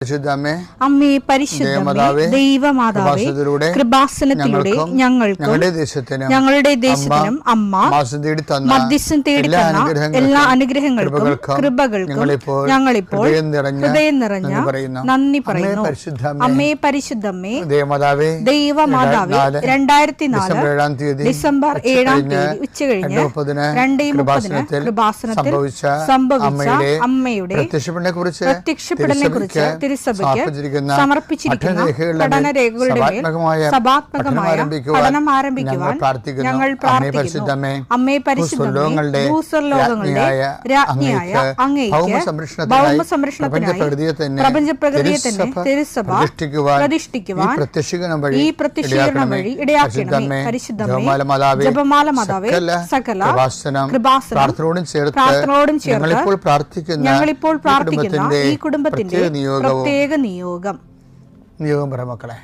അമ്മേ പരിശുദ്ധമേ ദൈവമാതാവേ കൃപാസനത്തിലൂടെ ഞങ്ങളുടെ ദേശത്തിനും അമ്മ മധ്യസ്ഥം തേടി തന്ന എല്ലാ അനുഗ്രഹങ്ങൾക്കും കൃപകൾക്കും ഞങ്ങളിപ്പോൾ ഹൃദയം നിറഞ്ഞ നന്ദി പറയുന്നു. അമ്മേ പരിശുദ്ധമേ ദൈവമാതാവേ 2004 ഡിസംബർ 7 ഉച്ചകഴിഞ്ഞ് 2:30 കൃപാസനത്തിൽ സംഭവിച്ച അമ്മയുടെ പ്രത്യക്ഷപ്പെടലിനെ കുറിച്ച് തിരുസഭയ്ക്ക് സമർപ്പിച്ചിരിക്കുന്ന പഠനരേഖകളുടെ മേൽ സഭാത്മകമായ പഠനം ആരംഭിക്കുവാൻ ഞങ്ങൾ പ്രാർത്ഥിക്കുന്നു. അമ്മേ പരിശുദ്ധമേ ഭൂസ്വർലോകങ്ങളുടെ രാജ്ഞിയായ അങ്ങേയ്ക്ക് ഭൗമ സംരക്ഷണത്തിനായി പ്രപഞ്ചപ്രകൃതിയെ തന്നെ തിരുസഭ പ്രതിഷ്ഠിക്കുവാൻ ഈ പ്രത്യക്ഷീകരണം വഴി ഇടയാക്കണമേ. പരിശുദ്ധമേ ജപമാല മാതാവേ സകല കൃപാസനം പ്രാർത്ഥനയോടും ചേർത്ത് ഞങ്ങളിപ്പോൾ പ്രാർത്ഥിക്കുന്ന ഈ കുടുംബത്തിന്റെ പ്രത്യേക നിയോഗം പറ മക്കളെ.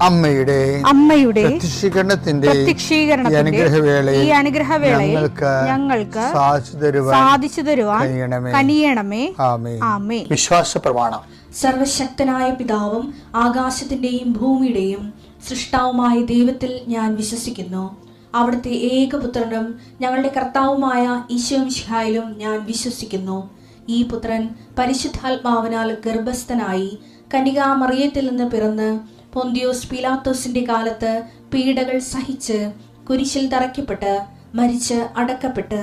അമ്മയുടെ പ്രത്യക്ഷീകരണത്തിന്റെ ഈ അനുഗ്രഹവേളയിൽ ഞങ്ങൾക്ക് സാധിച്ചു തരുവാൻ കനിയണമേ. ആമേൻ. വിശ്വാസ പ്രമാണം. സർവശക്തനായ പിതാവും ആകാശത്തിന്റെയും ഭൂമിയുടെയും സൃഷ്ടാവുമായ ദൈവത്തിൽ ഞാൻ വിശ്വസിക്കുന്നു. അവിടുത്തെ ഏകപുത്രനും ഞങ്ങളുടെ കർത്താവുമായ ഈശോമിശിഹായിലും ഞാൻ വിശ്വസിക്കുന്നു. ഈ പുത്രൻ പരിശുദ്ധാത്മാവിനാൽ ഗർഭസ്ഥനായി കന്യകാമറിയത്തിൽ നിന്ന് പിറന്ന് പൊന്തിയോസ് പീലാത്തോസിന്റെ കാലത്ത് പീഡകൾ സഹിച്ച് കുരിശിൽ തറയ്ക്കപ്പെട്ട് മരിച്ച് അടക്കപ്പെട്ട്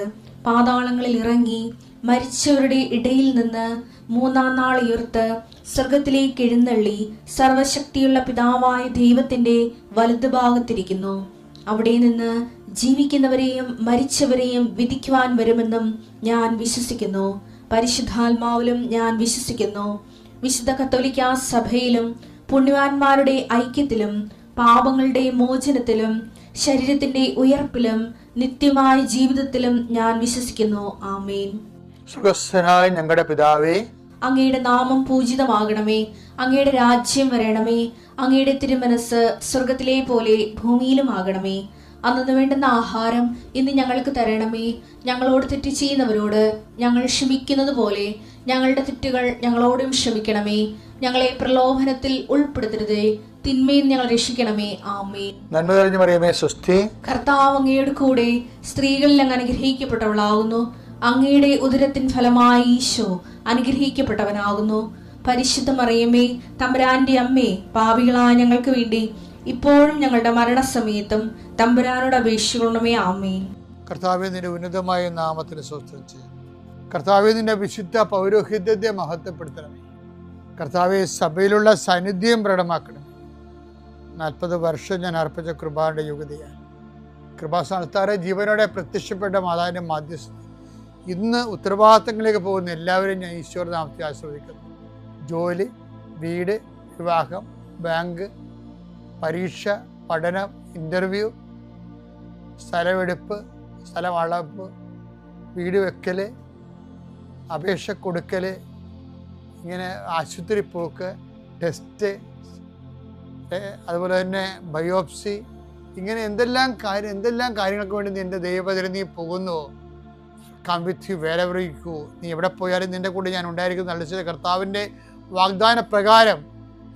പാതാളങ്ങളിൽ ഇറങ്ങി മരിച്ചവരുടെ ഇടയിൽ നിന്ന് 3-ാം നാൾ ഉയർത്ത് സ്വർഗത്തിലേക്ക് എഴുന്നള്ളി സർവശക്തിയുള്ള പിതാവായ ദൈവത്തിന്റെ വലതുഭാഗത്തിരിക്കുന്നു. അവിടെ നിന്ന് ജീവിക്കുന്നവരെയും മരിച്ചവരെയും വിധിക്കുവാൻ വരുമെന്നും ഞാൻ വിശ്വസിക്കുന്നു. പരിശുദ്ധാത്മാവിലും ഞാൻ വിശ്വസിക്കുന്നു. വിശുദ്ധ കത്തോലിക്കാ സഭയിലും പുണ്യവാന്മാരുടെ ഐക്യത്തിലും പാപങ്ങളുടെ മോചനത്തിലും ശരീരത്തിന്റെ ഉയർപ്പിലും നിത്യമായ ജീവിതത്തിലും ഞാൻ വിശ്വസിക്കുന്നു. ആമേൻ. സുഖസ്ഥനായ ഞങ്ങളുടെ പിതാവേ, അങ്ങയുടെ നാമം പൂജിതമാകണമേ. അങ്ങയുടെ രാജ്യം വരണമേ. അങ്ങയുടെ തിരുമനസ് സ്വർഗത്തിലെ പോലെ ഭൂമിയിലും ആകണമേ. അന്നു വേണ്ടുന്ന ആഹാരം ഇന്ന് ഞങ്ങൾക്ക് തരണമേ. ഞങ്ങളോട് തെറ്റ് ചെയ്യുന്നവരോട് ഞങ്ങൾ ക്ഷമിക്കുന്നത് പോലെ ഞങ്ങളുടെ തെറ്റുകൾ ഞങ്ങളോടും ക്ഷമിക്കണമേ. ഞങ്ങളെ പ്രലോഭനത്തിൽ ഉൾപ്പെടുത്തരുതേ, തിന്മയിൽ ഞങ്ങൾ രക്ഷിക്കണമേ. ആമേൻ. നന്മ നിറഞ്ഞ മറിയമേ സ്വസ്തി. കർത്താവ് അങ്ങയുടെ കൂടെ സ്ത്രീകളിൽ അങ്ങ് അനുഗ്രഹിക്കപ്പെട്ടവളാകുന്നു. അങ്ങയുടെ ഉദരത്തിൻ ഫലമായി ഈശോ അനുഗ്രഹിക്കപ്പെട്ടവനാകുന്നു. പരിശുദ്ധ മറിയമേ തമ്പുരാന്റെ അമ്മേ, പാപികളായ ഞങ്ങൾക്ക് വേണ്ടി ഇപ്പോഴും ഞങ്ങളുടെ മരണസമയത്തും തമ്പുരാനോട് അപേക്ഷിക്കണമേ. ആമേൻ. കർത്താവേ, നിന്റെ ഉന്നതമായ നാമത്തിന് സ്വസ്ഥം ചെയ്യും. കർത്താവേ, നിന്റെ വിശുദ്ധ പൗരോഹിത്യത്തെ മഹത്വപ്പെടുത്തണമേ. കർത്താവെ, സഭയിലുള്ള സാന്നിധ്യം പ്രകടമാക്കണം. 40 വർഷം ഞാൻ അർപ്പിച്ച കൃപാന്റെ യുഗതിയാണ്. കൃപാസ്ഥാനത്താറെ ജീവനോടെ പ്രത്യക്ഷപ്പെട്ട മാതാവിന്റെ മാധ്യസ്ഥ ഇന്ന് ഉത്തരവാദിത്തങ്ങളിലേക്ക് പോകുന്ന എല്ലാവരെയും ഞാൻ ഈശ്വര നാമത്തിൽ ആസ്വദിക്കുന്നു. ജോലി, വീട്, വിവാഹം, ബാങ്ക്, പരീക്ഷ, പഠനം, ഇൻ്റർവ്യൂ, സ്ഥലമെടുപ്പ്, സ്ഥലം അളപ്പ്, വീട് വെക്കൽ, അപേക്ഷ കൊടുക്കൽ, ഇങ്ങനെ ആശുപത്രി പോക്ക്, ടെസ്റ്റ്, അതുപോലെ തന്നെ ബയോപ്സി, ഇങ്ങനെ എന്തെല്ലാം കാര്യങ്ങൾക്ക് വേണ്ടി നിൻ്റെ ദൈവപദത്തിൽ നീ പോകുന്നുവോ, come with you wherever you go. നീ എവിടെ പോയാലും നിൻ്റെ കൂടെ ഞാൻ ഉണ്ടായിരിക്കും. നല്ല ചില കർത്താവിൻ്റെ വാഗ്ദാന പ്രകാരം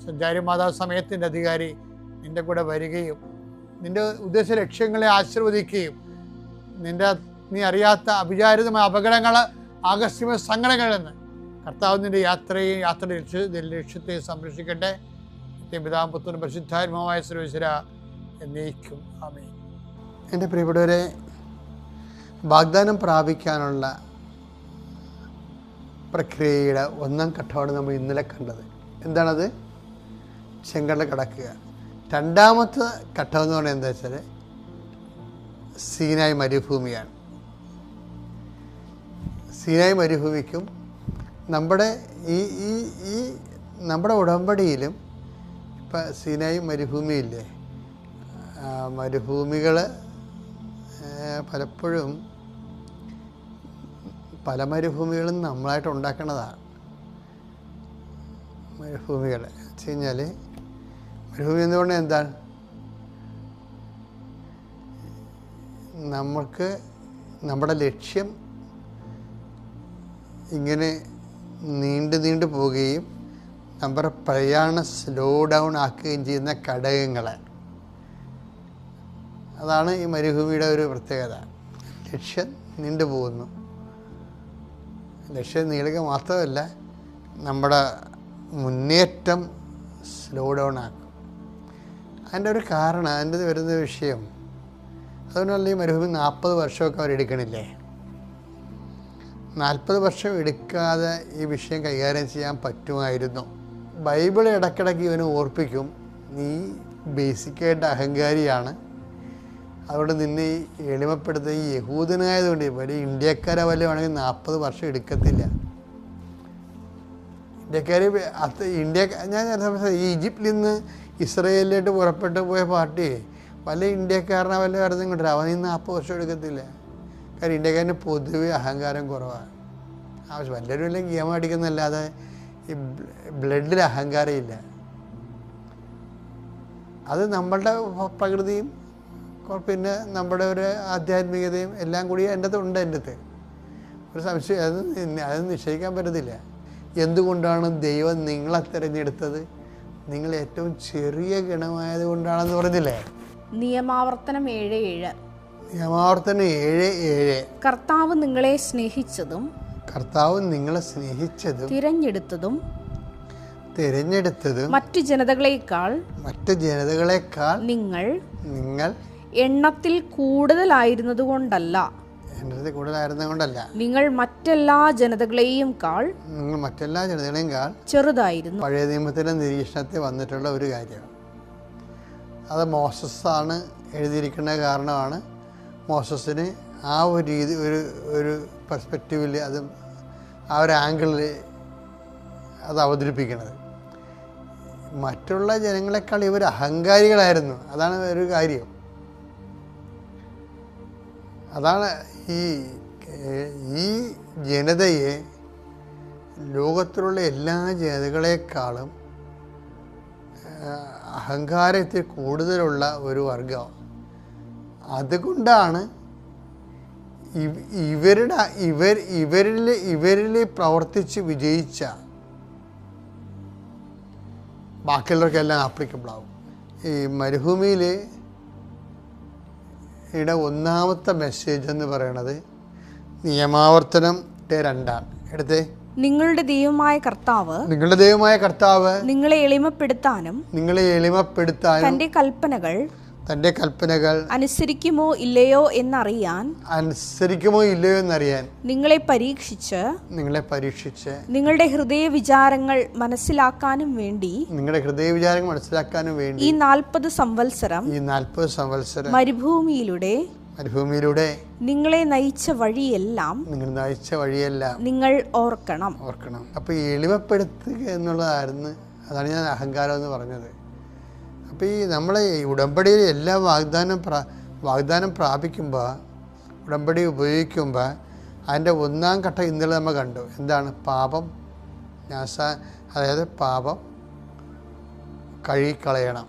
സഞ്ചാരി മാതാവ് സമയത്തിൻ്റെ അധികാരി നിൻ്റെ കൂടെ വരികയും നിൻ്റെ ഉദ്ദേശ ലക്ഷ്യങ്ങളെ ആശീർവദിക്കുകയും നീ അറിയാത്ത അവിചാരിതമായ അപകടങ്ങൾ, ആകസ്മിക സങ്കടങ്ങളിൽ നിന്ന് കർത്താവ് നിൻ്റെ യാത്രയുടെ ലക്ഷ്യത്തെ സംരക്ഷിക്കട്ടെ. പിതാവും പുത്രനും പരിശുദ്ധാത്മാവുമായ സർവ്വേശ്വര എന്നേക്കും ആമേൻ. എൻ്റെ പ്രിയപ്പെട്ടവരെ, വാഗ്ദാനം പ്രാപിക്കാനുള്ള പ്രക്രിയയുടെ ഒന്നാം ഘട്ടമാണ് നമ്മൾ ഇന്നലെ കണ്ടത്. എന്താണത്? ചെങ്കടൽ കടക്കുക. രണ്ടാമത്തെ ഘട്ടം എന്ന് പറയുന്നത് എന്താ വെച്ചാൽ സീനായ് മരുഭൂമിയാണ്. സീനായ് മരുഭൂമിക്കും നമ്മുടെ ഈ നമ്മുടെ ഉടമ്പടിയിലും ഇപ്പം സീനായ് മരുഭൂമിയില്ലേ, മരുഭൂമികൾ പലപ്പോഴും പല മരുഭൂമികളും നമ്മളായിട്ട് ഉണ്ടാക്കുന്നതാണ്. മരുഭൂമികൾ വെച്ച് കഴിഞ്ഞാൽ മരുഭൂമി എന്ന് പറഞ്ഞാൽ എന്താണ്? നമുക്ക് നമ്മുടെ ലക്ഷ്യം ഇങ്ങനെ നീണ്ടു പോവുകയും നമ്മുടെ പ്രയാണം സ്ലോ ഡൗൺ ആക്കുകയും ചെയ്യുന്ന ഘടകങ്ങൾ, അതാണ് ഈ മരുഭൂമിയുടെ ഒരു പ്രത്യേകത. ലക്ഷ്യം നീണ്ടു പോകുന്നു. ലക്ഷ്യം നീളുക മാത്രമല്ല, നമ്മുടെ മുന്നേറ്റം സ്ലോ ഡൗൺ ആക്കും. അതിൻ്റെ ഒരു കാരണം, അതിൻ്റെ വരുന്ന വിഷയം, അതുകൊണ്ടല്ല ഈ മരുഭൂമി 40 വർഷമൊക്കെ അവരെടുക്കണില്ലേ. 40 വർഷം എടുക്കാതെ ഈ വിഷയം കൈകാര്യം ചെയ്യാൻ പറ്റുമായിരുന്നു. ബൈബിൾ ഇടയ്ക്കിടയ്ക്ക് ഇവന് ഓർപ്പിക്കും, നീ ബേസിക്കായിട്ട് അഹങ്കാരിയാണ്, അതുകൊണ്ട് നിന്നെ എളിമപ്പെടുത്തുക. ഈ യഹൂദനായതുകൊണ്ട് വലിയ ഇന്ത്യക്കാരെ വല്ല വേണമെങ്കിൽ 40 വർഷം എടുക്കത്തില്ല. ഇന്ത്യക്കാർ ഞാൻ ഈജിപ്തിൽ നിന്ന് ഇസ്രയേലിലോട്ട് പുറപ്പെട്ടു പോയ പാർട്ടി വല്ല ഇന്ത്യക്കാരനെ വല്ല വരുന്നതും കൊണ്ടുവരാം. അവന് 40 വർഷം എടുക്കത്തില്ല. കാരണം ഇന്ത്യക്കാരന് പൊതുവെ അഹങ്കാരം കുറവാണ്. ആവശ്യം വല്ലവരും എല്ലാം ഗെയിം അടിക്കുന്നല്ലാതെ ഈ ബ്ലഡിൽ അഹങ്കാരം ഇല്ല. അത് നമ്മളുടെ പ്രകൃതിയും പിന്നെ നമ്മുടെ ഒരു ആധ്യാത്മികതയും എല്ലാം കൂടി എൻ്റെ ഉണ്ട്. എൻ്റെ ഒരു സംശയം അത് നിശ്ചയിക്കാൻ പറ്റത്തില്ല. എന്തുകൊണ്ടാണ് ദൈവം നിങ്ങളെ തിരഞ്ഞെടുത്തത്? നിങ്ങൾ ഏറ്റവും ചെറിയ ഗണമായത് കൊണ്ടാണെന്ന് പറഞ്ഞില്ലേ? നിയമാവർത്തനം 7:7. നിയമാവർത്തനം 7:7. കർത്താവ് നിങ്ങളെ സ്നേഹിച്ചതും തിരഞ്ഞെടുത്തതും മറ്റു ജനതകളെക്കാൾ നിങ്ങൾ എണ്ണത്തിൽ കൂടുതലായിരുന്നതുകൊണ്ടല്ല, നിങ്ങൾ മറ്റെല്ലാ ജനതകളെയും ചെറുതായിരുന്നു. പഴയ നിയമത്തിൻ്റെ നിരീക്ഷണത്തിൽ വന്നിട്ടുള്ള ഒരു കാര്യമാണ്. അത് മോസസാണ് എഴുതിയിരിക്കുന്ന കാരണമാണ് മോസസിന് ആ ഒരു രീതി ഒരു പെർസ്പെക്റ്റീവിൽ അത് ആ ഒരു ആംഗിളിൽ അത് അവതരിപ്പിക്കുന്നത്. മറ്റുള്ള ജനങ്ങളെക്കാൾ ഇവർ അഹങ്കാരികളായിരുന്നു. അതാണ് ഒരു കാര്യം. അതാണ് ഈ ജനതയെ ലോകത്തിലുള്ള എല്ലാ ജനതകളെക്കാളും അഹങ്കാരത്തിൽ കൂടുതലുള്ള ഒരു വർഗം. അതുകൊണ്ടാണ് ഇവരിൽ പ്രവർത്തിച്ച് വിജയിച്ച ബാക്കിയുള്ളവർക്കെല്ലാം ആപ്ലിക്കബിൾ ആവും. ഈ മരുഭൂമിയിൽ ഒന്നാമത്തെ മെസ്സേജ് എന്ന് പറയുന്നത് നിയമാവർത്തനം 2 എടുത്തേ. നിങ്ങളുടെ ദൈവമായ കർത്താവ് നിങ്ങളെ എളിമപ്പെടുത്താനും തന്റെ കൽപ്പനകൾ അനുസരിക്കുമോ ഇല്ലയോ എന്നറിയാൻ നിങ്ങളെ പരീക്ഷിച്ച് നിങ്ങളുടെ ഹൃദയ വിചാരങ്ങൾ മനസ്സിലാക്കാനും വേണ്ടി ഈ 40 സംവത്സരം മരുഭൂമിയിലൂടെ നിങ്ങളെ നയിച്ച വഴിയെല്ലാം നിങ്ങൾ ഓർക്കണം. അപ്പോൾ ഈ എളിമപ്പെടുത്തുക എന്നുള്ളതായിരുന്നു. അതാണ് ഞാൻ അഹങ്കാരം എന്ന് പറഞ്ഞത്. അപ്പോൾ ഈ നമ്മളെ ഉടമ്പടിയിൽ എല്ലാ വാഗ്ദാനം പ്രാപിക്കുമ്പോൾ, ഉടമ്പടി ഉപയോഗിക്കുമ്പോൾ അതിൻ്റെ ഒന്നാം ഘട്ടം ഇന്നലെ നമ്മൾ കണ്ടു. എന്താണ്? പാപം അതായത് പാപം കഴുകിക്കളയണം.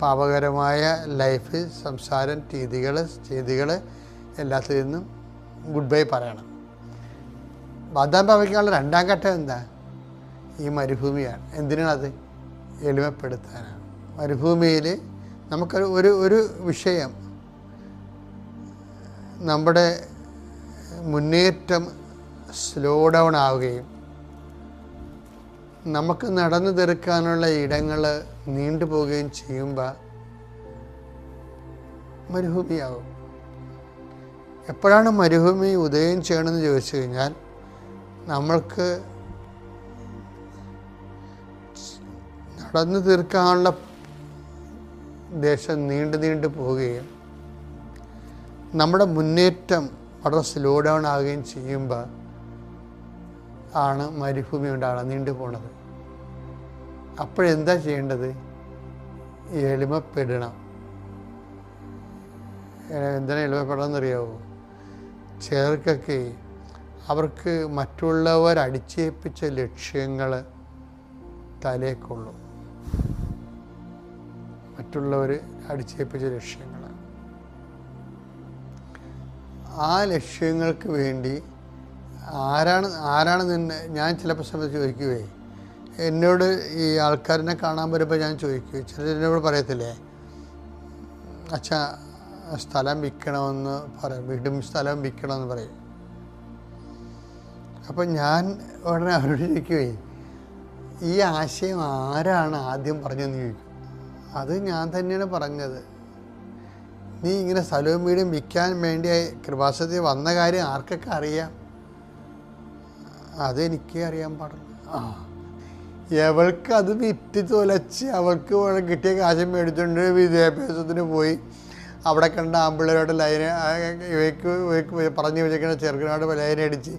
പാപകരമായ ലൈഫ്, സംസാരം, ചെയ്തികൾ എല്ലാത്തിൽ നിന്നും ഗുഡ് ബൈ പറയണം. വാഗ്ദാനം പ്രാപിക്കാനുള്ള രണ്ടാം ഘട്ടം എന്താ? ഈ മരുഭൂമിയാണ്. എന്തിനാണത്? എളിമപ്പെടുത്താനാണ്. മരുഭൂമിയിൽ നമുക്കൊരു ഒരു വിഷയം, നമ്മുടെ മുന്നേറ്റം സ്ലോ ഡൗൺ ആവുകയും നമുക്ക് നടന്നു തീർക്കാനുള്ള ഇടങ്ങൾ നീണ്ടുപോവുകയും ചെയ്യുമ്പോൾ മരുഭൂമിയാവും. എപ്പോഴാണ് മരുഭൂമി ഉദയം ചെയ്യണമെന്ന് ചോദിച്ചു കഴിഞ്ഞാൽ, നമ്മൾക്ക് നടന്നു തീർക്കാനുള്ള ദേശം നീണ്ടു പോവുകയും നമ്മുടെ മുന്നേറ്റം വളരെ സ്ലോ ഡൗൺ ആവുകയും ചെയ്യുമ്പോൾ ആണ് മരുഭൂമി ഉണ്ടാകണം, നീണ്ടു പോണത്. അപ്പോഴെന്താ ചെയ്യേണ്ടത്? എളിമപ്പെടണം. എന്തിനാ എളിമപ്പെടണമെന്നറിയാവോ? ചിലർക്കൊക്കെ അവർക്ക് മറ്റുള്ളവർ അടിച്ചേൽപ്പിച്ച ലക്ഷ്യങ്ങൾ തലേക്കൊള്ളും. മറ്റുള്ളവർ അടിച്ചേൽപ്പിച്ച ലക്ഷ്യങ്ങൾ, ആ ലക്ഷ്യങ്ങൾക്ക് വേണ്ടി ആരാണ് നിന്നെ, ഞാൻ ചിലപ്പോൾ സമയത്ത് ചോദിക്കുവേ, എന്നോട് ഈ ആൾക്കാരിനെ കാണാൻ വരുമ്പോൾ ഞാൻ ചോദിക്കും, ചിലർ എന്നോട് പറയത്തില്ലേ, അച്ഛാ സ്ഥലം വിൽക്കണമെന്ന് പറയും, വീടും സ്ഥലം വിൽക്കണമെന്ന് പറയും. അപ്പം ഞാൻ ഉടനെ അവരോട് ചോദിക്കുവേ, ഈ ആശയം ആരാണ് ആദ്യം പറഞ്ഞതെന്ന് ചോദിക്കും. അത് ഞാൻ തന്നെയാണ് പറഞ്ഞത്. നീ ഇങ്ങനെ സ്ഥലവും വീടും വിൽക്കാൻ വേണ്ടി കൃപാസനത്തിൽ വന്ന കാര്യം ആർക്കൊക്കെ അറിയാം? അതെനിക്ക് അറിയാൻ പാടില്ല. അവൾക്ക് അത് വിറ്റ് തൊലച്ച് അവൾക്ക് കിട്ടിയ കാശം മേടിച്ചുകൊണ്ട് വിദ്യാഭ്യാസത്തിന് പോയി അവിടെ കണ്ട ആമ്പിള്ളേരോട് ഇവയ്ക്ക് പറഞ്ഞു വെച്ചേക്കുന്ന ചെറുക്കനോട് ലൈനടിച്ച്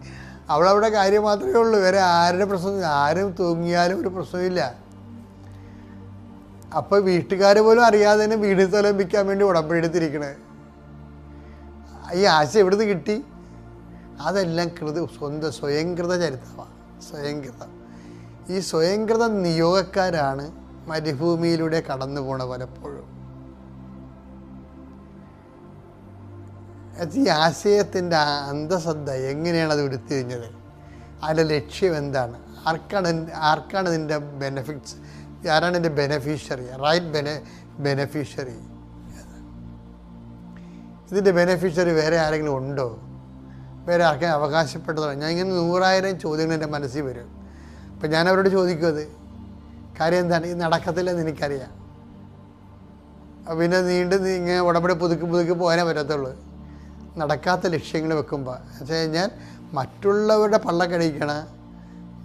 അവളവിടെ കാര്യം മാത്രമേ ഉള്ളൂ. വേറെ ആരുടെ പ്രശ്നം, ആരും തൂങ്ങിയാലും ഒരു പ്രശ്നമില്ല. അപ്പോൾ വീട്ടുകാർ പോലും അറിയാതെ തന്നെ വീട് സ്ഥലം വിൽക്കാൻ വേണ്ടി ഉടമ്പടി എടുത്തിരിക്കണേ. ഈ ആശയം എവിടുന്ന് കിട്ടി? അതെല്ലാം സ്വയംകൃത ചരിത്രമാണ്. സ്വയംകൃതം. ഈ സ്വയംകൃത നിയോഗക്കാരാണ് മരുഭൂമിയിലൂടെ കടന്നു പോണ പലപ്പോഴും. ഈ ആശയത്തിൻ്റെ അന്തസത്ത എങ്ങനെയാണ് അത് ഉരുത്തിരിഞ്ഞത്? അതിൻ്റെ ലക്ഷ്യം എന്താണ്? ആർക്കാണ് ഇതിൻ്റെ ബെനഫിറ്റ്സ്? ആരാണ് ഇതിൻ്റെ ബെനഫിഷ്യറി? ബെനഫിഷ്യറി. ഇതിൻ്റെ ബെനഫിഷ്യറി വേറെ ആരെങ്കിലും ഉണ്ടോ? വേറെ ആർക്കും അവകാശപ്പെട്ടതോ? ഞാൻ ഇങ്ങനെ 100,000 ചോദ്യങ്ങൾ എൻ്റെ മനസ്സിൽ വരും. അപ്പം ഞാൻ അവരോട് ചോദിക്കും, അത് കാര്യം എന്താണ്? ഇത് നടക്കത്തില്ലെന്ന് എനിക്കറിയാം. പിന്നെ ഇങ്ങനെ ഉടമ്പടി പുതുക്കി പോകാനേ പറ്റത്തുള്ളൂ. നടക്കാത്ത ലക്ഷ്യങ്ങൾ വെക്കുമ്പോൾ എന്ന് വെച്ച് കഴിഞ്ഞാൽ മറ്റുള്ളവരുടെ പള്ളക്കടിക്കണ,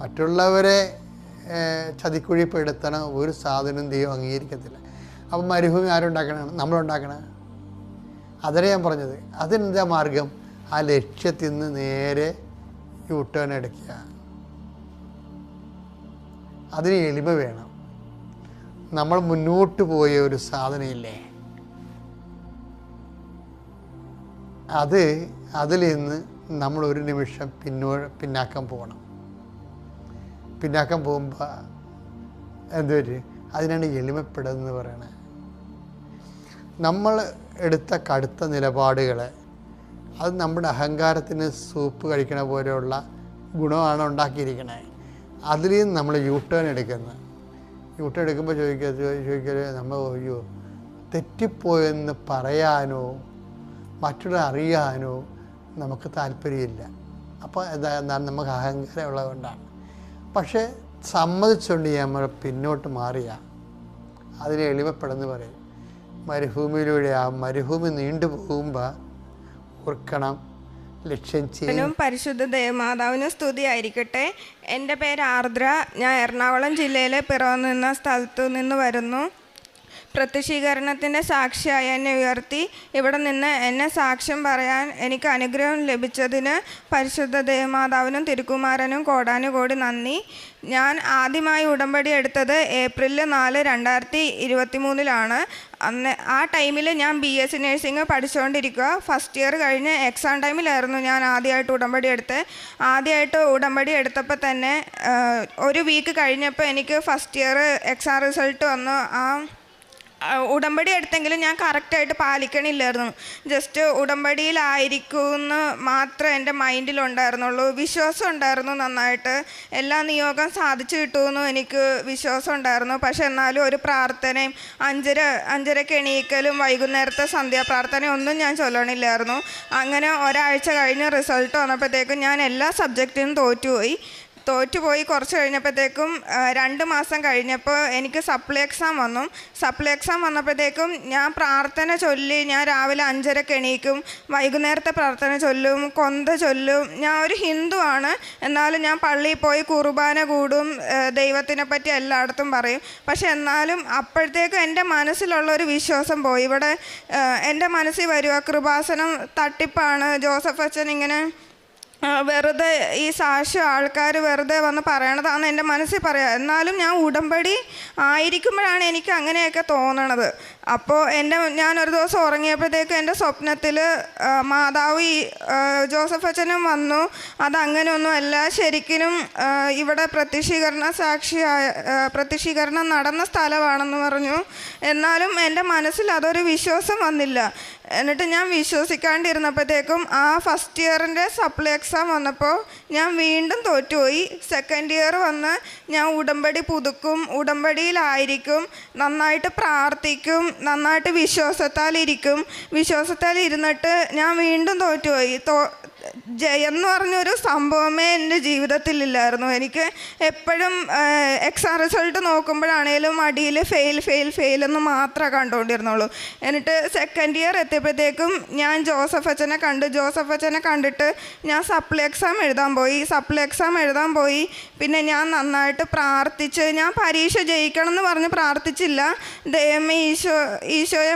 മറ്റുള്ളവരെ ചതിക്കുഴിപ്പെടുത്തണ ഒരു സാധനം ദൈവം അംഗീകരിക്കത്തില്ല. അപ്പം മരുഭൂമി ആരുണ്ടാക്കണതാണ്? നമ്മളുണ്ടാക്കണ. അതേ ഞാൻ പറഞ്ഞത്. അതിനെന്താ മാർഗം? ആ ലക്ഷ്യത്തിൽ നിന്ന് നേരെ യൂട്ടേൺ എടുക്കുക. അതിന് എളിമ വേണം. നമ്മൾ മുന്നോട്ട് പോയ ഒരു സാധനമില്ലേ, അതിൽ നിന്ന് നമ്മൾ ഒരു നിമിഷം പിന്നാക്കം പോകണം. പിന്നാക്കം പോകുമ്പോൾ എന്തുപറ്റും? അതിനാണ് എളിമപ്പെടുന്നത് പറയണത്. നമ്മൾ എടുത്ത കടുത്ത നിലപാടുകളെ, അത് നമ്മുടെ അഹങ്കാരത്തിന് സൂപ്പ് കഴിക്കണ പോലെയുള്ള ഗുണമാണ് ഉണ്ടാക്കിയിരിക്കണത്. അതിൽ നിന്ന് നമ്മൾ യൂട്ടേൺ എടുക്കുന്നത്. യൂട്ടേൺ എടുക്കുമ്പോൾ ചോദിക്കരുത് നമ്മൾ അയ്യോ തെറ്റിപ്പോയെന്ന് പറയാനോ മറ്റുള്ള അറിയാനോ നമുക്ക് താല്പര്യമില്ല. അപ്പോൾ എന്താണ്? നമുക്ക് അഹങ്കാരം ഉള്ളതുകൊണ്ടാണ്. പക്ഷേ സമ്മതിച്ചുകൊണ്ട് നമ്മൾ പിന്നോട്ട് മാറിയ അതിനെ എളിമപ്പെടുന്നു പറയും. മരുഭൂമിയിലൂടെ ആ മരുഭൂമി നീണ്ടുപോകുമ്പോൾ ഓർക്കണം, ലക്ഷ്യം ചെയ്യും. പരിശുദ്ധ ദേവമാതാവിന് സ്തുതിയായിരിക്കട്ടെ. എൻ്റെ പേര് ആർദ്ര. ഞാൻ എറണാകുളം ജില്ലയിലെ പിറവം എന്ന സ്ഥലത്തു നിന്ന് വരുന്നു. പ്രത്യക്ഷീകരണത്തിൻ്റെ സാക്ഷിയായി എന്നെ ഉയർത്തി ഇവിടെ നിന്ന് എന്നെ സാക്ഷ്യം പറയാൻ എനിക്ക് അനുഗ്രഹം ലഭിച്ചതിന് പരിശുദ്ധ ദേവമാതാവിനും തിരുക്കുമാരനും കോടാനുകോടി നന്ദി. ഞാൻ ആദ്യമായി ഉടമ്പടി എടുത്തത് ഏപ്രിൽ 4, 2023 അന്ന് ആ ടൈമിൽ ഞാൻ BSc നഴ്സിംഗ് പഠിച്ചുകൊണ്ടിരിക്കുക. ഫസ്റ്റ് ഇയർ കഴിഞ്ഞ് എക്സാം ടൈമിലായിരുന്നു ഞാൻ ആദ്യമായിട്ട് ഉടമ്പടി എടുത്തത്. ആദ്യമായിട്ട് ഉടമ്പടി എടുത്തപ്പോൾ തന്നെ ഒരു വീക്ക് കഴിഞ്ഞപ്പോൾ എനിക്ക് ഫസ്റ്റ് ഇയർ എക്സാം റിസൾട്ട് വന്നു. ഉടമ്പടി എടുത്തെങ്കിലും ഞാൻ കറക്റ്റായിട്ട് പാലിക്കണില്ലായിരുന്നു. ജസ്റ്റ് ഉടമ്പടിയിലായിരിക്കുമെന്ന് മാത്രമേ എൻ്റെ മൈൻഡിലുണ്ടായിരുന്നുള്ളൂ. വിശ്വാസം ഉണ്ടായിരുന്നു നന്നായിട്ട്. എല്ലാ നിയോഗം സാധിച്ചു കിട്ടുമെന്നും എനിക്ക് വിശ്വാസം ഉണ്ടായിരുന്നു. പക്ഷെ എന്നാലും ഒരു പ്രാർത്ഥനയും 5:30 എണീക്കലും വൈകുന്നേരത്തെ സന്ധ്യാപ്രാർത്ഥനയും ഒന്നും ഞാൻ ചൊല്ലണില്ലായിരുന്നു. അങ്ങനെ ഒരാഴ്ച കഴിഞ്ഞ് റിസൾട്ട് വന്നപ്പോഴത്തേക്കും ഞാൻ എല്ലാ സബ്ജക്റ്റിനും തോറ്റുപോയി. കുറച്ച് കഴിഞ്ഞപ്പോഴത്തേക്കും 2 മാസം കഴിഞ്ഞപ്പോൾ എനിക്ക് സപ്ലി എക്സാം വന്നു. സപ്ലി എക്സാം വന്നപ്പോഴത്തേക്കും ഞാൻ പ്രാർത്ഥന ചൊല്ലി, ഞാൻ രാവിലെ 5:30 എണീക്കും, വൈകുന്നേരത്തെ പ്രാർത്ഥന ചൊല്ലും, കൊന്ത ചൊല്ലും. ഞാൻ ഒരു ഹിന്ദുവാണ്, എന്നാലും ഞാൻ പള്ളിയിൽ പോയി കുർബാന കൂടും, ദൈവത്തിനെ പറ്റി എല്ലായിടത്തും പറയും. പക്ഷെ എന്നാലും അപ്പോഴത്തേക്കും എൻ്റെ മനസ്സിലുള്ളൊരു വിശ്വാസം പോയി. ഇവിടെ എൻ്റെ മനസ്സിൽ വരുക കൃപാസനം തട്ടിപ്പാണ്, ജോസഫ് അച്ഛൻ ഇങ്ങനെ വെറുതെ ഈ സാക്ഷ്യം ആൾക്കാർ വെറുതെ വന്ന് പറയണതാണെന്ന് എൻ്റെ മനസ്സിൽ പറയാം. എന്നാലും ഞാൻ ഉടമ്പടി ആയിരിക്കുമ്പോഴാണ് എനിക്ക് അങ്ങനെയൊക്കെ തോന്നണത്. അപ്പോൾ ഞാനൊരു ദിവസം ഉറങ്ങിയപ്പോഴത്തേക്കും എൻ്റെ സ്വപ്നത്തിൽ മാതാവ് ജോസഫ് അച്ഛനും വന്നു. അതങ്ങനെയൊന്നുമല്ല, ശരിക്കും ഇവിടെ പ്രത്യക്ഷീകരണം നടന്ന സ്ഥലമാണെന്ന് പറഞ്ഞു. എന്നാലും എൻ്റെ മനസ്സിൽ അതൊരു വിശ്വാസം വന്നില്ല. എന്നിട്ട് ഞാൻ വിശ്വസിക്കാണ്ടിരുന്നപ്പോഴത്തേക്കും ആ ഫസ്റ്റ് ഇയറിൻ്റെ സപ്ലി എക്സാം വന്നപ്പോൾ ഞാൻ വീണ്ടും തോറ്റുപോയി. സെക്കൻഡ് ഇയർ വന്ന് ഞാൻ ഉടമ്പടി പുതുക്കും, ഉടമ്പടിയിലായിരിക്കും, നന്നായിട്ട് പ്രാർത്ഥിക്കും, നന്നായിട്ട് വിശ്വാസത്താൽ ഇരുന്നിട്ട് ഞാൻ വീണ്ടും തോറ്റുപോയി. ജയെന്ന് പറഞ്ഞൊരു സംഭവമേ എൻ്റെ ജീവിതത്തിലില്ലായിരുന്നു. എനിക്ക് എപ്പോഴും എക്സാം റിസൾട്ട് നോക്കുമ്പോഴാണേലും അടിയിൽ ഫെയിൽ എന്ന് മാത്രമേ കണ്ടുകൊണ്ടിരുന്നുള്ളൂ. എന്നിട്ട് സെക്കൻഡ് ഇയർ എത്തിയപ്പോഴത്തേക്കും ഞാൻ ജോസഫ് അച്ഛനെ കണ്ടിട്ട് ഞാൻ സപ്ലി എക്സാം എഴുതാൻ പോയി. പിന്നെ ഞാൻ നന്നായിട്ട് പ്രാർത്ഥിച്ച്, ഞാൻ പരീക്ഷ ജയിക്കണം എന്ന് പറഞ്ഞ് പ്രാർത്ഥിച്ചില്ല. ദൈവമേ ഈശോയെ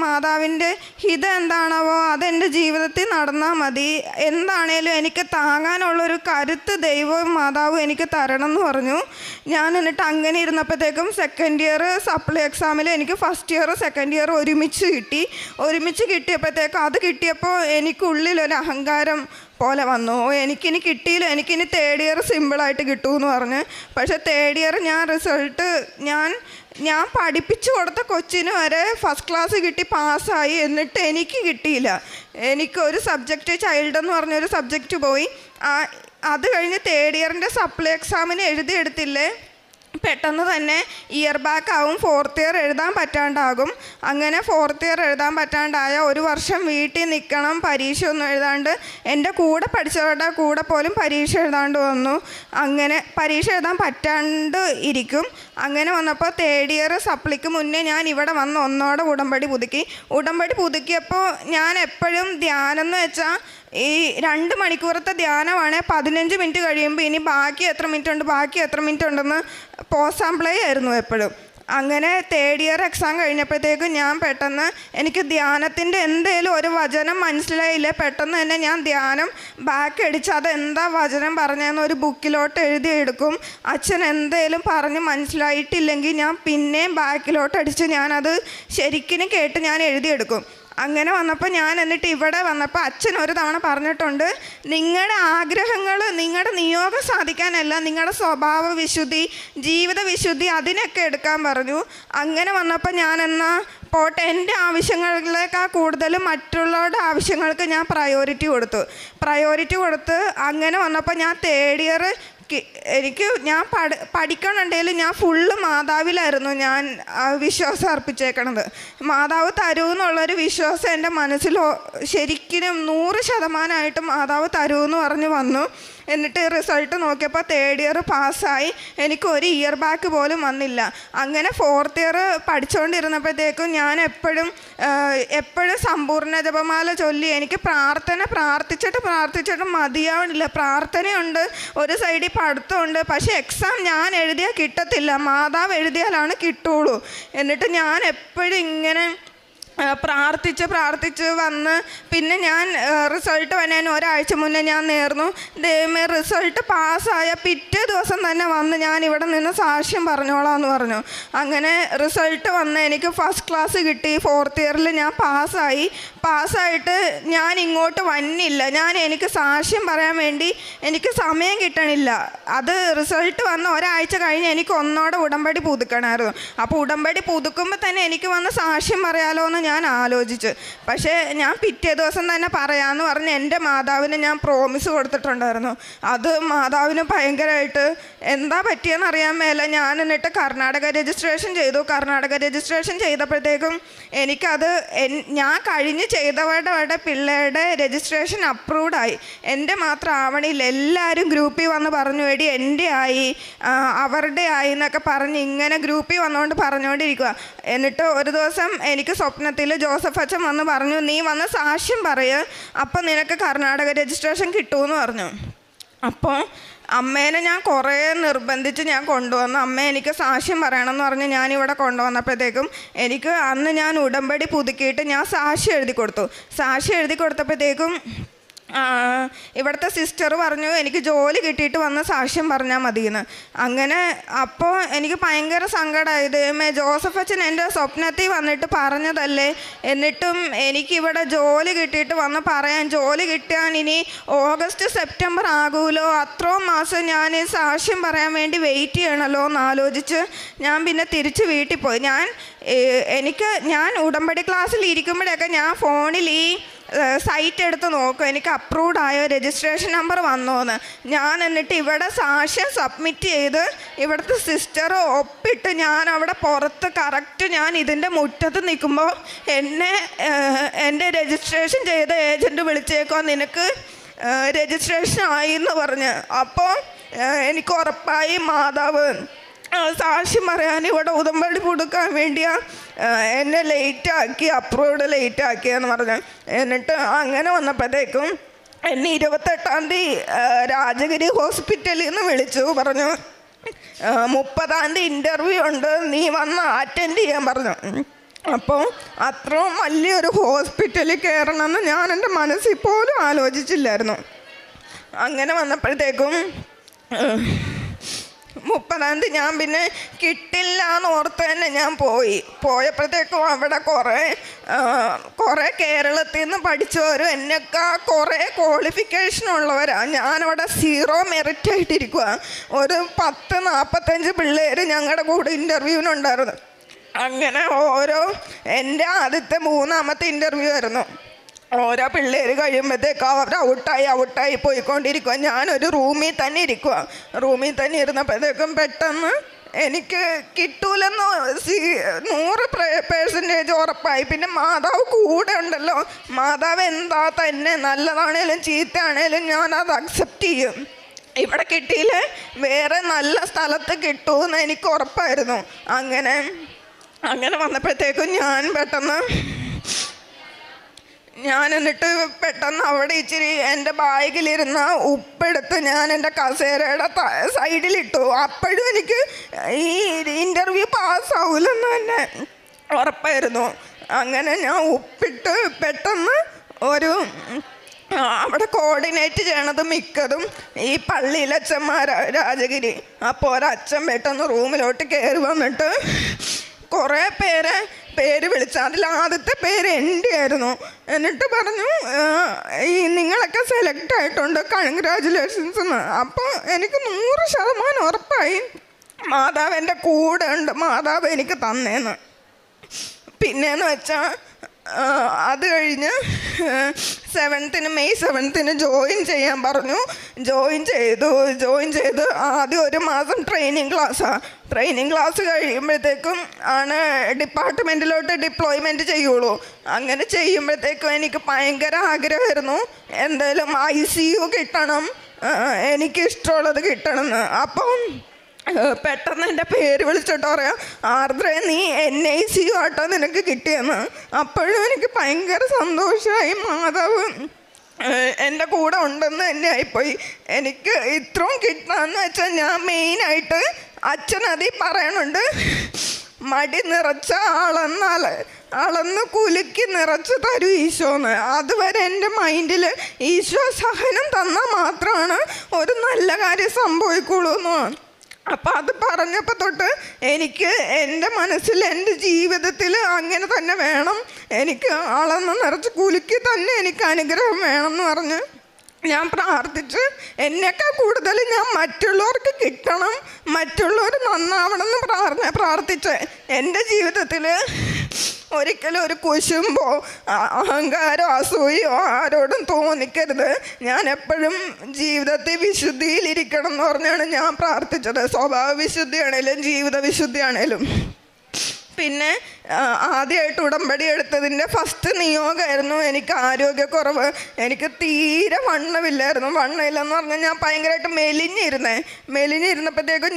മാതാവിൻ്റെ ഹിതം എന്താണാവോ അതെൻ്റെ ജീവിതത്തിൽ നടന്നാൽ മതി, എന്താണേലും എനിക്ക് താങ്ങാനുള്ളൊരു കരുത്ത് ദൈവവും മാതാവും എനിക്ക് തരണം എന്ന് പറഞ്ഞു. ഞാൻ എന്നിട്ട് അങ്ങനെ ഇരുന്നപ്പോഴത്തേക്കും സെക്കൻഡ് ഇയർ സപ്ലി എക്സാമിൽ എനിക്ക് ഫസ്റ്റ് ഇയർ സെക്കൻഡ് ഇയർ ഒരുമിച്ച് കിട്ടിയപ്പോഴത്തേക്കും അത് കിട്ടിയപ്പോൾ എനിക്കുള്ളിലൊരു അഹങ്കാരം പോലെ വന്നു. എനിക്കിനി കിട്ടിയില്ല, എനിക്കിനി തേർഡ് ഇയർ സിമ്പിളായിട്ട് കിട്ടുമെന്ന് പറഞ്ഞ്. പക്ഷേ തേർഡ് ഇയർ ഞാൻ പഠിപ്പിച്ചു കൊടുത്ത കൊച്ചിന് വരെ ഫസ്റ്റ് ക്ലാസ് കിട്ടി, പാസ്സായി. എന്നിട്ട് എനിക്ക് കിട്ടിയില്ല. എനിക്കൊരു സബ്ജക്റ്റ് ചൈൽഡ് എന്ന് പറഞ്ഞൊരു സബ്ജക്റ്റ് പോയി. അത് കഴിഞ്ഞ് തേർഡ് ഇയറിൻ്റെ സപ്ലി എക്സാമിന് എഴുതിയെടുത്തില്ലേ, പെട്ടെന്ന് തന്നെ ഇയർ ബാക്ക് ആവും, ഫോർത്ത് ഇയർ എഴുതാൻ പറ്റാണ്ടാകും. അങ്ങനെ ഫോർത്ത് ഇയർ എഴുതാൻ പറ്റാണ്ടായ 1 വർഷം വീട്ടിൽ നിൽക്കണം, പരീക്ഷ ഒന്നും എഴുതാണ്ട്. എൻ്റെ കൂടെ പഠിച്ചവരുടെ കൂടെ പോലും പരീക്ഷ എഴുതാണ്ട് വന്നു. അങ്ങനെ പരീക്ഷ എഴുതാൻ പറ്റാണ്ട് ഇരിക്കും. അങ്ങനെ വന്നപ്പോൾ തേർഡ് ഇയർ സപ്ലിക്ക് മുന്നേ ഞാൻ ഇവിടെ വന്ന് ഒന്നോടെ ഉടമ്പടി പുതുക്കിയപ്പോൾ ഞാൻ എപ്പോഴും ധ്യാനം എന്ന് വെച്ചാൽ ഈ 2 മണിക്കൂറത്തെ ധ്യാനമാണ്. 15 മിനിറ്റ് കഴിയുമ്പോൾ ഇനി ബാക്കി എത്ര മിനിറ്റ് ഉണ്ടെന്ന് പോസ്റ്റ് ആംപ്ലേ ആയിരുന്നു എപ്പോഴും. അങ്ങനെ തേർഡ് ഇയർ എക്സാം കഴിഞ്ഞപ്പോഴത്തേക്കും ഞാൻ പെട്ടെന്ന് എനിക്ക് ധ്യാനത്തിൻ്റെ എന്തേലും ഒരു വചനം മനസ്സിലായില്ല. പെട്ടെന്ന് തന്നെ ഞാൻ ധ്യാനം ബാക്ക് അടിച്ച് അതെന്താ വചനം പറഞ്ഞതെന്ന് ഒരു ബുക്കിലോട്ട് എഴുതിയെടുക്കും. അച്ഛൻ എന്തേലും പറഞ്ഞ് മനസ്സിലായിട്ടില്ലെങ്കിൽ ഞാൻ പിന്നെയും ബാക്കിലോട്ട് അടിച്ച് ഞാനത് ശരിക്കും കേട്ട് ഞാൻ എഴുതിയെടുക്കും. അങ്ങനെ വന്നപ്പോൾ എന്നിട്ട് ഇവിടെ വന്നപ്പോൾ അച്ഛൻ ഒരു തവണ പറഞ്ഞിട്ടുണ്ട്, നിങ്ങളുടെ ആഗ്രഹങ്ങൾ നിങ്ങളുടെ നിയോഗം സാധിക്കാനല്ല, നിങ്ങളുടെ സ്വഭാവ വിശുദ്ധി, ജീവിത വിശുദ്ധി അതിനൊക്കെ എടുക്കാൻ പറഞ്ഞു. അങ്ങനെ വന്നപ്പോൾ എന്നാൽ പോട്ടെ, എൻ്റെ ആവശ്യങ്ങളിലേക്കാൾ കൂടുതലും മറ്റുള്ളവരുടെ ആവശ്യങ്ങൾക്ക് ഞാൻ പ്രയോറിറ്റി കൊടുത്ത് അങ്ങനെ വന്നപ്പോൾ ഞാൻ തേർഡ് ഇയർ ഞാൻ പഠിക്കണുണ്ടെങ്കിലും ഞാൻ ഫുള്ള് മാതാവിലായിരുന്നു ഞാൻ വിശ്വാസം അർപ്പിച്ചേക്കണത്. മാതാവ് തരുമെന്നുള്ളൊരു വിശ്വാസം എൻ്റെ മനസ്സിൽ ശരിക്കും 100% മാതാവ് തരുമെന്ന് പറഞ്ഞ് വന്നു. എന്നിട്ട് റിസൾട്ട് നോക്കിയപ്പോൾ തേർഡ് ഇയർ പാസ്സായി. എനിക്ക് ഒരു ഇയർ ബാക്ക് പോലും വന്നില്ല. അങ്ങനെ ഫോർത്ത് ഇയർ പഠിച്ചുകൊണ്ടിരുന്നപ്പോഴത്തേക്കും ഞാൻ എപ്പോഴും സമ്പൂർണ്ണ ജപമാല ചൊല്ലി. എനിക്ക് പ്രാർത്ഥിച്ചിട്ട് മതിയാവണില്ല. പ്രാർത്ഥനയുണ്ട്, ഒരു സൈഡിൽ പഠിത്തമുണ്ട്, പക്ഷേ എക്സാം ഞാൻ എഴുതിയാൽ കിട്ടത്തില്ല, മാതാവ് എഴുതിയാലാണ് കിട്ടുള്ളൂ. എന്നിട്ട് ഞാൻ എപ്പോഴും ഇങ്ങനെ പ്രാർത്ഥിച്ച് വന്ന് പിന്നെ ഞാൻ റിസൾട്ട് വരാൻ ഒരാഴ്ച മുന്നേ ഞാൻ നേർന്നു, ദൈവമേ റിസൾട്ട് പാസ്സായ പിറ്റേ ദിവസം തന്നെ വന്ന് ഞാൻ ഇവിടെ നിന്ന് സാക്ഷ്യം പറഞ്ഞോളാമെന്ന് പറഞ്ഞു. അങ്ങനെ റിസൾട്ട് വന്ന് എനിക്ക് ഫസ്റ്റ് ക്ലാസ് കിട്ടി. ഫോർത്ത് ഇയറിൽ ഞാൻ പാസ്സായിട്ട് ഞാൻ ഇങ്ങോട്ട് വന്നില്ല. എനിക്ക് സാക്ഷ്യം പറയാൻ വേണ്ടി എനിക്ക് സമയം കിട്ടണില്ല. അത് റിസൾട്ട് വന്ന് ഒരാഴ്ച കഴിഞ്ഞ് എനിക്ക് ഒന്നോടെ ഉടമ്പടി പുതുക്കണമായിരുന്നു. അപ്പോൾ ഉടമ്പടി പുതുക്കുമ്പോൾ തന്നെ എനിക്ക് വന്ന് സാക്ഷ്യം പറയാലോ എന്ന് ഞാൻ ആലോചിച്ചു. പക്ഷേ ഞാൻ പിറ്റേ ദിവസം തന്നെ പറയാമെന്ന് പറഞ്ഞ് എൻ്റെ മാതാവിന് ഞാൻ പ്രോമിസ് കൊടുത്തിട്ടുണ്ടായിരുന്നു. അത് മാതാവിന് ഭയങ്കരമായിട്ട് എന്താ പറ്റിയെന്ന് അറിയാൻ മേല. ഞാൻ എന്നിട്ട് കർണാടക രജിസ്ട്രേഷൻ ചെയ്തു. കർണാടക രജിസ്ട്രേഷൻ ചെയ്തപ്പോഴത്തേക്കും എനിക്കത് ഞാൻ കഴിഞ്ഞ് ചെയ്തവരുടെ പിള്ളേരുടെ രജിസ്ട്രേഷൻ അപ്രൂവ്ഡായി, എൻ്റെ മാത്രം ആവണില്ല. എല്ലാവരും ഗ്രൂപ്പിൽ വന്ന് പറഞ്ഞു, എടി എൻ്റെ ആയി, അവരുടെ ആയി എന്നൊക്കെ പറഞ്ഞ് ഇങ്ങനെ ഗ്രൂപ്പിൽ വന്നുകൊണ്ട് പറഞ്ഞുകൊണ്ടിരിക്കുക. എന്നിട്ട് ഒരു ദിവസം എനിക്ക് സ്വപ്നത്തിൽ ജോസഫ് അച്ഛൻ വന്ന് പറഞ്ഞു, നീ വന്ന് സാക്ഷ്യം പറയുക, അപ്പം നിനക്ക് കർണാടക രജിസ്ട്രേഷൻ കിട്ടുമെന്ന് പറഞ്ഞു. അപ്പോൾ അമ്മേനെ ഞാൻ കുറേ നിർബന്ധിച്ച് ഞാൻ കൊണ്ടുവന്നു. അമ്മ എനിക്ക് സാക്ഷ്യം പറയണമെന്ന് പറഞ്ഞ് ഞാനിവിടെ കൊണ്ടുവന്നപ്പോഴത്തേക്കും എനിക്ക് അന്ന് ഞാൻ ഉടമ്പടി പുതുക്കിയിട്ട് ഞാൻ സാക്ഷ്യം എഴുതി കൊടുത്തു. സാക്ഷ്യം എഴുതി കൊടുത്തപ്പോഴത്തേക്കും ഇവിടുത്തെ സിസ്റ്റർ പറഞ്ഞു, എനിക്ക് ജോലി കിട്ടിയിട്ട് വന്ന് സാക്ഷ്യം പറഞ്ഞാൽ മതിയെന്ന്. അങ്ങനെ അപ്പോൾ എനിക്ക് ഭയങ്കര സങ്കടമായത്. ജോസഫ് അച്ഛൻ എൻ്റെ സ്വപ്നത്തിൽ വന്നിട്ട് പറഞ്ഞതല്ലേ, എന്നിട്ടും എനിക്കിവിടെ ജോലി കിട്ടിയിട്ട് വന്ന് പറയാൻ, ജോലി കിട്ടാൻ ഇനി ഓഗസ്റ്റ് സെപ്റ്റംബർ ആകുമല്ലോ, അത്രയും മാസം ഞാൻ സാക്ഷ്യം പറയാൻ വേണ്ടി വെയിറ്റ് ചെയ്യണമല്ലോ എന്ന് ആലോചിച്ച് ഞാൻ പിന്നെ തിരിച്ച് വീട്ടിൽ പോയി. ഞാൻ ഉടമ്പടി ക്ലാസ്സിൽ ഇരിക്കുമ്പോഴൊക്കെ ഞാൻ ഫോണിൽ ഈ സൈറ്റ് എടുത്ത് നോക്കും, എനിക്ക് അപ്രൂവ്ഡ് ആയോ, രജിസ്ട്രേഷൻ നമ്പർ വന്നോന്ന്. ഞാൻ എന്നിട്ട് ഇവിടെ സാക്ഷ്യം സബ്മിറ്റ് ചെയ്ത് ഇവിടുത്തെ സിസ്റ്റർ ഒപ്പിട്ട് ഞാൻ അവിടെ പുറത്ത് കറക്റ്റ് ഞാൻ ഇതിൻ്റെ മുറ്റത്ത് നിൽക്കുമ്പോൾ എൻ്റെ രജിസ്ട്രേഷൻ ചെയ്ത ഏജൻറ്റ് വിളിച്ചേക്കോ, നിനക്ക് രജിസ്ട്രേഷൻ ആയി എന്ന് പറഞ്ഞ്. അപ്പോൾ എനിക്ക് ഉറപ്പായി മാതാവ് സാക്ഷ്യം പറയാൻ ഇവിടെ ഉടമ്പടി കൊടുക്കാൻ വേണ്ടിയാ എന്നെ ലേറ്റാക്കി, അപ്രൂവ്ഡ് ലേറ്റാക്കിയെന്ന് പറഞ്ഞു. എന്നിട്ട് അങ്ങനെ വന്നപ്പോഴത്തേക്കും എന്നെ 28-ാം തീയതി രാജഗിരി ഹോസ്പിറ്റലിൽ നിന്ന് വിളിച്ചു. പറഞ്ഞു 30-ാം തീയതി ഇൻ്റർവ്യൂ ഉണ്ട്, നീ വന്ന് അറ്റൻഡ് ചെയ്യാൻ പറഞ്ഞു. അപ്പോൾ അത്രയും വലിയൊരു ഹോസ്പിറ്റലിൽ കയറണമെന്ന് ഞാൻ എൻ്റെ മനസ്സിൽ പോലും ആലോചിച്ചില്ലായിരുന്നു. അങ്ങനെ വന്നപ്പോഴത്തേക്കും 30-ാം തീയതി ഞാൻ പിന്നെ കിട്ടില്ല എന്ന് ഓർത്ത് തന്നെ ഞാൻ പോയപ്പോഴത്തേക്കും അവിടെ കുറേ കേരളത്തിൽ നിന്ന് പഠിച്ചവരും എന്നൊക്കെ കുറേ ക്വാളിഫിക്കേഷൻ ഉള്ളവരാണ്. ഞാനവിടെ 0 മെറിറ്റ് ആയിട്ടിരിക്കുക. ഒരു 10-45 പിള്ളേർ ഞങ്ങളുടെ കൂടെ ഇൻ്റർവ്യൂവിനുണ്ടായിരുന്നു. അങ്ങനെ എൻ്റെ ആദ്യത്തെ 3-ാമത്തെ ഇൻ്റർവ്യൂ ആയിരുന്നു. ഓരോ പിള്ളേർ കഴിയുമ്പോഴത്തേക്കും അവർ ഔട്ടായി പോയിക്കൊണ്ടിരിക്കുക. ഞാനൊരു റൂമിൽ തന്നെ ഇരിക്കുക. റൂമിൽ തന്നെ ഇരുന്നപ്പോഴത്തേക്കും പെട്ടെന്ന് എനിക്ക് കിട്ടൂലെന്ന് 100% ഉറപ്പായി. പിന്നെ മാതാവ് കൂടെ ഉണ്ടല്ലോ, മാതാവ് എന്താ തന്നെ നല്ലതാണേലും ചീത്തയാണേലും ഞാനത് അക്സെപ്റ്റ് ചെയ്യും. ഇവിടെ കിട്ടിയില്ലേ വേറെ നല്ല സ്ഥലത്ത് കിട്ടുമെന്ന് എനിക്ക് ഉറപ്പായിരുന്നു. അങ്ങനെ വന്നപ്പോഴത്തേക്കും എന്നിട്ട് പെട്ടെന്ന് അവിടെ ഇച്ചിരി എൻ്റെ ബാഗിലിരുന്ന ഉപ്പെടുത്ത് ഞാൻ എൻ്റെ കസേരയുടെ സൈഡിലിട്ടു. അപ്പോഴും എനിക്ക് ഈ ഇൻ്റർവ്യൂ പാസ്സാവില്ലെന്ന് തന്നെ ഉറപ്പായിരുന്നു. അങ്ങനെ ഞാൻ ഉപ്പിട്ട് പെട്ടെന്ന് അവിടെ കോർഡിനേറ്റ് ചെയ്യണത് മിക്കതും ഈ പള്ളിയിലച്ഛന്മാരാണ്, രാജഗിരി. അപ്പോൾ ഒരച്ഛൻ പെട്ടെന്ന് റൂമിലോട്ട് കയറി വന്നിട്ട് കുറേ പേര് വിളിച്ചു. അതിൽ ആദ്യത്തെ പേര് എൻ്റെ ആയിരുന്നു. എന്നിട്ട് പറഞ്ഞു, നിങ്ങളൊക്കെ സെലക്ട് ആയിട്ടുണ്ട്, കൺഗ്രാജുലേഷൻസ് എന്ന്. അപ്പോൾ എനിക്ക് 100% ഉറപ്പായി മാതാവ് എൻ്റെ കൂടെ ഉണ്ട്, മാതാവ് എനിക്ക് തന്നേന്ന്. പിന്നെയെന്ന് വെച്ചാൽ അത് കഴിഞ്ഞ് മെയ് 7-ന് ജോയിൻ ചെയ്യാൻ പറഞ്ഞു. ജോയിൻ ചെയ്ത് ആദ്യം 1 മാസം ട്രെയിനിങ് ക്ലാസ് കഴിയുമ്പോഴത്തേക്കും ആണ് ഡിപ്പാർട്ട്മെൻറ്റിലോട്ട് ഡിപ്ലോയ്മെൻറ്റ് ചെയ്യുള്ളൂ. അങ്ങനെ ചെയ്യുമ്പോഴത്തേക്കും എനിക്ക് ഭയങ്കര ആഗ്രഹമായിരുന്നു എന്തായാലും ICU കിട്ടണം, എനിക്കിഷ്ടമുള്ളത് കിട്ടണമെന്ന്. അപ്പം പെട്ടെന്ന് എൻ്റെ പേര് വിളിച്ചിട്ട് പറയാം, ആർദ്ര നീ NICU ആട്ടോ നിനക്ക് കിട്ടിയെന്ന്. അപ്പോഴും എനിക്ക് ഭയങ്കര സന്തോഷമായി, മാതാവ് എൻ്റെ കൂടെ ഉണ്ടെന്ന് തന്നെ ആയിപ്പോയി. എനിക്ക് ഇത്രയും കിട്ടണമെന്ന് വെച്ചാൽ ഞാൻ മെയിനായിട്ട് അച്ഛനതിൽ പറയണുണ്ട്, മടി നിറച്ച അളന്ന് കുലുക്കി നിറച്ച് തരൂ ഈശോന്ന്. അതുവരെ എൻ്റെ മൈൻഡിൽ ഈശോ സഹനം തന്നാൽ മാത്രമാണ് ഒരു നല്ല കാര്യം സംഭവിക്കുള്ളൂ എന്നാണ്. അപ്പം അത് പറഞ്ഞപ്പോൾ തൊട്ട് എനിക്ക് എൻ്റെ മനസ്സിൽ എൻ്റെ ജീവിതത്തിൽ അങ്ങനെ തന്നെ വേണം, എനിക്ക് അളന്ന് നിറച്ച് കുലുക്കി തന്നെ എനിക്ക് അനുഗ്രഹം വേണം എന്ന് പറഞ്ഞ് ഞാൻ പ്രാർത്ഥിച്ച് എന്നേക്കാൾ കൂടുതൽ ഞാൻ മറ്റുള്ളവർക്ക് കിട്ടണം, മറ്റുള്ളവർ നന്നാവണം എന്ന് പ്രാർത്ഥിച്ച് എൻ്റെ ജീവിതത്തിൽ ഒരിക്കലും ഒരു കുശുമ്പോ അഹങ്കാരോ അസൂയോ ആരോടും തോന്നിക്കരുത്. ഞാൻ എപ്പോഴും ജീവിതത്തിൽ വിശുദ്ധിയിലിരിക്കണം എന്ന് പറഞ്ഞാണ് ഞാൻ പ്രാർത്ഥിച്ചത്. സ്വഭാവ വിശുദ്ധിയാണേലും ജീവിത വിശുദ്ധിയാണേലും. പിന്നെ ആദ്യമായിട്ട് ഉടമ്പടി എടുത്തതിൻ്റെ ഫസ്റ്റ് നിയോഗമായിരുന്നു എനിക്ക് ആരോഗ്യക്കുറവ്. എനിക്ക് തീരെ വണ്ണമില്ലായിരുന്നു. വണ്ണമില്ലെന്ന് പറഞ്ഞാൽ ഞാൻ ഭയങ്കരമായിട്ട് മെലിഞ്ഞിരുന്നപ്പോഴത്തേക്കും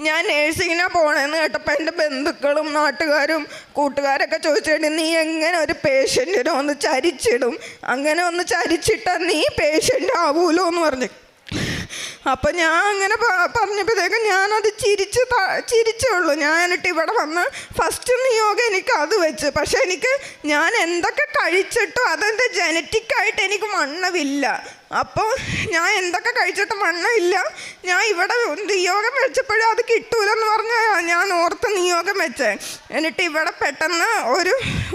ഞാൻ നേഴ്സിങ്ങിനാണ് പോകണമെന്ന് കേട്ടപ്പോൾ എൻ്റെ ബന്ധുക്കളും നാട്ടുകാരും കൂട്ടുകാരൊക്കെ ചോദിച്ചിട്ട് നീ എങ്ങനെ ഒരു പേഷ്യൻറ്റിനെ ഒന്ന് ചരിച്ചിടും, അങ്ങനെ ഒന്ന് ചരിച്ചിട്ടാൽ നീ പേഷ്യൻ്റ് ആവൂലോ എന്ന് പറഞ്ഞു. അപ്പം ഞാൻ അങ്ങനെ പറഞ്ഞപ്പോഴത്തേക്കും ഞാനത് ചിരിച്ചുള്ളൂ. എന്നിട്ട് ഇവിടെ വന്ന് ഫസ്റ്റ് നിയോഗം എനിക്ക് അത് വെച്ച്. പക്ഷെ ഞാൻ എന്തൊക്കെ കഴിച്ചിട്ടും അതെൻ്റെ ജനറ്റിക്കായിട്ട് എനിക്ക് വണ്ണമില്ല. അപ്പോൾ ഞാൻ എന്തൊക്കെ കഴിച്ചിട്ട് വണ്ണമില്ല. ഞാൻ ഇവിടെ നിയോഗം വെച്ചപ്പോഴും അത് കിട്ടൂലെന്ന് പറഞ്ഞാൽ ഞാൻ ഓർത്ത് നിയോഗം വെച്ചേ. എന്നിട്ട് ഇവിടെ പെട്ടെന്ന്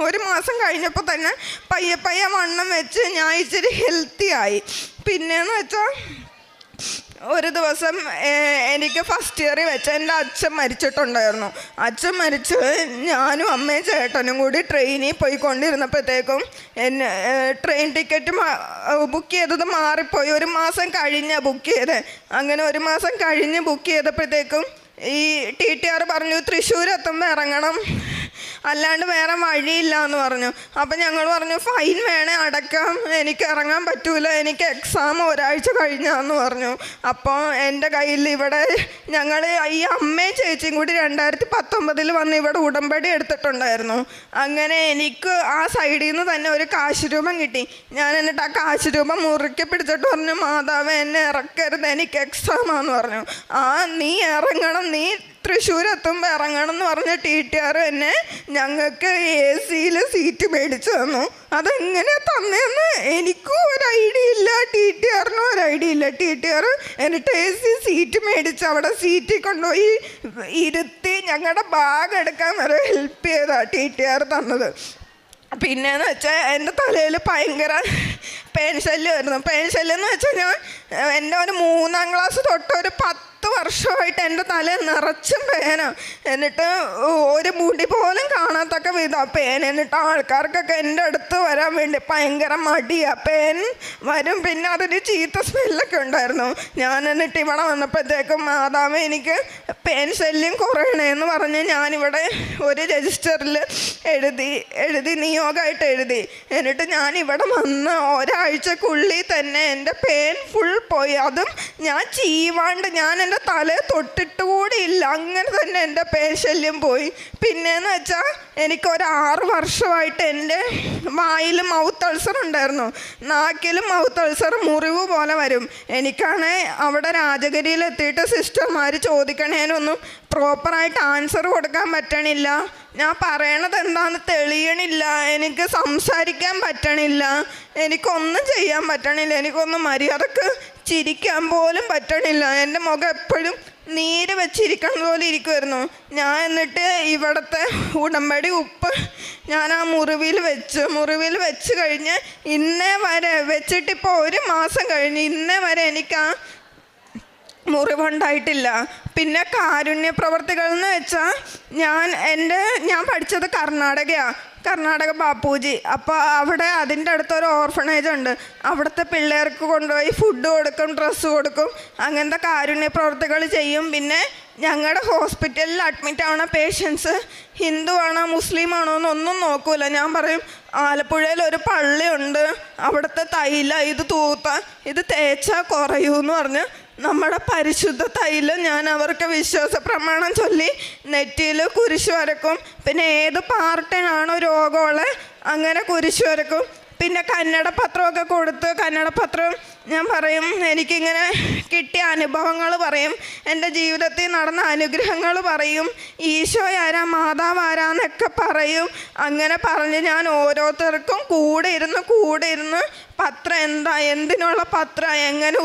ഒരു മാസം കഴിഞ്ഞപ്പോൾ തന്നെ പയ്യെ വണ്ണം വെച്ച് ഞാൻ ഇച്ചിരി ഹെൽത്തി ആയി. പിന്നെയെന്ന് വെച്ചാൽ ഒരു ദിവസം എനിക്ക് ഫസ്റ്റ് ഇയറിൽ വെച്ച് എൻ്റെ അച്ഛൻ മരിച്ചിട്ടുണ്ടായിരുന്നു. അച്ഛൻ മരിച്ച് ഞാനും അമ്മയും ചേട്ടനും കൂടി ട്രെയിനിൽ പോയിക്കൊണ്ടിരുന്നപ്പോഴത്തേക്കും ട്രെയിൻ ടിക്കറ്റ് ബുക്ക് ചെയ്തത് മാറിപ്പോയി. ഒരു മാസം കഴിഞ്ഞ് ബുക്ക് ചെയ്തേ. അങ്ങനെ ഒരു മാസം കഴിഞ്ഞ് ബുക്ക് ചെയ്തപ്പോഴത്തേക്കും ഈ TTR പറഞ്ഞു തൃശ്ശൂർ എത്തുമ്പോൾ ഇറങ്ങണം, അല്ലാണ്ട് വേറെ വഴിയില്ല എന്ന് പറഞ്ഞു. അപ്പം ഞങ്ങൾ പറഞ്ഞു ഫൈൻ വേണേ അടക്കാം, എനിക്ക് ഇറങ്ങാൻ പറ്റൂല, എനിക്ക് എക്സാം ഒരാഴ്ച കഴിഞ്ഞാന്ന് പറഞ്ഞു. അപ്പോൾ എൻ്റെ കയ്യിൽ ഇവിടെ ഞങ്ങൾ ഈ അമ്മയും ചേച്ചിയും കൂടി 2019 വന്ന് ഇവിടെ ഉടമ്പടി എടുത്തിട്ടുണ്ടായിരുന്നു. അങ്ങനെ എനിക്ക് ആ സൈഡിൽ നിന്ന് തന്നെ ഒരു കാശ് രൂപം കിട്ടി. ഞാൻ എന്നിട്ട് ആ കാശ് രൂപം മുറുക്കി പിടിച്ചിട്ട് പറഞ്ഞു മാതാവ് എന്നെ ഇറക്കരുത്, എനിക്ക് എക്സാമാന്ന് പറഞ്ഞു. നീ ഇറങ്ങണം, നീ തൃശ്ശൂർ എത്തുമ്പോൾ ഇറങ്ങണം എന്ന് പറഞ്ഞ TTR എന്നെ ഞങ്ങൾക്ക് AC സീറ്റ് മേടിച്ചു തന്നു. അതെങ്ങനെ തന്നെയെന്ന് എനിക്കും ഒരു ഐഡിയ ഇല്ല, TTRനും ഒരു ഐഡിയ ഇല്ല. TTR എന്നിട്ട് AC സീറ്റ് മേടിച്ച് അവിടെ സീറ്റിൽ കൊണ്ടുപോയി ഇരുത്തി ഞങ്ങളുടെ ബാഗ് എടുക്കാൻ വരെ ഹെൽപ്പ് ചെയ്താണ് TTR തന്നത്. പിന്നെയെന്ന് വെച്ചാൽ എൻ്റെ തലയിൽ ഭയങ്കര പേൻ ശല്യമായിരുന്നു. പേൻ ശല്യം എന്ന് വെച്ചാൽ എൻ്റെ ഒരു 3ാം ക്ലാസ് തൊട്ട് ഒരു 10 വർഷമായിട്ട് എൻ്റെ തല നിറച്ചും പേന. എന്നിട്ട് ഒരു മുടി പോലും കാണാത്തക്ക വിധം പേൻ. എന്നിട്ട് ആൾക്കാർക്കൊക്കെ എൻ്റെ അടുത്ത് വരാൻ വേണ്ടി ഭയങ്കര മടിയാണ്. പേൻ വരും, പിന്നെ അതിന് ചീത്ത സ്മെല്ലൊക്കെ ഉണ്ടായിരുന്നു. ഞാൻ എന്നിട്ട് ഇവിടെ വന്നപ്പോഴത്തേക്കും മാതാവ് എനിക്ക് പേൻ ശല്യം കുറയണേന്ന് പറഞ്ഞ് ഞാനിവിടെ ഒരു രജിസ്റ്ററിൽ എഴുതി നിയോഗമായിട്ട് എഴുതി. എന്നിട്ട് ഞാനിവിടെ വന്ന് ഒരാഴ്ചക്കുള്ളിൽ തന്നെ എൻ്റെ പേൻ ഫുൾ പോയി. അതും ഞാൻ ചീവാണ്ട് ഞാൻ എൻ്റെ തലയെ തൊട്ടിട്ട് കൂടി ഇല്ല, അങ്ങനെ തന്നെ എൻ്റെ പേൻ ശല്യം പോയി. പിന്നെയെന്ന് വെച്ചാൽ എനിക്കൊരു 6 വർഷമായിട്ട് എൻ്റെ വായിൽ മൗത്ത് അൾസർ ഉണ്ടായിരുന്നു. നാക്കിലും മൗത്ത് അൾസർ മുറിവ് പോലെ വരും. എനിക്കാണെങ്കിൽ അവിടെ രാജഗിരിയിലെത്തിയിട്ട് സിസ്റ്റർമാർ ചോദിക്കണേനൊന്നും പ്രോപ്പറായിട്ട് ആൻസർ കൊടുക്കാൻ പറ്റണില്ല. ഞാൻ പറയണത് എന്താണെന്ന് തെളിയണില്ല, എനിക്ക് സംസാരിക്കാൻ പറ്റണില്ല, എനിക്കൊന്നും ചെയ്യാൻ പറ്റണില്ല, എനിക്കൊന്നും മര്യാദക്ക് ചിരിക്കാൻ പോലും പറ്റണില്ല. എൻ്റെ മുഖം എപ്പോഴും നീര് വെച്ചിരിക്കണം പോലെ ഇരിക്കുമായിരുന്നു. ഞാൻ എന്നിട്ട് ഇവിടുത്തെ ഉടമ്പടി ഉപ്പ് ഞാൻ ആ മുറിവിൽ വെച്ച് കഴിഞ്ഞ് ഇന്നേ വരെ വെച്ചിട്ടിപ്പോൾ 1 മാസം കഴിഞ്ഞ് ഇന്നേ വരെ എനിക്ക് ആ മുറിവുണ്ടായിട്ടില്ല. പിന്നെ കാരുണ്യ പ്രവർത്തികൾ എന്ന് വെച്ചാൽ ഞാൻ പഠിച്ചത് കർണാടക ബാപ്പൂജി. അപ്പോൾ അവിടെ അതിൻ്റെ അടുത്തൊരു ഓർഫണേജ് ഉണ്ട്. അവിടുത്തെ പിള്ളേർക്ക് കൊണ്ടുപോയി ഫുഡ് കൊടുക്കും, ഡ്രസ്സ് കൊടുക്കും, അങ്ങനത്തെ കാരുണ്യ പ്രവർത്തികൾ ചെയ്യും. പിന്നെ ഞങ്ങളുടെ ഹോസ്പിറ്റലിൽ അഡ്മിറ്റ് ആവണ പേഷ്യൻസ് ഹിന്ദു ആണോ മുസ്ലിം ആണോ എന്നൊന്നും നോക്കൂല. ഞാൻ പറയും ആലപ്പുഴയിൽ ഒരു പള്ളിയുണ്ട്, അവിടുത്തെ തൈല ഇത് തേച്ചാൽ കുറയൂന്ന് പറഞ്ഞ് നമ്മുടെ പരിശുദ്ധ തൈലം ഞാൻ അവർക്ക് വിശ്വാസ പ്രമാണം ചൊല്ലി നെറ്റിയിൽ കുരിശ് വരക്കും. പിന്നെ ഏത് പാർട്ടിനാണോ രോഗമുള്ളത് അങ്ങനെ കുരിശ് വരക്കും. പിന്നെ കന്നഡപത്രമൊക്കെ കൊടുത്ത് കന്നഡപത്രം ഞാൻ പറയും എനിക്കിങ്ങനെ കിട്ടിയ അനുഭവങ്ങൾ പറയും, എൻ്റെ ജീവിതത്തിൽ നടന്ന അനുഗ്രഹങ്ങൾ പറയും, ഈശോ ആരാ മാതാവ് ആരാന്നൊക്കെ പറയും. അങ്ങനെ പറഞ്ഞ് ഞാൻ ഓരോരുത്തർക്കും കൂടെ ഇരുന്ന് പത്രം എന്തിനുള്ള പത്രം എങ്ങനെ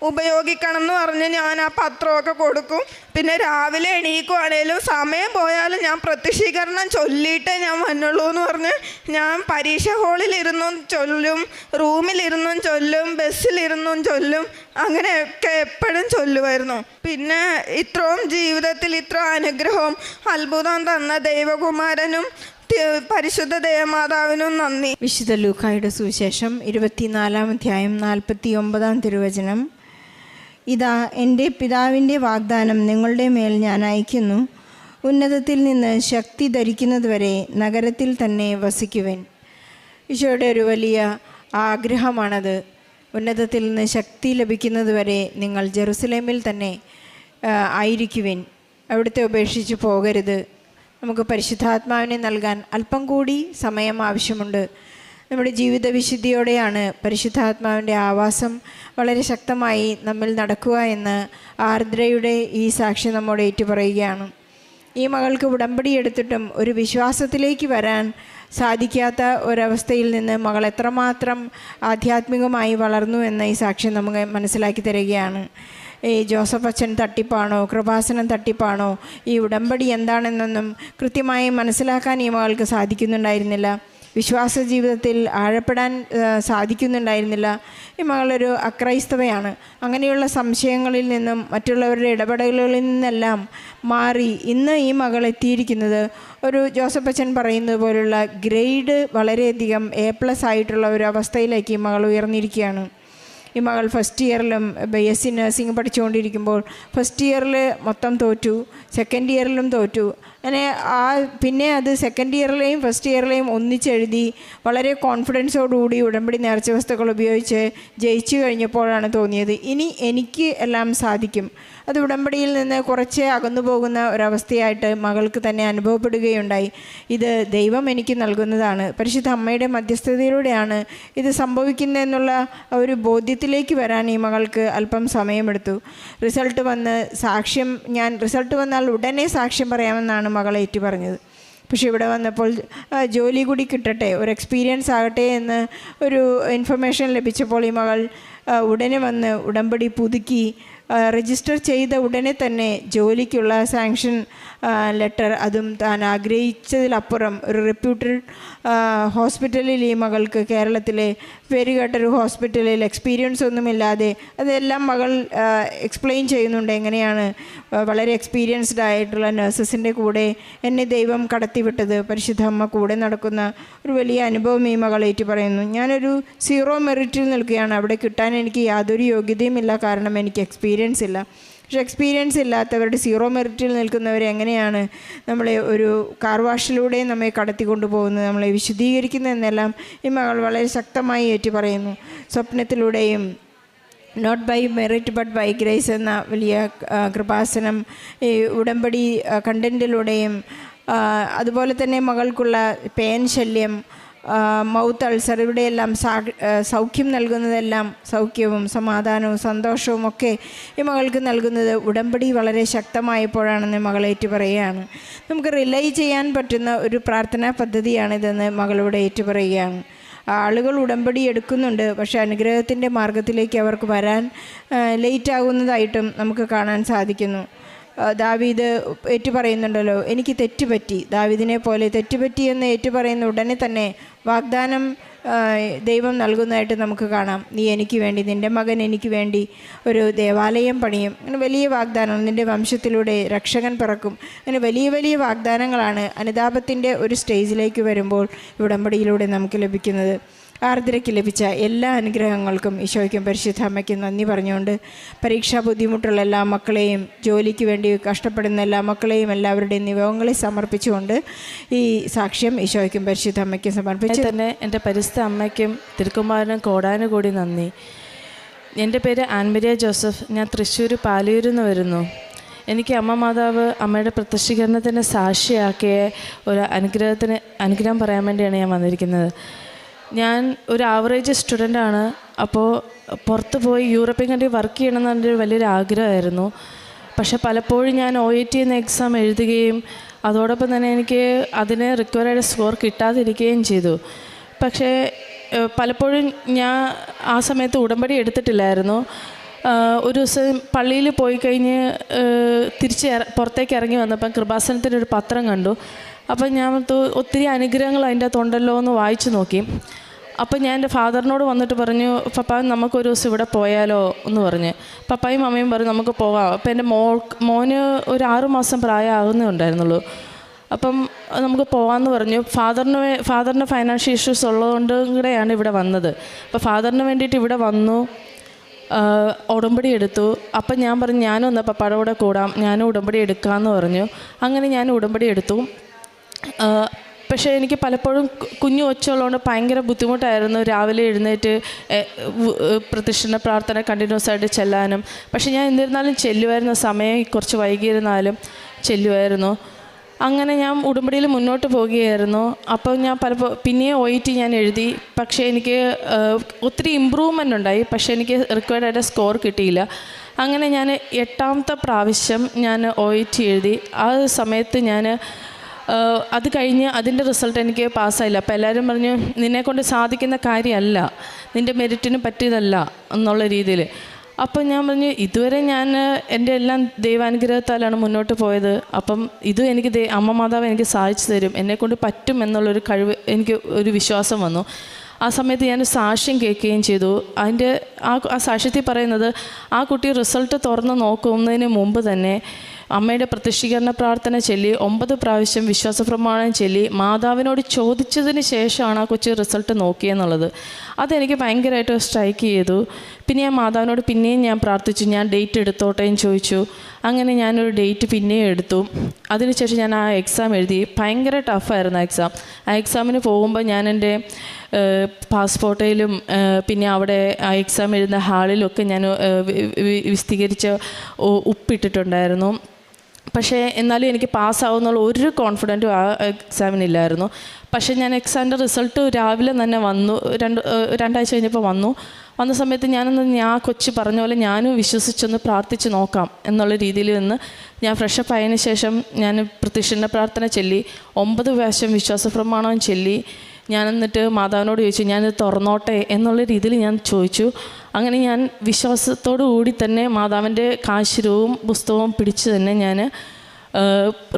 ഉപയോഗിക്കണം എന്ന് പറഞ്ഞ് ഞാൻ ആ പത്രമൊക്കെ കൊടുക്കും. പിന്നെ രാവിലെ എണീക്കുവാണേലും സമയം പോയാലും ഞാൻ പ്രത്യക്ഷീകരണം ചൊല്ലിയിട്ടേ ഞാൻ വന്നുള്ളൂ എന്ന് പറഞ്ഞ് ഞാൻ പരീക്ഷ ഹാളിലിരുന്നും ചൊല്ലും, റൂമിലിരുന്നും ചൊല്ലും, ബസ്സിലിരുന്നും ചൊല്ലും. അങ്ങനെയൊക്കെ എപ്പോഴും ചൊല്ലുമായിരുന്നു. പിന്നെ ഇത്രയും ജീവിതത്തിൽ ഇത്ര അനുഗ്രഹവും അത്ഭുതം തന്ന ദൈവകുമാരനും പരിശുദ്ധ ദേവമാതാവിനും നന്ദി. വിശുദ്ധ ലൂക്കായുടെ സുവിശേഷം 24-ാം അധ്യായം 49-ാം തിരുവചനം. ഇതാ എൻ്റെ പിതാവിൻ്റെ വാഗ്ദാനം നിങ്ങളുടെ മേൽ ഞാൻ അയക്കുന്നു. ഉന്നതത്തിൽ നിന്ന് ശക്തി ധരിക്കുന്നതുവരെ നഗരത്തിൽ തന്നെ വസിക്കുവിൻ. ഈശോയുടെ ഒരു വലിയ ആഗ്രഹമാണത്. ഉന്നതത്തിൽ നിന്ന് ശക്തി ലഭിക്കുന്നതുവരെ നിങ്ങൾ ജെറുസലേമിൽ തന്നെ ആയിരിക്കുവിൻ, അവിടുത്തെ ഉപേക്ഷിച്ച് പോകരുത്. നമുക്ക് പരിശുദ്ധാത്മാവിനെ നൽകാൻ അല്പം കൂടി സമയം ആവശ്യമുണ്ട്. നമ്മുടെ ജീവിത വിശുദ്ധിയോടെയാണ് പരിശുദ്ധാത്മാവിൻ്റെ ആവാസം വളരെ ശക്തമായി നമ്മിൽ നടക്കുക എന്ന് ആർദ്രയുടെ ഈ സാക്ഷി നമ്മോട് ഏറ്റുപറയുകയാണ്. ഈ മകൾക്ക് ഉടമ്പടി എടുത്തിട്ടും ഒരു വിശ്വാസത്തിലേക്ക് വരാൻ സാധിക്കാത്ത ഒരവസ്ഥയിൽ നിന്ന് മകൾ എത്രമാത്രം ആധ്യാത്മികമായി വളർന്നു എന്ന ഈ സാക്ഷ്യം നമുക്ക് മനസ്സിലാക്കി തരികയാണ്. ഈ ജോസഫ് അച്ഛൻ തട്ടിപ്പാണോ, കൃപാസനം തട്ടിപ്പാണോ, ഈ ഉടമ്പടി എന്താണെന്നൊന്നും കൃത്യമായി മനസ്സിലാക്കാൻ ഈ മകൾക്ക് സാധിക്കുന്നുണ്ടായിരുന്നില്ല. വിശ്വാസ ജീവിതത്തിൽ ആഴപ്പെടാൻ സാധിക്കുന്നുണ്ടായിരുന്നില്ല. ഈ മകളൊരു അക്രൈസ്തവയാണ്. അങ്ങനെയുള്ള സംശയങ്ങളിൽ നിന്നും മറ്റുള്ളവരുടെ ഇടപെടലുകളിൽ നിന്നെല്ലാം മാറി ഇന്ന് ഈ മകൾ എത്തിയിരിക്കുന്നത് ഒരു ജോസഫ് അച്ഛൻ പറയുന്നത് പോലുള്ള ഗ്രേഡ് വളരെയധികം A+ ആയിട്ടുള്ള ഒരു അവസ്ഥയിലേക്ക് ഈ മകൾ ഉയർന്നിരിക്കുകയാണ്. ഈ മകൾ ഫസ്റ്റ് ഇയറിലും BSc നഴ്സിംഗ് പഠിച്ചുകൊണ്ടിരിക്കുമ്പോൾ ഫസ്റ്റ് ഇയറിൽ മൊത്തം തോറ്റു, സെക്കൻഡ് ഇയറിലും തോറ്റു. അങ്ങനെ പിന്നെ അത് സെക്കൻഡ് ഇയറിലെയും ഫസ്റ്റ് ഇയറിലെയും ഒന്നിച്ചെഴുതി വളരെ കോൺഫിഡൻസോടുകൂടി ഉടമ്പടി നേർച്ച വസ്തുക്കൾ ഉപയോഗിച്ച് ജയിച്ചു കഴിഞ്ഞപ്പോഴാണ് തോന്നിയത് ഇനി എനിക്ക് എല്ലാം സാധിക്കും. അത് ഉടമ്പടിയിൽ നിന്ന് കുറച്ച് അകന്നു പോകുന്ന ഒരവസ്ഥയായിട്ട് മകൾക്ക് തന്നെ അനുഭവപ്പെടുകയുണ്ടായി. ഇത് ദൈവം എനിക്ക് നൽകുന്നതാണ്, പരിശുദ്ധ അമ്മയുടെ മധ്യസ്ഥതയിലൂടെയാണ് ഇത് സംഭവിക്കുന്നതെന്നുള്ള ഒരു ബോധ്യത്തിലേക്ക് വരാൻ ഈ മകൾക്ക് അല്പം സമയമെടുത്തു. റിസൾട്ട് വന്നാൽ ഉടനെ സാക്ഷ്യം പറയാമെന്നാണ് മകൾ ഏറ്റു പറഞ്ഞത്. പക്ഷെ ഇവിടെ വന്നപ്പോൾ ജോലി കൂടി കിട്ടട്ടെ, ഒരു എക്സ്പീരിയൻസ് ആകട്ടെ എന്ന് ഒരു ഇൻഫർമേഷൻ ലഭിച്ചപ്പോൾ ഈ മകൾ ഉടനെ വന്ന് ഉടമ്പടി പുതുക്കി രജിസ്റ്റർ ചെയ്ത ഉടനെ തന്നെ ജോലിക്കുള്ള സാങ്ഷൻ ലെറ്റർ, അതും താൻ ആഗ്രഹിച്ചതിലപ്പുറം ഒരു റെപ്യൂട്ടഡ് ഹോസ്പിറ്റലിൽ ഈ മകൾക്ക് കേരളത്തിലെ പേരുകേട്ടൊരു ഹോസ്പിറ്റലിൽ എക്സ്പീരിയൻസ് ഒന്നുമില്ലാതെ അതെല്ലാം മകൾ എക്സ്പ്ലെയിൻ ചെയ്യുന്നുണ്ട്. എങ്ങനെയാണ് വളരെ എക്സ്പീരിയൻസ്ഡ് ആയിട്ടുള്ള നഴ്സസിൻ്റെ കൂടെ എന്നെ ദൈവം കടത്തിവിട്ടത്, പരിശുദ്ധ അമ്മ കൂടെ നടക്കുന്ന ഒരു വലിയ അനുഭവം ഈ മകൾ ഏറ്റു പറയുന്നു. ഞാനൊരു 0 മെറിറ്റിൽ നിൽക്കുകയാണ്, അവിടെ കിട്ടാൻ എനിക്ക് യാതൊരു യോഗ്യതയുമില്ല, കാരണം എനിക്ക് എക്സ്പീരിയൻസ് ഇല്ല. പക്ഷേ എക്സ്പീരിയൻസ് ഇല്ലാത്തവരുടെ 0 മെറിറ്റിൽ നിൽക്കുന്നവർ എങ്ങനെയാണ് നമ്മളെ ഒരു കാർ വാഷിലൂടെ നമ്മെ കടത്തിക്കൊണ്ടു പോകുന്നത്, നമ്മളെ വിശദീകരിക്കുന്നതെന്നെല്ലാം ഈ മകൾ വളരെ ശക്തമായി ഏറ്റു പറയുന്നു. സ്വപ്നത്തിലൂടെയും not by merit but by grace എന്ന വലിയ കൃപാസനം ഈ ഉടമ്പടി കണ്ടൻറ്റിലൂടെയും അതുപോലെ തന്നെ മകൾക്കുള്ള പേൻ ശല്യം, മൗത്ത് അൾസർ, ഇവിടെയെല്ലാം സൗഖ്യം നൽകുന്നതെല്ലാം സൗഖ്യവും സമാധാനവും സന്തോഷവും ഒക്കെ ഈ മകൾക്ക് നൽകുന്നത് ഉടമ്പടി വളരെ ശക്തമായപ്പോഴാണെന്ന് മകൾ ഏറ്റു പറയുകയാണ്. നമുക്ക് റിലൈ ചെയ്യാൻ പറ്റുന്ന ഒരു പ്രാർത്ഥനാ പദ്ധതിയാണിതെന്ന് മകളോട് ഏറ്റു പറയുകയാണ്. ആളുകൾ ഉടമ്പടി എടുക്കുന്നുണ്ട്, പക്ഷേ അനുഗ്രഹത്തിൻ്റെ മാർഗത്തിലേക്ക് അവർക്ക് വരാൻ ലേറ്റാകുന്നതായിട്ടും നമുക്ക് കാണാൻ സാധിക്കുന്നു. ദാവീദ് ഏറ്റുപറയുന്നുണ്ടല്ലോ, എനിക്ക് തെറ്റുപറ്റി, ദാവീദിനെ പോലെ തെറ്റുപറ്റി എന്ന് ഏറ്റുപറയുന്ന ഉടനെ തന്നെ വാഗ്ദാനം ദൈവം നൽകുന്നതായിട്ട് നമുക്ക് കാണാം. നീ എനിക്ക് വേണ്ടി, നിൻ്റെ മകൻ എനിക്ക് വേണ്ടി ഒരു ദേവാലയം പണിയും, അങ്ങനെ വലിയ വാഗ്ദാനം, നിൻ്റെ വംശത്തിലൂടെ രക്ഷകൻ പിറക്കും, അങ്ങനെ വലിയ വലിയ വാഗ്ദാനങ്ങളാണ് അനുതാപത്തിൻ്റെ ഒരു സ്റ്റേജിലേക്ക് വരുമ്പോൾ ഉടമ്പടിയിലൂടെ നമുക്ക് ലഭിക്കുന്നത്. ആർദ്രയ്ക്ക് ലഭിച്ച എല്ലാ അനുഗ്രഹങ്ങൾക്കും ഈശോയ്ക്കും പരിശുദ്ധ അമ്മയ്ക്കും നന്ദി പറഞ്ഞുകൊണ്ട് പരീക്ഷാ ബുദ്ധിമുട്ടുള്ള എല്ലാ മക്കളെയും, ജോലിക്ക് വേണ്ടി കഷ്ടപ്പെടുന്ന എല്ലാ മക്കളെയും എല്ലാവരുടെയും നിയോഗങ്ങളെ സമർപ്പിച്ചുകൊണ്ട് ഈ സാക്ഷ്യം ഈശോയ്ക്കും പരിശുദ്ധ അമ്മയ്ക്കും സമർപ്പിച്ച് തന്നെ എൻ്റെ പരിശുദ്ധ അമ്മയ്ക്കും തിരുക്കുമാരനും കോടാനുകൂടി നന്ദി. എൻ്റെ പേര് ആൻമരിയ ജോസഫ്. ഞാൻ തൃശ്ശൂർ പാലൂരിൽ നിന്ന് വരുന്നു. എനിക്ക് അമ്മ മാതാവ് അമ്മയുടെ പ്രത്യക്ഷീകരണത്തിന് സാക്ഷിയാക്കിയ ഒരു അനുഗ്രഹം പറയാൻ വേണ്ടിയാണ് ഞാൻ വന്നിരിക്കുന്നത്. ഞാൻ ഒരു ആവറേജ് സ്റ്റുഡൻ്റാണ്. അപ്പോൾ പുറത്ത് പോയി യൂറോപ്യൻ കൺട്രി വർക്ക് ചെയ്യണമെന്ന് എൻ്റെ ഒരു വലിയൊരു ആഗ്രഹമായിരുന്നു. പക്ഷെ പലപ്പോഴും ഞാൻ OET എന്ന എക്സാം എഴുതുകയും അതോടൊപ്പം തന്നെ എനിക്ക് അതിന് റിക്വയർഡ് സ്കോർ കിട്ടാതിരിക്കുകയും ചെയ്തു. പക്ഷേ പലപ്പോഴും ഞാൻ ആ സമയത്ത് ഉടമ്പടി എടുത്തിട്ടില്ലായിരുന്നു. ഒരു ദിവസം പള്ളിയിൽ പോയി കഴിഞ്ഞ് പുറത്തേക്ക് ഇറങ്ങി വന്നപ്പം കൃപാസനത്തിൻ്റെ ഒരു പത്രം കണ്ടു. അപ്പം ഞാൻ ഒത്തിരി അനുഗ്രഹങ്ങൾ അതിൻ്റെ അകത്തുണ്ടല്ലോ എന്ന് വായിച്ചു നോക്കി. അപ്പോൾ ഞാൻ എൻ്റെ ഫാദറിനോട് വന്നിട്ട് പറഞ്ഞു, പപ്പ നമുക്കൊരു ദിവസം ഇവിടെ പോയാലോ എന്ന് പറഞ്ഞ്. പപ്പായും അമ്മയും പറഞ്ഞു നമുക്ക് പോകാം. അപ്പോൾ എൻ്റെ മോന് ഒരു 6 മാസം പ്രായമാകുന്നേ ഉണ്ടായിരുന്നുള്ളൂ. അപ്പം നമുക്ക് പോകാമെന്ന് പറഞ്ഞു. ഫാദറിന് ഫൈനാൻഷ്യൽ ഇഷ്യൂസ് ഉള്ളതുകൊണ്ട് കൂടെയാണ് ഇവിടെ വന്നത്. അപ്പോൾ ഫാദറിന് വേണ്ടിയിട്ട് ഇവിടെ വന്നു, ഉടമ്പടി എടുത്തു. അപ്പം ഞാൻ പറഞ്ഞു ഞാനും ഒന്ന് പപ്പായുടെ കൂടെ കൂടാം, ഞാനും ഉടമ്പടി എടുക്കാമെന്ന് പറഞ്ഞു. അങ്ങനെ ഞാൻ ഉടമ്പടി എടുത്തു. പക്ഷേ എനിക്ക് പലപ്പോഴും കുഞ്ഞു ഒച്ചയുള്ളതുകൊണ്ട് ഭയങ്കര ബുദ്ധിമുട്ടായിരുന്നു രാവിലെ എഴുന്നേറ്റ് പ്രദക്ഷിണ പ്രാർത്ഥന കണ്ടിന്യൂസ് ആയിട്ട് ചെല്ലാനും. പക്ഷേ ഞാൻ എന്നിരുന്നാലും ചെല്ലുമായിരുന്നു, സമയം കുറച്ച് വൈകിയിരുന്നാലും ചെല്ലുമായിരുന്നു. അങ്ങനെ ഞാൻ ഉടമ്പടിയിൽ മുന്നോട്ട് പോവുകയായിരുന്നു. അപ്പോൾ ഞാൻ പിന്നെയും OET ഞാൻ എഴുതി. പക്ഷേ എനിക്ക് ഒത്തിരി ഇമ്പ്രൂവ്മെൻ്റ് ഉണ്ടായി. പക്ഷേ എനിക്ക് റിക്വയർഡ് ആയിട്ട് സ്കോർ കിട്ടിയില്ല. അങ്ങനെ ഞാൻ 8ാമത്തെ പ്രാവശ്യം ഞാൻ OET എഴുതി. ആ സമയത്ത് ഞാൻ അത് കഴിഞ്ഞ് അതിൻ്റെ റിസൾട്ട് എനിക്ക് പാസ്സായില്ല. അപ്പോൾ എല്ലാവരും പറഞ്ഞു നിന്നെക്കൊണ്ട് സാധിക്കുന്ന കാര്യമല്ല, നിൻ്റെ മെറിറ്റിന് പറ്റിയതല്ല എന്നുള്ള രീതിയിൽ. അപ്പം ഞാൻ പറഞ്ഞു ഇതുവരെ ഞാൻ എൻ്റെ എല്ലാം ദൈവാനുഗ്രഹത്താലാണ് മുന്നോട്ട് പോയത്. അപ്പം ഇതും എനിക്ക് അമ്മ മാതാവ് എനിക്ക് സാധിച്ചു തരും, എന്നെക്കൊണ്ട് പറ്റും എന്നുള്ളൊരു കഴിവ് എനിക്ക് ഒരു വിശ്വാസം വന്നു. ആ സമയത്ത് ഞാൻ സാക്ഷ്യം കേൾക്കുകയും ചെയ്തു. അതിൻ്റെ ആ സാക്ഷ്യത്തിൽ പറയുന്നത് ആ കുട്ടി റിസൾട്ട് തുറന്ന് നോക്കുന്നതിന് മുമ്പ് തന്നെ അമ്മയുടെ പ്രത്യക്ഷീകരണ പ്രാർത്ഥന ചൊല്ലി 9 പ്രാവശ്യം വിശ്വാസപ്രമാണം ചൊല്ലി മാതാവിനോട് ചോദിച്ചതിന് ശേഷമാണ് ആ കൊച്ചു റിസൾട്ട് നോക്കിയെന്നുള്ളത്. അതെനിക്ക് ഭയങ്കരമായിട്ട് സ്ട്രൈക്ക് ചെയ്തു. പിന്നെ ഞാൻ മാതാവിനോട് പിന്നെയും ഞാൻ പ്രാർത്ഥിച്ചു, ഞാൻ ഡേറ്റ് എടുത്തോട്ടേയും ചോദിച്ചു. അങ്ങനെ ഞാനൊരു ഡേറ്റ് പിന്നെയും എടുത്തു. അതിനുശേഷം ഞാൻ ആ എക്സാം എഴുതി. ഭയങ്കര ടഫായിരുന്നു എക്സാം. ആ എക്സാമിന് പോകുമ്പോൾ ഞാൻ എൻ്റെ പാസ്പോർട്ടിലും പിന്നെ അവിടെ ആ എക്സാം എഴുതുന്ന ഹാളിലൊക്കെ ഞാൻ വിശദീകരിച്ച് ഉപ്പിട്ടിട്ടുണ്ടായിരുന്നു. പക്ഷേ എന്നാലും എനിക്ക് പാസ്സാവുന്നുള്ള ഒരു കോൺഫിഡൻറ്റും ആ എക്സാമിനില്ലായിരുന്നു. പക്ഷേ ഞാൻ എക്സാമിൻ്റെ റിസൾട്ട് രാവിലെ തന്നെ വന്നു. രണ്ടാഴ്ച കഴിഞ്ഞപ്പോൾ വന്ന സമയത്ത് ഞാൻ കൊച്ചു പറഞ്ഞ പോലെ ഞാനും വിശ്വസിച്ചൊന്ന് പ്രാർത്ഥിച്ച് നോക്കാം എന്നുള്ള രീതിയിൽ നിന്ന് ഞാൻ ഫ്രഷപ്പ് ആയതിനു ശേഷം ഞാൻ പ്രത്യക്ഷീകരണ പ്രാർത്ഥന ചൊല്ലി 9 പ്രാവശ്യം വിശ്വാസപ്രമാണം ചൊല്ലി. ഞാൻ എന്നിട്ട് മാതാവിനോട് ചോദിച്ചു ഞാനിത് തുറന്നോട്ടെ എന്നുള്ള രീതിയിൽ ഞാൻ ചോദിച്ചു. അങ്ങനെ ഞാൻ വിശ്വാസത്തോടു കൂടി തന്നെ മാതാവിൻ്റെ കാശിരവും പുസ്തകവും പിടിച്ച് തന്നെ ഞാൻ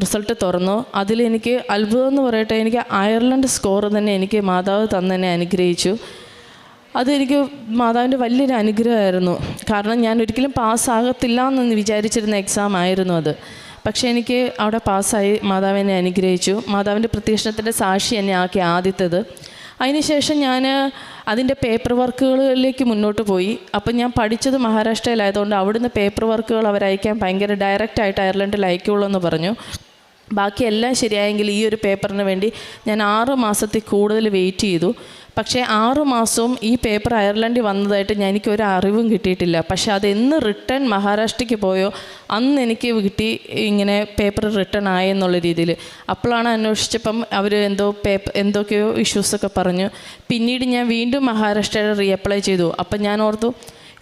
റിസൾട്ട് തുറന്നു. അതിലെനിക്ക് അത്ഭുതം എന്ന് പറയട്ടെ, എനിക്ക് അയർലൻഡ് സ്കോർ തന്നെ എനിക്ക് മാതാവ് തന്നെ അനുഗ്രഹിച്ചു. അതെനിക്ക് മാതാവിൻ്റെ വലിയൊരു അനുഗ്രഹമായിരുന്നു. കാരണം ഞാൻ ഒരിക്കലും പാസ്സാകത്തില്ല എന്ന് വിചാരിച്ചിരുന്ന എക്സാം ആയിരുന്നു അത്. പക്ഷേ എനിക്ക് അവിടെ പാസ്സായി, മാതാവ് എന്നെ അനുഗ്രഹിച്ചു. മാതാവിൻ്റെ പ്രത്യക്ഷത്തിൻ്റെ സാക്ഷി എന്നെ ആക്കി ആദ്യത്തേത്. അതിനുശേഷം ഞാൻ അതിൻ്റെ പേപ്പർ വർക്കുകളിലേക്ക് മുന്നോട്ട് പോയി. അപ്പം ഞാൻ പഠിച്ചത് മഹാരാഷ്ട്രയിലായതുകൊണ്ട് അവിടുന്ന് പേപ്പർ വർക്കുകൾ അവരയക്കാൻ ഭയങ്കര ഡയറക്റ്റായിട്ട് അയർലൻഡിൽ അയക്കുള്ളൂ എന്ന് പറഞ്ഞു. ബാക്കി എല്ലാം ശരിയായെങ്കിൽ ഈ ഒരു പേപ്പറിന് വേണ്ടി ഞാൻ 6 മാസത്തിൽ കൂടുതൽ വെയിറ്റ് ചെയ്തു. പക്ഷേ 6 മാസവും ഈ പേപ്പർ അയർലൻഡിൽ വന്നതായിട്ട് എനിക്കൊരു അറിവും കിട്ടിയിട്ടില്ല. പക്ഷേ അതെന്ന് റിട്ടേൺ മഹാരാഷ്ട്രയ്ക്ക് പോയോ അന്ന് എനിക്ക് കിട്ടി ഇങ്ങനെ പേപ്പർ റിട്ടേൺ ആയെന്നുള്ള രീതിയിൽ. അപ്പോഴാണ് അന്വേഷിച്ചപ്പം അവർ എന്തൊക്കെയോ ഇഷ്യൂസൊക്കെ പറഞ്ഞു. പിന്നീട് ഞാൻ വീണ്ടും മഹാരാഷ്ട്രയിൽ റീഅപ്ലൈ ചെയ്തു. അപ്പം ഞാൻ ഓർത്തു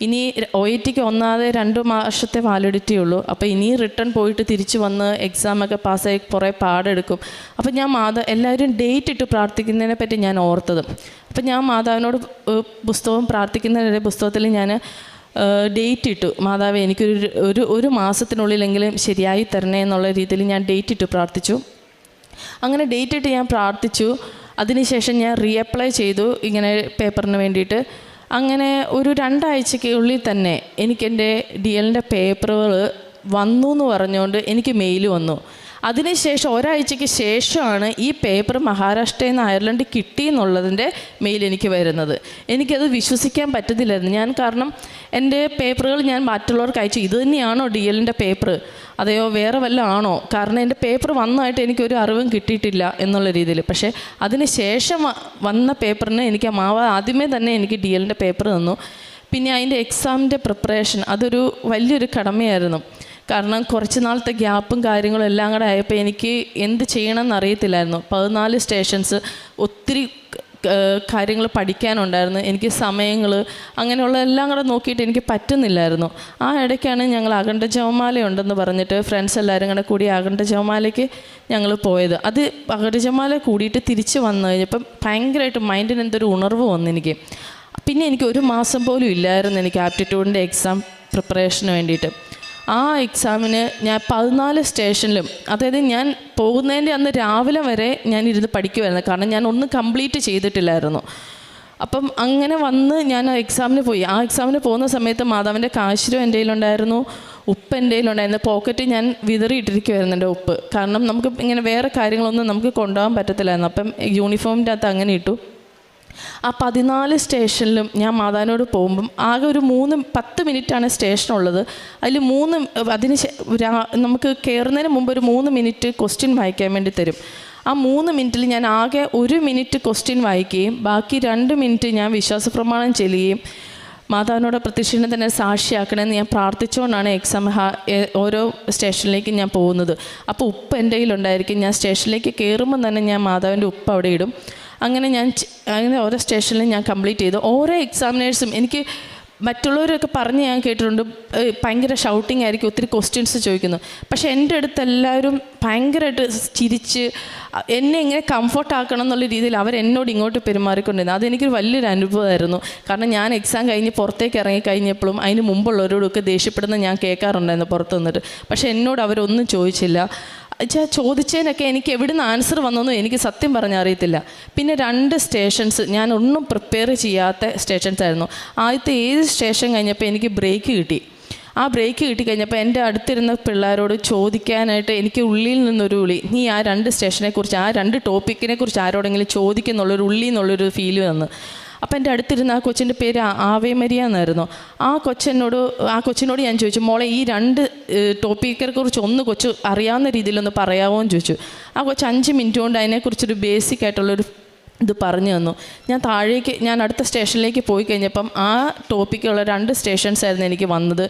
ഇനി OETക്ക് 2 വർഷത്തെ വാലിഡിറ്റി ഉള്ളൂ. അപ്പോൾ ഇനി റിട്ടേൺ പോയിട്ട് തിരിച്ച് വന്ന് എക്സാമൊക്കെ പാസ്സായി കുറേ പാടെടുക്കും. അപ്പം ഞാൻ എല്ലാവരും ഡേറ്റ് ഇട്ട് പ്രാർത്ഥിക്കുന്നതിനെ പറ്റി ഞാൻ ഓർത്തത്. അപ്പം ഞാൻ മാതാവിനോട് പുസ്തകം പ്രാർത്ഥിക്കുന്നതിൻ്റെ പുസ്തകത്തിൽ ഞാൻ ഡേറ്റ് ഇട്ടു, മാതാവ് എനിക്കൊരു മാസത്തിനുള്ളിലെങ്കിലും ശരിയായി തരണേ എന്നുള്ള രീതിയിൽ ഞാൻ ഡേറ്റ് ഇട്ട് പ്രാർത്ഥിച്ചു. അങ്ങനെ ഡേറ്റ് ഇട്ട് ഞാൻ പ്രാർത്ഥിച്ചു. അതിനുശേഷം ഞാൻ റീഅപ്ലൈ ചെയ്തു ഇങ്ങനെ പേപ്പറിന് വേണ്ടിയിട്ട്. അങ്ങനെ ഒരു 2 ആഴ്ചയ്ക്കുള്ളിൽ തന്നെ എനിക്കെൻ്റെ DLൻ്റെ പേപ്പറുകൾ വന്നു എന്ന് പറഞ്ഞുകൊണ്ട് എനിക്ക് മെയിൽ വന്നു. അതിനുശേഷം ഒരാഴ്ചയ്ക്ക് ശേഷമാണ് ഈ പേപ്പർ മഹാരാഷ്ട്രയിൽ നിന്ന് അയർലൻഡിൽ കിട്ടി എന്നുള്ളതിൻ്റെ മെയിൽ എനിക്ക് വരുന്നത്. എനിക്കത് വിശ്വസിക്കാൻ പറ്റത്തില്ലായിരുന്നു. കാരണം എൻ്റെ പേപ്പറുകൾ ഞാൻ മറ്റുള്ളവർക്ക് അയച്ചു, ഇത് തന്നെയാണോ DLൻ്റെ പേപ്പർ അതെയോ വേറെ വല്ലതും ആണോ, കാരണം എൻ്റെ പേപ്പർ വന്നതായിട്ട് എനിക്കൊരു അറിവും കിട്ടിയിട്ടില്ല എന്നുള്ള രീതിയിൽ. പക്ഷേ അതിന് ശേഷം വന്ന പേപ്പറിന് എനിക്ക് മാവ് ആദ്യമേ തന്നെ എനിക്ക് DLൻ്റെ പേപ്പർ തന്നു. പിന്നെ അതിൻ്റെ എക്സാമിൻ്റെ പ്രിപ്പറേഷൻ അതൊരു വലിയൊരു കടമയായിരുന്നു. കാരണം കുറച്ച് നാളത്തെ ഗ്യാപ്പും കാര്യങ്ങളും എല്ലാം കൂടെ ആയപ്പോൾ എനിക്ക് എന്ത് ചെയ്യണമെന്ന് അറിയത്തില്ലായിരുന്നു. 14 സ്റ്റേഷൻസ്, ഒത്തിരി കാര്യങ്ങൾ പഠിക്കാനുണ്ടായിരുന്നു. എനിക്ക് സമയങ്ങൾ അങ്ങനെയുള്ള എല്ലാം കൂടെ നോക്കിയിട്ട് എനിക്ക് പറ്റുന്നില്ലായിരുന്നു. ആ ഇടയ്ക്കാണ് ഞങ്ങൾ അഖണ്ഡ ജപമാല ഉണ്ടെന്ന് പറഞ്ഞിട്ട് ഫ്രണ്ട്സ് എല്ലാവരും കൂടെ കൂടി അഖണ്ഡ ജപമാലയ്ക്ക് ഞങ്ങൾ പോയത്. അത് അഖണ്ഡ ജപമാല കൂടിയിട്ട് തിരിച്ച് വന്നു കഴിഞ്ഞപ്പം ഭയങ്കരമായിട്ട് മൈൻഡിന് എന്തൊരു ഉണർവ് വന്നു എനിക്ക്. പിന്നെ എനിക്ക് 1 മാസം പോലും ഇല്ലായിരുന്നു എനിക്ക് ആപ്റ്റിറ്റ്യൂഡിൻ്റെ എക്സാം പ്രിപ്പറേഷന് വേണ്ടിയിട്ട്. ആ എക്സാമിന് ഞാൻ 14 സ്റ്റേഷനിലും, അതായത് ഞാൻ പോകുന്നതിൻ്റെ അന്ന് രാവിലെ വരെ ഞാൻ ഇരുന്ന് പഠിക്കുമായിരുന്നു. കാരണം ഞാൻ ഒന്നും കംപ്ലീറ്റ് ചെയ്തിട്ടില്ലായിരുന്നു. അപ്പം അങ്ങനെ വന്ന് ഞാൻ എക്സാമിന് പോയി. ആ എക്സാമിന് പോകുന്ന സമയത്ത് മാതാവിൻ്റെ കാശിരും എൻ്റെ കയ്യിലുണ്ടായിരുന്നു, ഉപ്പ് എൻ്റെ കയ്യിലുണ്ടായിരുന്നു. പോക്കറ്റ് ഞാൻ വിതറിയിട്ടിരിക്കുമായിരുന്നു എൻ്റെ ഉപ്പ്. കാരണം നമുക്ക് ഇങ്ങനെ വേറെ കാര്യങ്ങളൊന്നും നമുക്ക് കൊണ്ടുപോകാൻ പറ്റത്തില്ലായിരുന്നു. അപ്പം യൂണിഫോമിൻ്റെ അകത്ത് അങ്ങനെ ഇട്ടു. ആ 14 സ്റ്റേഷനിലും ഞാൻ മാതാവിനോട് പോകുമ്പം ആകെ ഒരു 10 മിനിറ്റാണ് സ്റ്റേഷനുള്ളത്. അതിൽ നമുക്ക് കയറുന്നതിന് മുമ്പ് ഒരു 3 മിനിറ്റ് ക്വസ്റ്റ്യൻ വായിക്കാൻ വേണ്ടി തരും. ആ 3 മിനിറ്റിൽ ഞാൻ ആകെ 1 മിനിറ്റ് ക്വസ്റ്റ്യൻ വായിക്കുകയും ബാക്കി 2 മിനിറ്റ് ഞാൻ വിശ്വാസപ്രമാണം ചെല്ലുകയും മാതാവിനോട് പ്രത്യക്ഷീകരണം തന്നെ സാക്ഷിയാക്കണമെന്ന് ഞാൻ പ്രാർത്ഥിച്ചുകൊണ്ടാണ് ഓരോ സ്റ്റേഷനിലേക്കും ഞാൻ പോകുന്നത്. അപ്പോൾ ഉപ്പ് എൻ്റെ കയ്യിലുണ്ടായിരിക്കും. ഞാൻ സ്റ്റേഷനിലേക്ക് കയറുമ്പം തന്നെ ഞാൻ മാതാവിൻ്റെ ഉപ്പ് അവിടെ ഇടും. അങ്ങനെ ഓരോ സ്റ്റേഷനിലും ഞാൻ കംപ്ലീറ്റ് ചെയ്തു. ഓരോ എക്സാമിനേഴ്സും എനിക്ക് മറ്റുള്ളവരൊക്കെ പറഞ്ഞ് ഞാൻ കേട്ടിട്ടുണ്ട്, ഭയങ്കര ഷൗട്ടിങ് ആയിരിക്കും, ഒത്തിരി ക്വസ്റ്റ്യൻസ് ചോദിക്കുന്നു. പക്ഷേ എൻ്റെ അടുത്ത് എല്ലാവരും ഭയങ്കരമായിട്ട് ചിരിച്ച് എന്നെ ഇങ്ങനെ കംഫർട്ടാക്കണം എന്നുള്ള രീതിയിൽ അവരെന്നോട് ഇങ്ങോട്ട് പെരുമാറിക്കൊണ്ടിരുന്നു. അതെനിക്കൊരു വലിയൊരു അനുഭവമായിരുന്നു. കാരണം ഞാൻ എക്സാം കഴിഞ്ഞ് പുറത്തേക്ക് ഇറങ്ങി കഴിഞ്ഞപ്പോഴും അതിന് മുമ്പുള്ളവരോടൊക്കെ ദേഷ്യപ്പെടുന്ന ഞാൻ കേൾക്കാറുണ്ടായിരുന്നു പുറത്ത് നിന്നിട്ട്. പക്ഷേ എന്നോട് അവരൊന്നും ചോദിച്ചില്ല. ചോദിച്ചതിനൊക്കെ എനിക്ക് എവിടുന്ന് ആൻസർ വന്നൊന്നും എനിക്ക് സത്യം പറഞ്ഞാൽ അറിയത്തില്ല. പിന്നെ 2 സ്റ്റേഷൻസ് ഞാൻ ഒന്നും പ്രിപ്പയർ ചെയ്യാത്ത സ്റ്റേഷൻസ് ആയിരുന്നു. ആദ്യത്തെ 7 സ്റ്റേഷൻ കഴിഞ്ഞപ്പോൾ എനിക്ക് ബ്രേക്ക് കിട്ടി. ആ ബ്രേക്ക് കിട്ടിക്കഴിഞ്ഞപ്പോൾ എൻ്റെ അടുത്തിരുന്ന പിള്ളേരോട് ചോദിക്കാനായിട്ട് എനിക്ക് ഉള്ളിൽ നിന്നൊരു വിളി, നീ ആ 2 സ്റ്റേഷനെക്കുറിച്ച്, ആ 2 ടോപ്പിക്കിനെ കുറിച്ച് ആരോടെങ്കിലും ചോദിക്കുന്നുള്ളൊരു ഉള്ളിൽ നിന്നുള്ളൊരു ഫീല് വന്നു. അപ്പം എൻ്റെ അടുത്തിരുന്ന ആ കൊച്ചിൻ്റെ പേര് ആവേ മരിയ എന്നായിരുന്നു. ആ കൊച്ചിനോട് ഞാൻ ചോദിച്ചു, മോളെ ഈ 2 ടോപ്പിക്കിനെ കുറിച്ച് കൊച്ചു അറിയാവുന്ന രീതിയിലൊന്ന് പറയാമോ എന്ന് ചോദിച്ചു. ആ കൊച്ച് 5 മിനിറ്റ് കൊണ്ട് അതിനെക്കുറിച്ചൊരു ബേസിക് ആയിട്ടുള്ളൊരു ഇത് പറഞ്ഞു തന്നു. ഞാൻ അടുത്ത സ്റ്റേഷനിലേക്ക് പോയി കഴിഞ്ഞപ്പം ആ ടോപ്പിക്കുള്ള 2 സ്റ്റേഷൻസ് ആയിരുന്നു എനിക്ക് വന്നത്.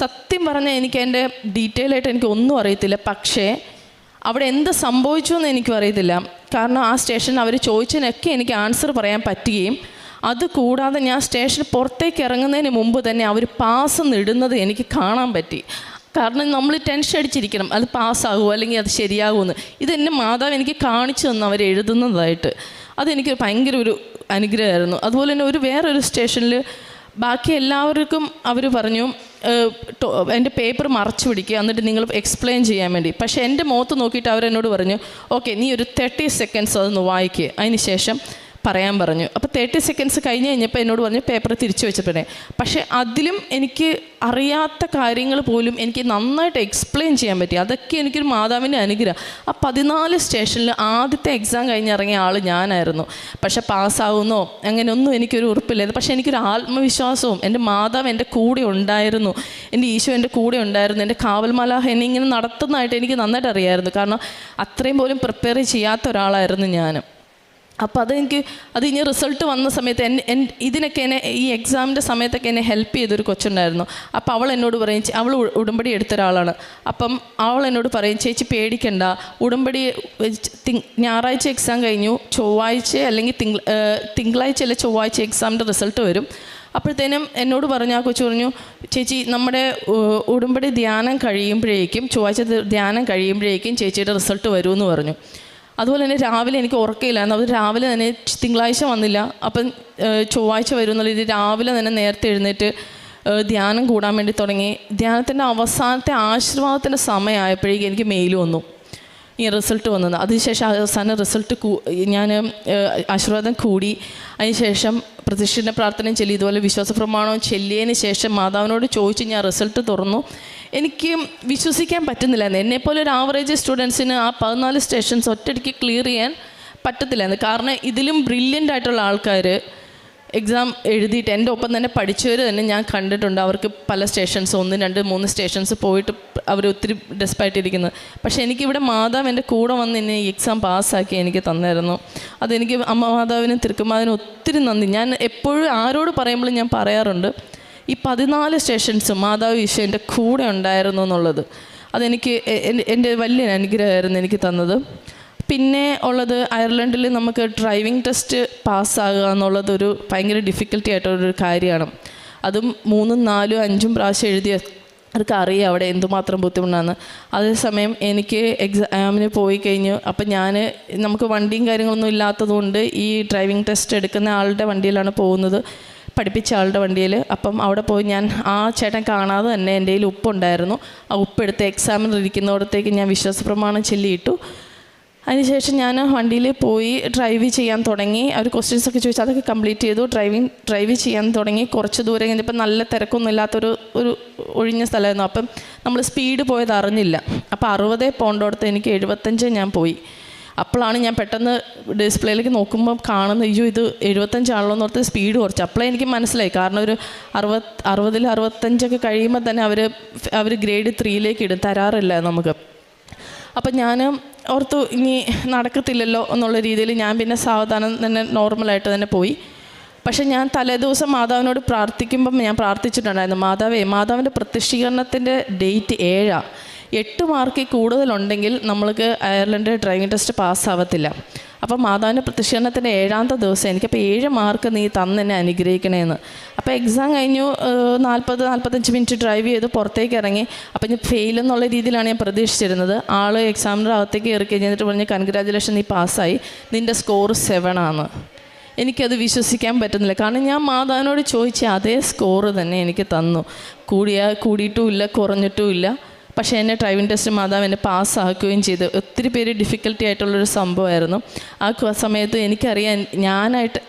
സത്യം പറഞ്ഞാൽ എനിക്ക് എൻ്റെ ഡീറ്റെയിൽ ആയിട്ട് എനിക്ക് ഒന്നും അറിയത്തില്ല. പക്ഷേ അവിടെ എന്ത് സംഭവിച്ചു എന്ന് എനിക്കും അറിയത്തില്ല. കാരണം ആ സ്റ്റേഷനിൽ അവർ ചോദിച്ചതിനൊക്കെ എനിക്ക് ആൻസർ പറയാൻ പറ്റുകയും അതുകൂടാതെ ഞാൻ സ്റ്റേഷൻ പുറത്തേക്ക് ഇറങ്ങുന്നതിന് മുമ്പ് തന്നെ അവർ പാസ് ഇടുന്നത് എനിക്ക് കാണാൻ പറ്റി. കാരണം നമ്മൾ ടെൻഷൻ അടിച്ചിരിക്കണം, അത് പാസ്സാകുമോ അല്ലെങ്കിൽ അത് ശരിയാകുമെന്ന്. ഇതെന്നെ മാതാവ് എനിക്ക് കാണിച്ചു തന്നു അവർ എഴുതുന്നതായിട്ട്. അതെനിക്ക് ഭയങ്കര ഒരു അനുഗ്രഹമായിരുന്നു. അതുപോലെ തന്നെ വേറൊരു സ്റ്റേഷനിൽ ബാക്കി എല്ലാവർക്കും അവർ പറഞ്ഞു എൻ്റെ പേപ്പർ മറച്ചു പിടിക്കുക, എന്നിട്ട് നിങ്ങൾ എക്സ്പ്ലെയിൻ ചെയ്യാൻ വേണ്ടി. പക്ഷേ എൻ്റെ മുഖത്ത് നോക്കിയിട്ട് അവരെന്നോട് പറഞ്ഞു, ഓക്കെ നീ ഒരു 30 സെക്കൻഡ്സ് അതൊന്ന് വായിക്കുക, അതിന് ശേഷം പറയാൻ പറഞ്ഞു. അപ്പോൾ 30 സെക്കൻഡ്സ് കഴിഞ്ഞപ്പോൾ എന്നോട് പറഞ്ഞു പേപ്പർ തിരിച്ചു വെച്ചപ്പോഴേ. പക്ഷേ അതിലും എനിക്ക് അറിയാത്ത കാര്യങ്ങൾ പോലും എനിക്ക് നന്നായിട്ട് എക്സ്പ്ലെയിൻ ചെയ്യാൻ പറ്റി. അതൊക്കെ എനിക്കൊരു മാതാവിൻ്റെ അനുഗ്രഹം. ആ 14 സ്റ്റേഷനിൽ ആദ്യത്തെ എക്സാം കഴിഞ്ഞിറങ്ങിയ ആൾ ഞാനായിരുന്നു. പക്ഷേ പാസ്സാവുന്നോ അങ്ങനെയൊന്നും എനിക്കൊരു ഉറപ്പില്ലായിരുന്നു. പക്ഷേ എനിക്കൊരു ആത്മവിശ്വാസവും എൻ്റെ മാതാവ് എൻ്റെ കൂടെ ഉണ്ടായിരുന്നു, എൻ്റെ ഈശോ എൻ്റെ കൂടെ ഉണ്ടായിരുന്നു, എൻ്റെ കാവൽ മലാഹ എന്നെ ഇങ്ങനെ നടത്തുന്നതായിട്ട് എനിക്ക് നന്നായിട്ട് അറിയാമായിരുന്നു. കാരണം അത്രയും പോലും പ്രിപ്പയർ ചെയ്യാത്ത ഒരാളായിരുന്നു ഞാൻ. അപ്പോൾ അത് ഇനി റിസൾട്ട് വന്ന സമയത്ത് ഇതിനൊക്കെ ഈ എക്സാമിൻ്റെ സമയത്തൊക്കെ എന്നെ ഹെൽപ്പ് ചെയ്തൊരു കൊച്ചുണ്ടായിരുന്നു. അപ്പോൾ അവൾ എന്നോട് പറയും, അവൾ ഉടമ്പടി എടുത്ത ഒരാളാണ്. അപ്പം അവൾ എന്നോട് പറയും, ചേച്ചി പേടിക്കണ്ട, ഉടമ്പടി ഞായറാഴ്ച എക്സാം കഴിഞ്ഞു, ചൊവ്വാഴ്ച അല്ലെങ്കിൽ തിങ്കളാഴ്ച അല്ലെ ചൊവ്വാഴ്ച എക്സാമിൻ്റെ റിസൾട്ട് വരും. അപ്പോഴത്തേനും എന്നോട് പറഞ്ഞു, ആ കൊച്ചു പറഞ്ഞു, ചേച്ചി നമ്മുടെ ഉടമ്പടി ധ്യാനം കഴിയുമ്പോഴേക്കും, ചൊവ്വാഴ്ച ധ്യാനം കഴിയുമ്പോഴേക്കും ചേച്ചിയുടെ റിസൾട്ട് വരുമെന്ന് പറഞ്ഞു. അതുപോലെ തന്നെ രാവിലെ എനിക്ക് ഉറക്കമില്ലായിരുന്നു. അവർ രാവിലെ തന്നെ തിങ്കളാഴ്ച വന്നില്ല, അപ്പം ചൊവ്വാഴ്ച വരും എന്നുള്ള രീതിയിൽ രാവിലെ തന്നെ നേരത്തെ എഴുന്നേറ്റ് ധ്യാനം കൂടാൻ വേണ്ടി തുടങ്ങി. ധ്യാനത്തിൻ്റെ അവസാനത്തെ ആശീർവാദത്തിൻ്റെ സമയമായപ്പോഴേക്കും എനിക്ക് മെയിൽ വന്നു, ഈ റിസൾട്ട് വന്നത്. അതിനുശേഷം അവസാന റിസൾട്ട് ഞാൻ ആശീർവാദം കൂടി. അതിനുശേഷം പ്രതിഷ്ഠിത പ്രാർത്ഥനയും ചൊല്ലി, ഇതുപോലെ വിശ്വാസ പ്രമാണവും ചൊല്ലിയതിന് ശേഷം മാതാവിനോട് ചോദിച്ച് ഞാൻ റിസൾട്ട് തുറന്നു. എനിക്ക് വിശ്വസിക്കാൻ പറ്റുന്നില്ലായിരുന്നു. എന്നെപ്പോലെ ഒരു ആവറേജ് സ്റ്റുഡൻസിന് ആ 14 സ്റ്റേഷൻസ് ഒറ്റയടിക്ക് ക്ലിയർ ചെയ്യാൻ പറ്റത്തില്ലായിരുന്നു. കാരണം ഇതിലും ബ്രില്യൻ്റ് ആയിട്ടുള്ള ആൾക്കാർ എക്സാം എഴുതിയിട്ട് എൻ്റെ ഒപ്പം തന്നെ പഠിച്ചവർ തന്നെ ഞാൻ കണ്ടിട്ടുണ്ട്. അവർക്ക് പല സ്റ്റേഷൻസ് 1, 2, 3 സ്റ്റേഷൻസ് പോയിട്ട് അവർ ഒത്തിരി ഡെസ്പായിട്ടിരിക്കുന്നത്. പക്ഷേ എനിക്കിവിടെ മാതാവ് എൻ്റെ കൂടെ വന്ന് എന്നെ ഈ എക്സാം പാസ്സാക്കി എനിക്ക് തന്നായിരുന്നു. അതെനിക്ക് അമ്മ മാതാവിനും തിരുക്കുമാതിനും ഒത്തിരി നന്ദി. ഞാൻ എപ്പോഴും ആരോട് പറയുമ്പോഴും ഞാൻ പറയാറുണ്ട്, ഈ 14 സ്റ്റേഷൻസും മാതാവ് ഈശോ എൻ്റെ കൂടെ ഉണ്ടായിരുന്നു എന്നുള്ളത്. അതെനിക്ക് എൻ്റെ വലിയൊരു അനുഗ്രഹമായിരുന്നു എനിക്ക് തന്നത്. പിന്നെ ഉള്ളത് അയർലൻഡിൽ നമുക്ക് ഡ്രൈവിംഗ് ടെസ്റ്റ് പാസ്സാകുക എന്നുള്ളതൊരു ഭയങ്കര ഡിഫിക്കൽട്ടി ആയിട്ടുള്ളൊരു കാര്യമാണ്. അതും 3, 4, 5 പ്രാവശ്യം അവർക്ക് അറിയാം അവിടെ എന്തുമാത്രം ബുദ്ധിമുട്ടാണ്. അതേസമയം എനിക്ക് എക്സാമിന് പോയി കഴിഞ്ഞു. അപ്പം നമുക്ക് വണ്ടിയും കാര്യങ്ങളൊന്നും ഇല്ലാത്തതുകൊണ്ട് ഈ ഡ്രൈവിംഗ് ടെസ്റ്റ് എടുക്കുന്ന ആളുടെ വണ്ടിയിലാണ് പോകുന്നത്, പഠിപ്പിച്ച ആളുടെ വണ്ടിയിൽ. അപ്പം അവിടെ പോയി ഞാൻ ആ ചേട്ടൻ കാണാതെ തന്നെ എൻ്റെ കയ്യിൽ ഉപ്പുണ്ടായിരുന്നു. ആ ഉപ്പെടുത്ത് എക്സാമിന് ഇരിക്കുന്നിടത്തേക്ക് ഞാൻ വിശ്വാസ പ്രമാണം ചൊല്ലിയിട്ടു. അതിനുശേഷം ഞാൻ വണ്ടിയിൽ പോയി ഡ്രൈവ് ചെയ്യാൻ തുടങ്ങി. അവർ ക്വസ്റ്റ്യൻസൊക്കെ ചോദിച്ചു, അതൊക്കെ കംപ്ലീറ്റ് ചെയ്തു. ഡ്രൈവ് ചെയ്യാൻ തുടങ്ങി. കുറച്ച് ദൂരം കഴിഞ്ഞപ്പോൾ നല്ല തിരക്കൊന്നും ഇല്ലാത്തൊരു ഒഴിഞ്ഞ സ്ഥലമായിരുന്നു. അപ്പം നമ്മൾ സ്പീഡ് പോയത് അറിഞ്ഞില്ല. അപ്പോൾ 60 പോകേണ്ടടുത്ത് എനിക്ക് 75 ഞാൻ പോയി. അപ്പോഴാണ് ഞാൻ പെട്ടെന്ന് ഡിസ്പ്ലേയിലേക്ക് നോക്കുമ്പോൾ കാണുന്നത്, അയ്യോ ഇത് 75 ആണല്ലോ എന്ന് ഓർത്ത് സ്പീഡ് കുറച്ച്. അപ്പോഴേ എനിക്ക് മനസ്സിലായി. കാരണം ഒരു 60-65 കഴിയുമ്പോൾ തന്നെ അവർ ഗ്രേഡ് 3 ഇടും, തരാറില്ല നമുക്ക്. അപ്പം ഞാൻ ഓർത്തു ഇനി നടക്കത്തില്ലല്ലോ എന്നുള്ള രീതിയിൽ ഞാൻ പിന്നെ സാവധാനം തന്നെ നോർമലായിട്ട് തന്നെ പോയി. പക്ഷെ ഞാൻ തലേദിവസം മാതാവിനോട് പ്രാർത്ഥിക്കുമ്പം ഞാൻ പ്രാർത്ഥിച്ചിട്ടുണ്ടായിരുന്നു, മാതാവിൻ്റെ പ്രത്യക്ഷീകരണത്തിൻ്റെ ഡേറ്റ് 7 8 മാർക്കിൽ കൂടുതലുണ്ടെങ്കിൽ നമ്മൾക്ക് അയർലൻഡ് ഡ്രൈവിംഗ് ടെസ്റ്റ് പാസ്സാവത്തില്ല. അപ്പോൾ മാതാവിൻ്റെ പ്രത്യക്ഷീകരണത്തിൻ്റെ 7ാമത്തെ ദിവസം എനിക്കപ്പോൾ 7 മാർക്ക് നീ തന്നെ അനുഗ്രഹിക്കണേന്ന്. അപ്പോൾ എക്സാം കഴിഞ്ഞു, 40-45 മിനിറ്റ് ഡ്രൈവ് ചെയ്ത് പുറത്തേക്ക് ഇറങ്ങി. അപ്പോൾ ഞാൻ ഫെയിൽ എന്നുള്ള രീതിയിലാണ് ഞാൻ പ്രതീക്ഷിച്ചിരുന്നത്. ആൾ എക്സാമിൻ്റെ അകത്തേക്ക് ഇറക്കി കഴിഞ്ഞിട്ട് പറഞ്ഞ് കൺഗ്രാജുലേഷൻ, നീ പാസ്സായി, നിൻ്റെ സ്കോർ 7 ആണ്. എനിക്കത് വിശ്വസിക്കാൻ പറ്റുന്നില്ല. കാരണം ഞാൻ മാതാവിനോട് ചോദിച്ച അതേ സ്കോറ് തന്നെ എനിക്ക് തന്നു. കൂടിയിട്ടുമില്ല, കുറഞ്ഞിട്ടുമില്ല. പക്ഷേ എന്നെ ഡ്രൈവിംഗ് ടെസ്റ്റ് മാതാവ് എന്നെ പാസ്സാക്കുകയും ചെയ്തു. ഒത്തിരി പേര് ഡിഫിക്കൽട്ടി ആയിട്ടുള്ളൊരു സംഭവമായിരുന്നു. ആ സമയത്ത് എനിക്കറിയാം,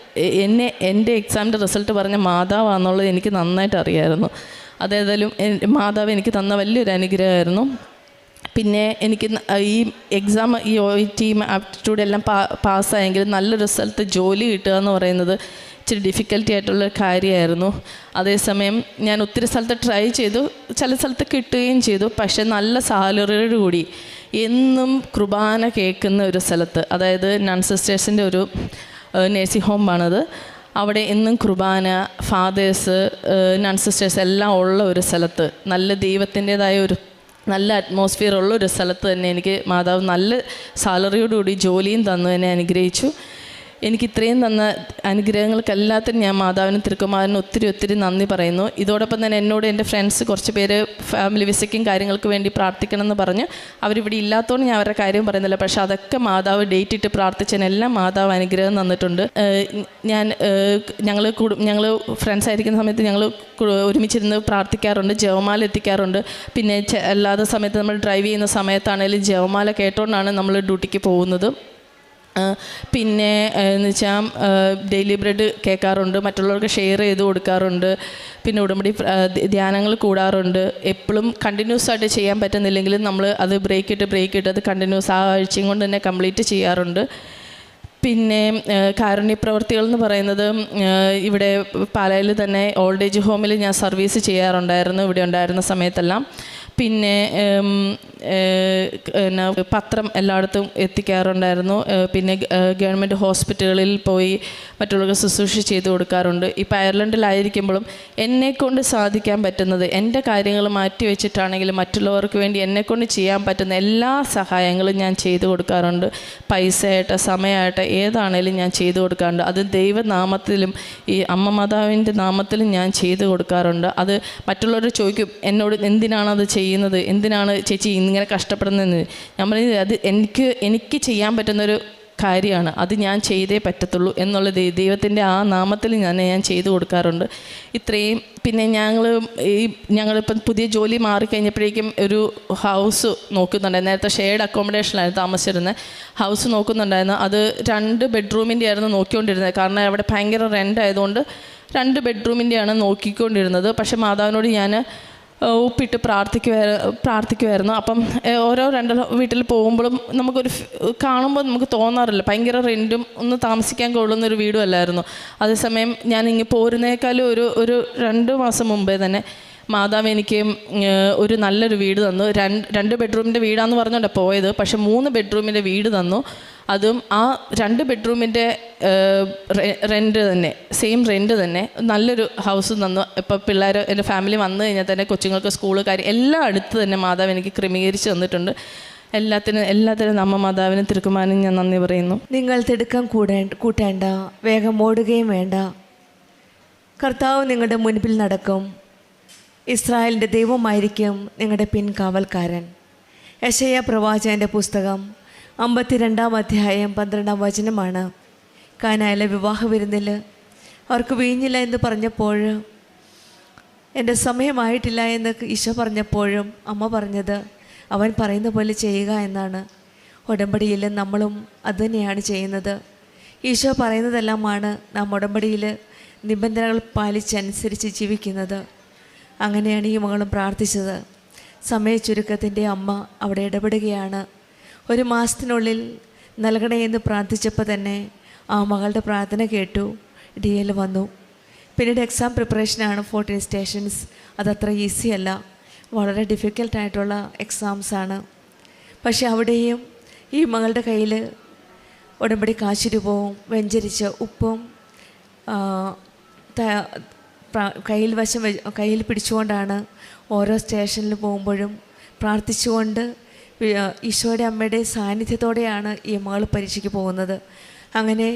എൻ്റെ എക്സാമിൻ്റെ റിസൾട്ട് പറഞ്ഞ മാതാവാണെന്നുള്ളത് എനിക്ക് നന്നായിട്ട് അറിയാമായിരുന്നു. അതേതായാലും മാതാവ് എനിക്ക് തന്ന വലിയൊരു അനുഗ്രഹമായിരുന്നു. പിന്നെ എനിക്ക് ഈ എക്സാം, ഈ OET ആപ്റ്റിറ്റ്യൂഡ് എല്ലാം പാസ്സായെങ്കിൽ നല്ലൊരു സ്ഥലത്ത് ജോലി കിട്ടുക എന്ന് പറയുന്നത് ഇച്ചിരി ഡിഫിക്കൽട്ടി ആയിട്ടുള്ള കാര്യമായിരുന്നു. അതേസമയം ഞാൻ ഒത്തിരി സ്ഥലത്ത് ട്രൈ ചെയ്തു, ചില സ്ഥലത്ത് കിട്ടുകയും ചെയ്തു. പക്ഷേ നല്ല സാലറിയോട് കൂടി എന്നും കുർബാന കേൾക്കുന്ന ഒരു സ്ഥലത്ത്, അതായത് നൺ സിസ്റ്റേഴ്സിൻ്റെ ഒരു നേഴ്സിംഗ് ഹോമാണത്. അവിടെ എന്നും കുർബാന, ഫാദേഴ്സ്, നൺ സിസ്റ്റേഴ്സ് എല്ലാം ഉള്ള ഒരു സ്ഥലത്ത്, നല്ല ദൈവത്തിൻ്റേതായ ഒരു നല്ല അറ്റ്മോസ്ഫിയർ ഉള്ള ഒരു സ്ഥലത്ത് തന്നെ എനിക്ക് മാതാവ് നല്ല സാലറിയോടുകൂടി ജോലിയും തന്നു എന്നെ അനുഗ്രഹിച്ചു. എനിക്ക് ഇത്രയും തന്ന അനുഗ്രഹങ്ങൾക്കെല്ലാത്തിനും ഞാൻ മാതാവിനും തിരുക്കുമാരനും ഒത്തിരി നന്ദി പറയുന്നു. ഇതോടൊപ്പം തന്നെ എന്നോട് എൻ്റെ ഫ്രണ്ട്സ് കുറച്ച് പേര് ഫാമിലി വിസയ്ക്കും കാര്യങ്ങൾക്ക് വേണ്ടി പ്രാർത്ഥിക്കണം എന്ന് പറഞ്ഞ് അവരിവിടെ ഇല്ലാത്തതുകൊണ്ട് ഞാൻ അവരുടെ കാര്യം പറയുന്നില്ല. പക്ഷേ അതൊക്കെ മാതാവ് ഡേറ്റ് ഇട്ട് പ്രാർത്ഥിച്ചതിനെല്ലാം മാതാവ് അനുഗ്രഹം തന്നിട്ടുണ്ട്. ഞങ്ങൾ ഫ്രണ്ട്സ് ആയിരിക്കുന്ന സമയത്ത് ഞങ്ങൾ ഒരുമിച്ചിരുന്ന് പ്രാർത്ഥിക്കാറുണ്ട്, ജപമാല എത്തിക്കാറുണ്ട്. പിന്നെ അല്ലാത്ത സമയത്ത് നമ്മൾ ഡ്രൈവ് ചെയ്യുന്ന സമയത്താണെങ്കിലും ജപമാല കേട്ടോണ്ടാണ് നമ്മൾ ഡ്യൂട്ടിക്ക് പോകുന്നത്. പിന്നെ എന്ന് വെച്ചാൽ ഡെയിലി ബ്രെഡ് കേൾക്കാറുണ്ട്, മറ്റുള്ളവർക്ക് ഷെയർ ചെയ്ത് കൊടുക്കാറുണ്ട്. പിന്നെ ഉടമ്പടി ധ്യാനങ്ങൾ കൂടാറുണ്ട്. എപ്പോഴും കണ്ടിന്യൂസ് ആയിട്ട് ചെയ്യാൻ പറ്റുന്നില്ലെങ്കിലും നമ്മൾ അത് ബ്രേക്ക് ഇട്ട് അത് കണ്ടിന്യൂസ് ആ ആഴ്ചയും കൊണ്ട് തന്നെ കംപ്ലീറ്റ് ചെയ്യാറുണ്ട്. പിന്നെ കാരുണ്യ പ്രവർത്തികൾ എന്ന് പറയുന്നത് ഇവിടെ പാലായിൽ തന്നെ ഓൾഡ് ഏജ് ഹോമിൽ ഞാൻ സർവീസ് ചെയ്യാറുണ്ടായിരുന്നു ഇവിടെ ഉണ്ടായിരുന്ന സമയത്തെല്ലാം. പിന്നെ പത്രം എല്ലായിടത്തും എത്തിക്കാറുണ്ടായിരുന്നു. പിന്നെ ഗവൺമെൻറ് ഹോസ്പിറ്റലുകളിൽ പോയി മറ്റുള്ളവർക്ക് ശുശ്രൂഷ ചെയ്ത് കൊടുക്കാറുണ്ട്. ഇപ്പോൾ അയർലൻഡിലായിരിക്കുമ്പോഴും എന്നെക്കൊണ്ട് സാധിക്കാൻ പറ്റുന്നത്, എൻ്റെ കാര്യങ്ങൾ മാറ്റി വെച്ചിട്ടാണെങ്കിലും മറ്റുള്ളവർക്ക് വേണ്ടി എന്നെക്കൊണ്ട് ചെയ്യാൻ പറ്റുന്ന എല്ലാ സഹായങ്ങളും ഞാൻ ചെയ്തു കൊടുക്കാറുണ്ട്. പൈസയായിട്ട്, സമയമായിട്ട്, ഏതാണേലും ഞാൻ ചെയ്തു കൊടുക്കാറുണ്ട്. അത് ദൈവനാമത്തിലും ഈ അമ്മ മാതാവിൻ്റെ നാമത്തിലും ഞാൻ ചെയ്തു കൊടുക്കാറുണ്ട്. അത് മറ്റുള്ളവർ ചോദിക്കും എന്നോട്, എന്തിനാണത് ചെയ്യുന്നത്, എന്തിനാണ് ചേച്ചി ഇങ്ങനെ കഷ്ടപ്പെടുന്നതെന്ന്. ഞാൻ പറയുന്നത് അത് എനിക്ക് ചെയ്യാൻ പറ്റുന്നൊരു കാര്യമാണ്, അത് ഞാൻ ചെയ്തേ പറ്റത്തുള്ളൂ എന്നുള്ള ദൈവത്തിൻ്റെ ആ നാമത്തിൽ ഞാൻ ചെയ്തു കൊടുക്കാറുണ്ട്. ഇത്രയും. പിന്നെ ഞങ്ങളിപ്പം പുതിയ ജോലി മാറിക്കഴിഞ്ഞപ്പോഴേക്കും ഒരു ഹൗസ് നോക്കുന്നുണ്ടായിരുന്നു. നേരത്തെ ഷെയർഡ് അക്കോമഡേഷനിലായിരുന്നു താമസിച്ചിരുന്നത്. ഹൗസ് നോക്കുന്നുണ്ടായിരുന്നു. അത് 2 ബെഡ്റൂമിൻ്റെ ആയിരുന്നു നോക്കിക്കൊണ്ടിരുന്നത്. കാരണം അവിടെ ഭയങ്കര റെൻ്റ് ആയതുകൊണ്ട് 2 ബെഡ്റൂമിൻ്റെയാണ് നോക്കിക്കൊണ്ടിരുന്നത്. പക്ഷേ മാതാവിനോട് ഞാൻ ഉപ്പിട്ട് പ്രാർത്ഥിക്കുമായിരുന്നു. അപ്പം ഓരോ 2 വീട്ടിൽ പോകുമ്പോഴും നമുക്കൊരു കാണുമ്പോൾ നമുക്ക് തോന്നാറില്ല, ഭയങ്കര റെൻറ്റും ഒന്ന് താമസിക്കാൻ കൊള്ളുന്നൊരു വീടും അല്ലായിരുന്നു. അതേസമയം ഞാൻ ഇങ്ങനെ പോരുന്നേക്കാളും ഒരു 2 മാസം മുമ്പേ തന്നെ മാതാവ് എനിക്ക് ഒരു നല്ലൊരു വീട് തന്നു. 2 ബെഡ്റൂമിൻ്റെ വീടാന്ന് പറഞ്ഞുകൊണ്ടാണ് പോയത്. പക്ഷെ 3 ബെഡ്റൂമിൻ്റെ വീട് തന്നു. അതും ആ 2 ബെഡ്റൂമിൻ്റെ റെൻറ്റ് തന്നെ, സെയിം റെൻറ്റ് തന്നെ, നല്ലൊരു ഹൗസ് തന്നു. ഇപ്പോൾ പിള്ളേർ, എൻ്റെ ഫാമിലി വന്നു കഴിഞ്ഞാൽ തന്നെ കൊച്ചുങ്ങൾക്ക് സ്കൂൾ കാര്യം എല്ലാം അടുത്ത് തന്നെ മാതാവ് എനിക്ക് ക്രമീകരിച്ച് തന്നിട്ടുണ്ട്. എല്ലാത്തിനും നമ്മ മാതാവിനും തിരുക്കുമാരനും ഞാൻ നന്ദി പറയുന്നു. നിങ്ങൾ തിടുക്കം കൂട്ടേണ്ട, വേഗം ഓടുകയും വേണ്ട. കർത്താവ് നിങ്ങളുടെ മുൻപിൽ നടക്കും. ഇസ്രായേലിൻ്റെ ദൈവമായിരിക്കും നിങ്ങളുടെ പിൻകാവൽക്കാരൻ. യെശയ്യാ പ്രവാചകൻ്റെ പുസ്തകം 52-ാം അധ്യായം 12-ാം വചനമാണ്. കാനായിലെ വിവാഹ വിരുന്നിൽ അവർക്ക് വീഞ്ഞില്ല എന്ന് പറഞ്ഞപ്പോൾ, എൻ്റെ സമയമായിട്ടില്ല എന്ന് ഈശോ പറഞ്ഞപ്പോഴും അമ്മ പറഞ്ഞത് അവൻ പറയുന്ന പോലെ ചെയ്യുക എന്നാണ്. ഉടമ്പടിയിൽ നമ്മളും അതുതന്നെയാണ് ചെയ്യുന്നത്. ഈശോ പറയുന്നതെല്ലാമാണ് നാം ഉടമ്പടിയിൽ നിബന്ധനകൾ പാലിച്ചനുസരിച്ച് ജീവിക്കുന്നത്. അങ്ങനെയാണ് ഈ മകളും പ്രാർത്ഥിച്ചത്. സമയ ചുരുക്കത്തിൻ്റെ അമ്മ അവിടെ ഇടപെടുകയാണ്. 1 മാസത്തിനുള്ളിൽ നൽകണേ എന്ന് പ്രാർത്ഥിച്ചപ്പോൾ തന്നെ ആ മകളുടെ പ്രാർത്ഥന കേട്ടു. DL വന്നു. പിന്നീട് എക്സാം പ്രിപ്പറേഷനാണ് 14 സ്റ്റേഷൻസ്. അതത്ര ഈസി അല്ല, വളരെ ഡിഫിക്കൽട്ടായിട്ടുള്ള എക്സാംസാണ്. പക്ഷെ അവിടെയും ഈ മകളുടെ കയ്യിൽ ഉടമ്പടി കാശുരൂപവും വെഞ്ചരിച്ച ഉപ്പും കയ്യിൽ പിടിച്ചുകൊണ്ടാണ് ഓരോ സ്റ്റേഷനിൽ പോകുമ്പോഴും പ്രാർത്ഥിച്ചുകൊണ്ട് ഈശോയുടെ അമ്മയുടെ സാന്നിധ്യത്തോടെയാണ് ഈ മകൾ പരീക്ഷയ്ക്ക് പോകുന്നത്. അങ്ങനെ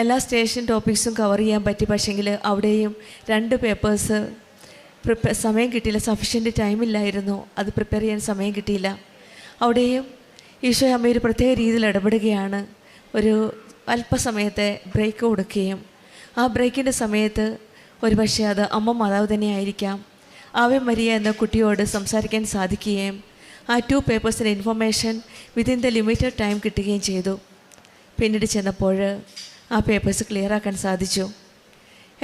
എല്ലാ സ്റ്റേഷൻ ടോപ്പിക്സും കവർ ചെയ്യാൻ പറ്റി. പക്ഷേങ്കിൽ അവിടെയും 2 പേപ്പേഴ്സ് സമയം കിട്ടിയില്ല, സഫിഷ്യൻ്റ് ടൈമില്ലായിരുന്നു, അത് പ്രിപ്പയർ ചെയ്യാൻ സമയം കിട്ടിയില്ല. അവിടെയും ഈശോ അമ്മ ഒരു പ്രത്യേക രീതിയിൽ ഇടപെടുകയാണ്. ഒരു അല്പസമയത്തെ ബ്രേക്ക് കൊടുക്കുകയും ആ ബ്രേക്കിൻ്റെ സമയത്ത് ഒരുപക്ഷെ അത് അമ്മ മാതാവ് തന്നെയായിരിക്കാം, ആവേ മരിയ എന്ന കുട്ടിയോട് സംസാരിക്കാൻ സാധിക്കുകയും ആ 2 പേപ്പേഴ്സിൻ്റെ information within the limited time കിട്ടുകയും ചെയ്തു. പിന്നീട് ചെന്നപ്പോൾ ആ പേപ്പേഴ്സ് ക്ലിയറാക്കാൻ സാധിച്ചു.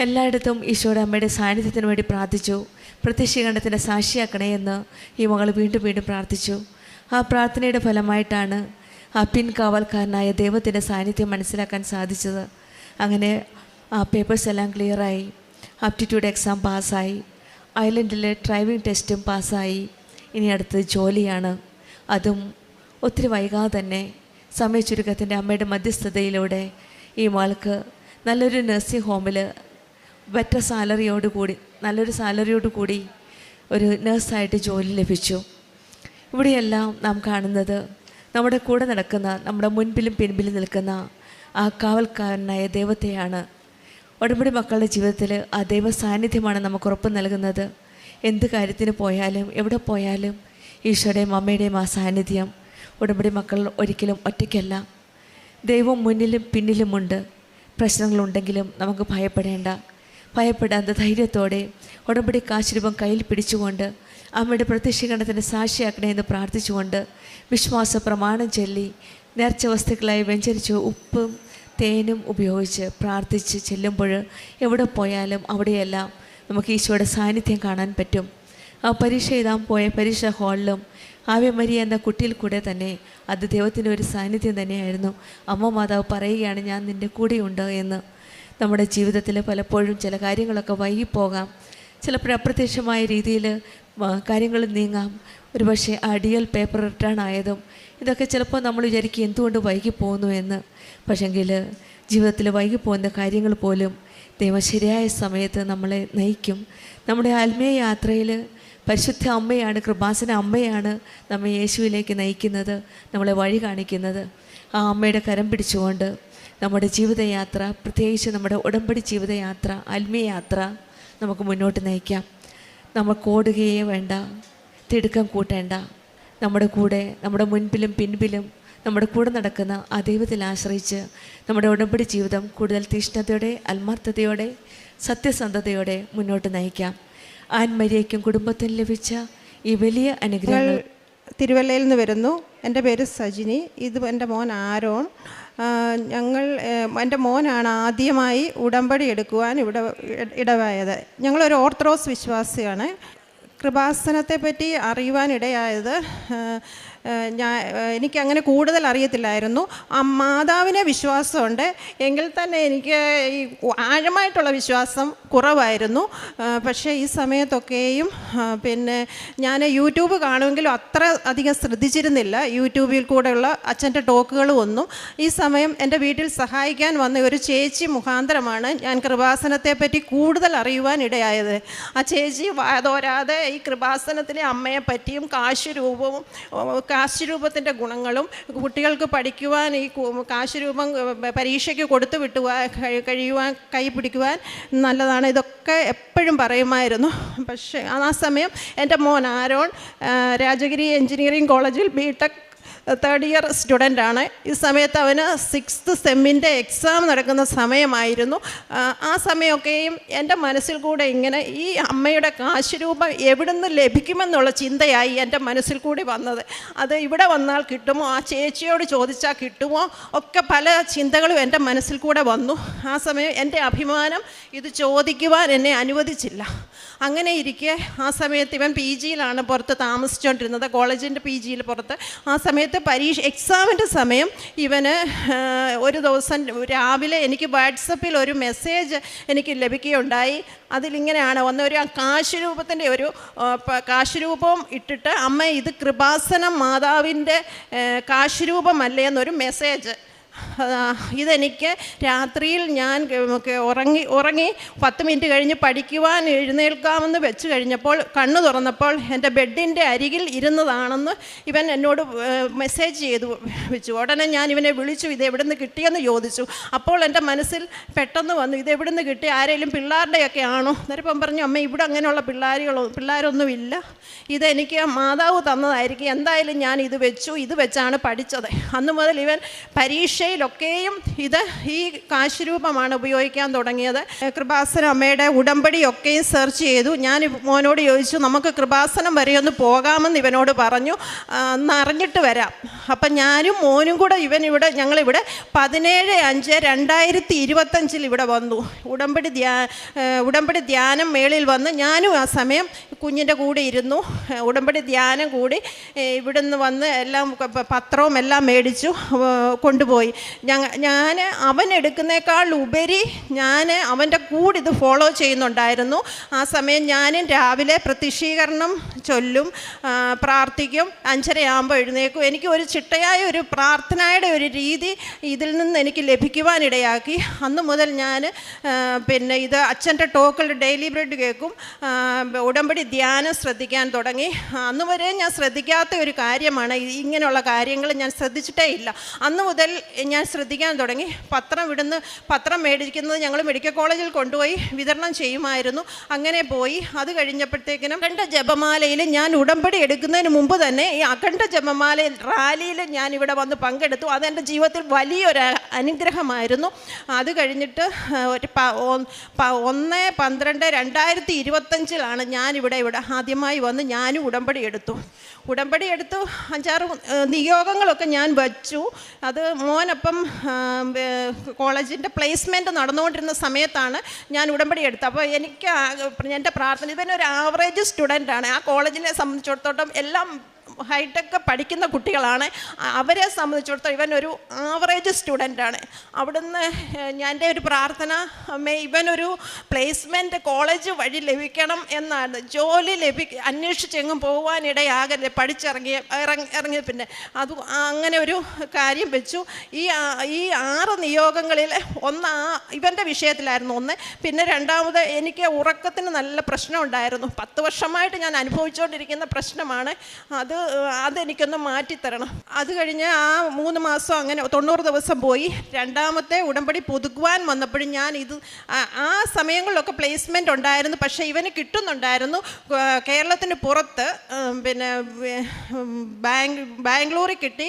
എല്ലായിടത്തും ഈശോയുടെ അമ്മയുടെ സാന്നിധ്യത്തിന് വേണ്ടി പ്രാർത്ഥിച്ചു. പ്രത്യക്ഷീകരണത്തിൻ്റെ സാക്ഷിയാക്കണേ എന്ന് ഈ മകൾ വീണ്ടും വീണ്ടും പ്രാർത്ഥിച്ചു. ആ പ്രാർത്ഥനയുടെ ഫലമായിട്ടാണ് ആ പിൻകാവൽക്കാരനായ ദൈവത്തിൻ്റെ സാന്നിധ്യം മനസ്സിലാക്കാൻ സാധിച്ചത്. അങ്ങനെ ആ പേപ്പേഴ്സ് എല്ലാം ക്ലിയറായി. ആപ്റ്റിറ്റ്യൂഡ് എക്സാം പാസ്സായി. ഐലൻഡിലെ ഡ്രൈവിംഗ് ടെസ്റ്റും പാസ്സായി. ഇനി അടുത്തത് ജോലിയാണ്. അതും ഒത്തിരി വൈകാതെ തന്നെ സമയ ചുരുക്കത്തിൻ്റെ അമ്മയുടെ മധ്യസ്ഥതയിലൂടെ ഈ മകൾക്ക് നല്ലൊരു നഴ്സിംഗ് ഹോമിൽ ബെറ്റർ നല്ലൊരു സാലറിയോട് കൂടി ഒരു നഴ്സായിട്ട് ജോലി ലഭിച്ചു. ഇവിടെയെല്ലാം നാം കാണുന്നത് നമ്മുടെ കൂടെ നടക്കുന്ന, നമ്മുടെ മുൻപിലും പിൻപിലും നിൽക്കുന്ന ആ കാവൽക്കാരനായ ദൈവത്തെയാണ്. ഉടമ്പടി മക്കളുടെ ജീവിതത്തിൽ ആ ദൈവ സാന്നിധ്യമാണ് നമുക്ക് ഉറപ്പ് നൽകുന്നത്. എന്ത് കാര്യത്തിന് പോയാലും എവിടെ പോയാലും ഈശോയുടെയും അമ്മയുടെയും ആ സാന്നിധ്യം. ഉടമ്പടി മക്കൾ ഒരിക്കലും ഒറ്റയ്ക്കല്ല, ദൈവം മുന്നിലും പിന്നിലുമുണ്ട്. പ്രശ്നങ്ങളുണ്ടെങ്കിലും നമുക്ക് ഭയപ്പെടാത്ത ധൈര്യത്തോടെ ഉടമ്പടി കാശുരൂപം കയ്യിൽ പിടിച്ചുകൊണ്ട് അമ്മയുടെ പ്രത്യക്ഷീകരണത്തിന് സാക്ഷിയാക്കണേ എന്ന് പ്രാർത്ഥിച്ചുകൊണ്ട് വിശ്വാസ പ്രമാണം ചൊല്ലി നേർച്ച വസ്തുക്കളായി വെഞ്ചരിച്ച് ഉപ്പും തേനും ഉപയോഗിച്ച് പ്രാർത്ഥിച്ച് ചെല്ലുമ്പോൾ എവിടെ പോയാലും അവിടെയെല്ലാം നമുക്ക് ഈശോയുടെ സാന്നിധ്യം കാണാൻ പറ്റും. ആ പരീക്ഷ എഴുതാൻ പോയ പരീക്ഷാ ഹാളിലും ആവേ മരിയ എന്ന കുട്ടിയിൽ കൂടെ തന്നെ അത് ദൈവത്തിൻ്റെ ഒരു സാന്നിധ്യം തന്നെയായിരുന്നു. അമ്മ മാതാവ് പറയുകയാണ്, ഞാൻ നിൻ്റെ കൂടെയുണ്ട് എന്ന്. നമ്മുടെ ജീവിതത്തിൽ പലപ്പോഴും ചില കാര്യങ്ങളൊക്കെ വൈകിപ്പോകാം, ചിലപ്പോൾ അപ്രത്യക്ഷമായ രീതിയിൽ കാര്യങ്ങൾ നീങ്ങാം. ഒരുപക്ഷെ ആ DL പേപ്പർ റിട്ടേൺ ആയതും ഇതൊക്കെ ചിലപ്പോൾ നമ്മൾ വിചാരിക്കും എന്തുകൊണ്ട് വൈകിപ്പോകുന്നു എന്ന്. പക്ഷെങ്കിൽ ജീവിതത്തിൽ വൈകിപ്പോകുന്ന കാര്യങ്ങൾ പോലും ദൈവം ശരിയായ സമയത്ത് നമ്മളെ നയിക്കും. നമ്മുടെ ആത്മീയ യാത്രയിൽ പരിശുദ്ധ അമ്മയാണ്, കൃപാസന അമ്മയാണ് നമ്മെ യേശുവിലേക്ക് നയിക്കുന്നത്, നമ്മളെ വഴി കാണിക്കുന്നത്. ആ അമ്മയുടെ കരം പിടിച്ചുകൊണ്ട് നമ്മുടെ ജീവിതയാത്ര, പ്രത്യേകിച്ച് നമ്മുടെ ഉടമ്പടി ജീവിതയാത്ര, ആത്മീയ യാത്ര നമുക്ക് മുന്നോട്ട് നയിക്കാം. നമുക്ക് ഓടുകയേ വേണ്ട, തിടുക്കം കൂട്ടേണ്ട. നമ്മുടെ കൂടെ, നമ്മുടെ മുൻപിലും പിൻപിലും നമ്മുടെ കൂടെ നടക്കുന്ന ആ ദൈവത്തിൽ ആശ്രയിച്ച് നമ്മുടെ ഉടമ്പടി ജീവിതം കൂടുതൽ തീഷ്ണതയോടെ, ആത്മാർത്ഥതയോടെ, സത്യസന്ധതയോടെ മുന്നോട്ട് നയിക്കാം. ആൻമരിയയ്ക്കും കുടുംബത്തിന് ലഭിച്ച ഈ വലിയ അനുഗ്രഹങ്ങൾ. തിരുവല്ലയിൽ നിന്ന് വരുന്നു. എൻ്റെ പേര് സജിനി. ഇത് എൻ്റെ മോൻ ആരോൺ. എൻ്റെ മോനാണ് ആദ്യമായി ഉടമ്പടി എടുക്കുവാൻ ഇവിടെ ഇടവായത്. ഞങ്ങളൊരു ഓർത്തഡോക്സ് വിശ്വാസിയാണ്. കൃപാസനത്തെപ്പറ്റി അറിയുവാനിടയായത് എനിക്കങ്ങനെ കൂടുതൽ അറിയത്തില്ലായിരുന്നു. മാതാവിനെ വിശ്വാസമുണ്ട്, എങ്കിൽ തന്നെ എനിക്ക് ഈ ആഴമായിട്ടുള്ള വിശ്വാസം കുറവായിരുന്നു. പക്ഷേ ഈ സമയത്തൊക്കെയും പിന്നെ ഞാൻ യൂട്യൂബ് കാണുമെങ്കിലും അത്ര അധികം ശ്രദ്ധിച്ചിരുന്നില്ല. യൂട്യൂബിൽ കൂടെയുള്ള അച്ഛൻ്റെ ടോക്കുകളും ഒന്നും. ഈ സമയം എൻ്റെ വീട്ടിൽ സഹായിക്കാൻ വന്ന ഒരു ചേച്ചി മുഖാന്തരമാണ് ഞാൻ കൃപാസനത്തെപ്പറ്റി കൂടുതൽ അറിയുവാൻ ഇടയായത്. ആ ചേച്ചി വാതോരാതെ ഈ കൃപാസനത്തിലെ അമ്മയെപ്പറ്റിയും കാശുരൂപത്തിൻ്റെ ഗുണങ്ങളും കുട്ടികൾക്ക് പഠിക്കുവാൻ ഈ കാശുരൂപം പരീക്ഷയ്ക്ക് കൊടുത്തു കഴിയുവാൻ കൈ പിടിക്കുവാൻ നല്ലതാണ്, ഇതൊക്കെ എപ്പോഴും പറയുമായിരുന്നു. പക്ഷേ ആ സമയം എൻ്റെ മോൻ ആരോൺ രാജഗിരി എഞ്ചിനീയറിംഗ് കോളേജിൽ BTech തേർഡ് ഇയർ സ്റ്റുഡൻ്റാണ്. ഈ സമയത്ത് അവന് 6th സെമ്മിൻ്റെ എക്സാം നടക്കുന്ന സമയമായിരുന്നു. ആ സമയമൊക്കെയും എൻ്റെ മനസ്സിൽ കൂടെ ഇങ്ങനെ ഈ അമ്മയുടെ കാശ് രൂപം എവിടുന്ന് ലഭിക്കുമെന്നുള്ള ചിന്തയായി എൻ്റെ മനസ്സിൽ കൂടി വന്നത്. അത് ഇവിടെ വന്നാൽ കിട്ടുമോ, ആ ചേച്ചിയോട് ചോദിച്ചാൽ കിട്ടുമോ, ഒക്കെ പല ചിന്തകളും എൻ്റെ മനസ്സിൽ കൂടെ വന്നു. ആ സമയം എൻ്റെ അഭിമാനം ഇത് ചോദിക്കുവാൻ എന്നെ അനുവദിച്ചില്ല. അങ്ങനെ ഇരിക്കെ ആ സമയത്ത് ഇവൻ PGയിലാണ് പുറത്ത് താമസിച്ചുകൊണ്ടിരുന്നത്, കോളേജിൻ്റെ PGയിൽ പുറത്ത്. ആ സമയത്ത് എക്സാമിൻ്റെ സമയം ഇവന് ഒരു ദിവസം രാവിലെ എനിക്ക് വാട്സപ്പിൽ ഒരു മെസ്സേജ് എനിക്ക് ലഭിക്കുകയുണ്ടായി. അതിലിങ്ങനെയാണ് ഒരു കാശ് രൂപത്തിൻ്റെ കാശ് രൂപം ഇട്ടിട്ട്, അമ്മ ഇത് കൃപാസനം മാതാവിൻ്റെ കാശ് രൂപമല്ലേ എന്നൊരു മെസ്സേജ്. ഇതെനിക്ക് രാത്രിയിൽ ഞാൻ ഉറങ്ങി 10 മിനിറ്റ് കഴിഞ്ഞ് പഠിക്കുവാൻ എഴുന്നേൽക്കാമെന്ന് വെച്ച് കഴിഞ്ഞപ്പോൾ കണ്ണു തുറന്നപ്പോൾ എൻ്റെ ബെഡിൻ്റെ അരികിൽ ഇരുന്നതാണെന്ന് ഇവൻ എന്നോട് മെസ്സേജ് ചെയ്തു വെച്ചു. ഉടനെ ഞാൻ ഇവനെ വിളിച്ചു, ഇത് എവിടെ നിന്ന് കിട്ടിയെന്ന് ചോദിച്ചു. അപ്പോൾ എൻ്റെ മനസ്സിൽ പെട്ടെന്ന് വന്നു, ഇത് എവിടെ നിന്ന് കിട്ടി, ആരെങ്കിലും പിള്ളേരുടെയൊക്കെ ആണോ? അന്നേരം പറഞ്ഞു, അമ്മ ഇവിടെ അങ്ങനെയുള്ള പിള്ളേരൊന്നുമില്ല, ഇതെനിക്ക് മാതാവ് തന്നതായിരിക്കും, എന്തായാലും ഞാൻ ഇത് വെച്ചു, ഇത് വെച്ചാണ് പഠിച്ചത്. അന്ന് മുതൽ ഇവൻ പരീക്ഷയിലൊക്കെയും ഈ കാശ് രൂപമാണ് ഉപയോഗിക്കാൻ തുടങ്ങിയത്. കൃപാസനം അമ്മയുടെ ഉടമ്പടിയൊക്കെയും സെർച്ച് ചെയ്തു. ഞാൻ മോനോട് ചോദിച്ചു, നമുക്ക് കൃപാസനം വരെ ഒന്ന് പോകാമെന്ന് ഇവനോട് പറഞ്ഞു, ഒന്ന് അറിഞ്ഞിട്ട് വരാം. അപ്പം ഞാനും മോനും കൂടെ ഞങ്ങളിവിടെ 17/5/2025 ഇവിടെ വന്നു. ഉടമ്പടി ധ്യാനം മേളിൽ വന്ന് ഞാനും ആ സമയം കുഞ്ഞിൻ്റെ കൂടെ ഇരുന്നു. ഉടമ്പടി ധ്യാനം കൂടി ഇവിടുന്ന് വന്ന് എല്ലാം പത്രവും എല്ലാം മേടിച്ചു കൊണ്ടുപോയി. ഞാൻ അവൻ എടുക്കുന്നേക്കാൾ ഉപരി ഞാൻ അവൻ്റെ കൂടെ ഇത് ഫോളോ ചെയ്യുന്നുണ്ടായിരുന്നു. ആ സമയം ഞാനും രാവിലെ പ്രത്യക്ഷീകരണം ചൊല്ലും, പ്രാർത്ഥിക്കും, 5:30 എഴുന്നേക്കും. എനിക്ക് ഒരു ചിട്ടയായ ഒരു പ്രാർത്ഥനയുടെ ഒരു രീതി ഇതിൽ നിന്ന് എനിക്ക് ലഭിക്കുവാനിടയാക്കി. അന്ന് മുതൽ ഞാൻ ഇത് അച്ഛൻ്റെ ടോക്കിൽ ഡെയിലി ബ്രെഡ് കേൾക്കും, ഉടമ്പടി ധ്യാനം ശ്രദ്ധിക്കാൻ തുടങ്ങി. അന്ന് വരെ ഞാൻ ശ്രദ്ധിക്കാത്ത ഒരു കാര്യമാണ്, ഇങ്ങനെയുള്ള കാര്യങ്ങൾ ഞാൻ ശ്രദ്ധിച്ചിട്ടേ ഇല്ല. അന്ന് മുതൽ ഞാൻ ശ്രദ്ധിക്കാൻ തുടങ്ങി. പത്രം മേടിക്കുന്നത് ഞങ്ങൾ മെഡിക്കൽ കോളേജിൽ കൊണ്ടുപോയി വിതരണം ചെയ്യുമായിരുന്നു. അങ്ങനെ പോയി. അത് കഴിഞ്ഞപ്പോഴത്തേക്കിനും അഖണ്ഡ ജപമാലയിൽ ഞാൻ ഉടമ്പടി എടുക്കുന്നതിന് മുമ്പ് തന്നെ ഈ അഖണ്ഡ ജപമാല റാലിയിൽ ഞാൻ ഇവിടെ വന്ന് പങ്കെടുത്തു. അതെൻ്റെ ജീവിതത്തിൽ വലിയൊരു അനുഗ്രഹമായിരുന്നു. അത് കഴിഞ്ഞിട്ട് 1/12/2025 ഞാനിവിടെ ആദ്യമായി വന്ന് ഞാനും ഉടമ്പടി എടുത്തു. 5-6 നിയോഗങ്ങളൊക്കെ ഞാൻ വച്ചു. അത് മോനപ്പം കോളേജിൻ്റെ പ്ലേസ്മെൻറ്റ് നടന്നുകൊണ്ടിരുന്ന സമയത്താണ് ഞാൻ ഉടമ്പടി എടുത്തത്. അപ്പോൾ എനിക്ക് എൻ്റെ പ്രാർത്ഥന, ഇവനൊരു ആവറേജ് സ്റ്റുഡൻ്റാണ്. ആ കോളേജിനെ സംബന്ധിച്ചിടത്തോളം എല്ലാം ഹൈടെക് പഠിക്കുന്ന കുട്ടികളാണ്. അവരെ സംബന്ധിച്ചിടത്തോളം ഇവനൊരു ആവറേജ് സ്റ്റുഡൻ്റാണ്. അവിടുന്ന് എൻ്റെ ഒരു പ്രാർത്ഥന, ഇവനൊരു പ്ലേസ്മെൻറ്റ് കോളേജ് വഴി ലഭിക്കണം എന്നാണ്. ജോലി അന്വേഷിച്ചെങ്ങും പോകാനിടയാകല്ലേ, ഇറങ്ങിയ പിന്നെ അത് അങ്ങനെ ഒരു കാര്യം വെച്ചു. ഈ 6 നിയോഗങ്ങളിൽ ഇവൻ്റെ വിഷയത്തിലായിരുന്നു ഒന്ന്. പിന്നെ രണ്ടാമത് എനിക്ക് ഉറക്കത്തിന് നല്ല പ്രശ്നം ഉണ്ടായിരുന്നു. 10 വർഷമായിട്ട് ഞാൻ അനുഭവിച്ചുകൊണ്ടിരിക്കുന്ന പ്രശ്നമാണ്. അതെനിക്കൊന്ന് മാറ്റിത്തരണം. അത് കഴിഞ്ഞ് ആ 3 മാസം അങ്ങനെ 90 ദിവസം പോയി. രണ്ടാമത്തെ ഉടമ്പടി പുതുക്കുവാൻ വന്നപ്പോഴും ഞാൻ ആ സമയങ്ങളിലൊക്കെ പ്ലേസ്മെൻ്റ് ഉണ്ടായിരുന്നു. പക്ഷേ ഇവന് കിട്ടുന്നുണ്ടായിരുന്നു. കേരളത്തിന് പുറത്ത് ബാംഗ്ലൂരിൽ കിട്ടി,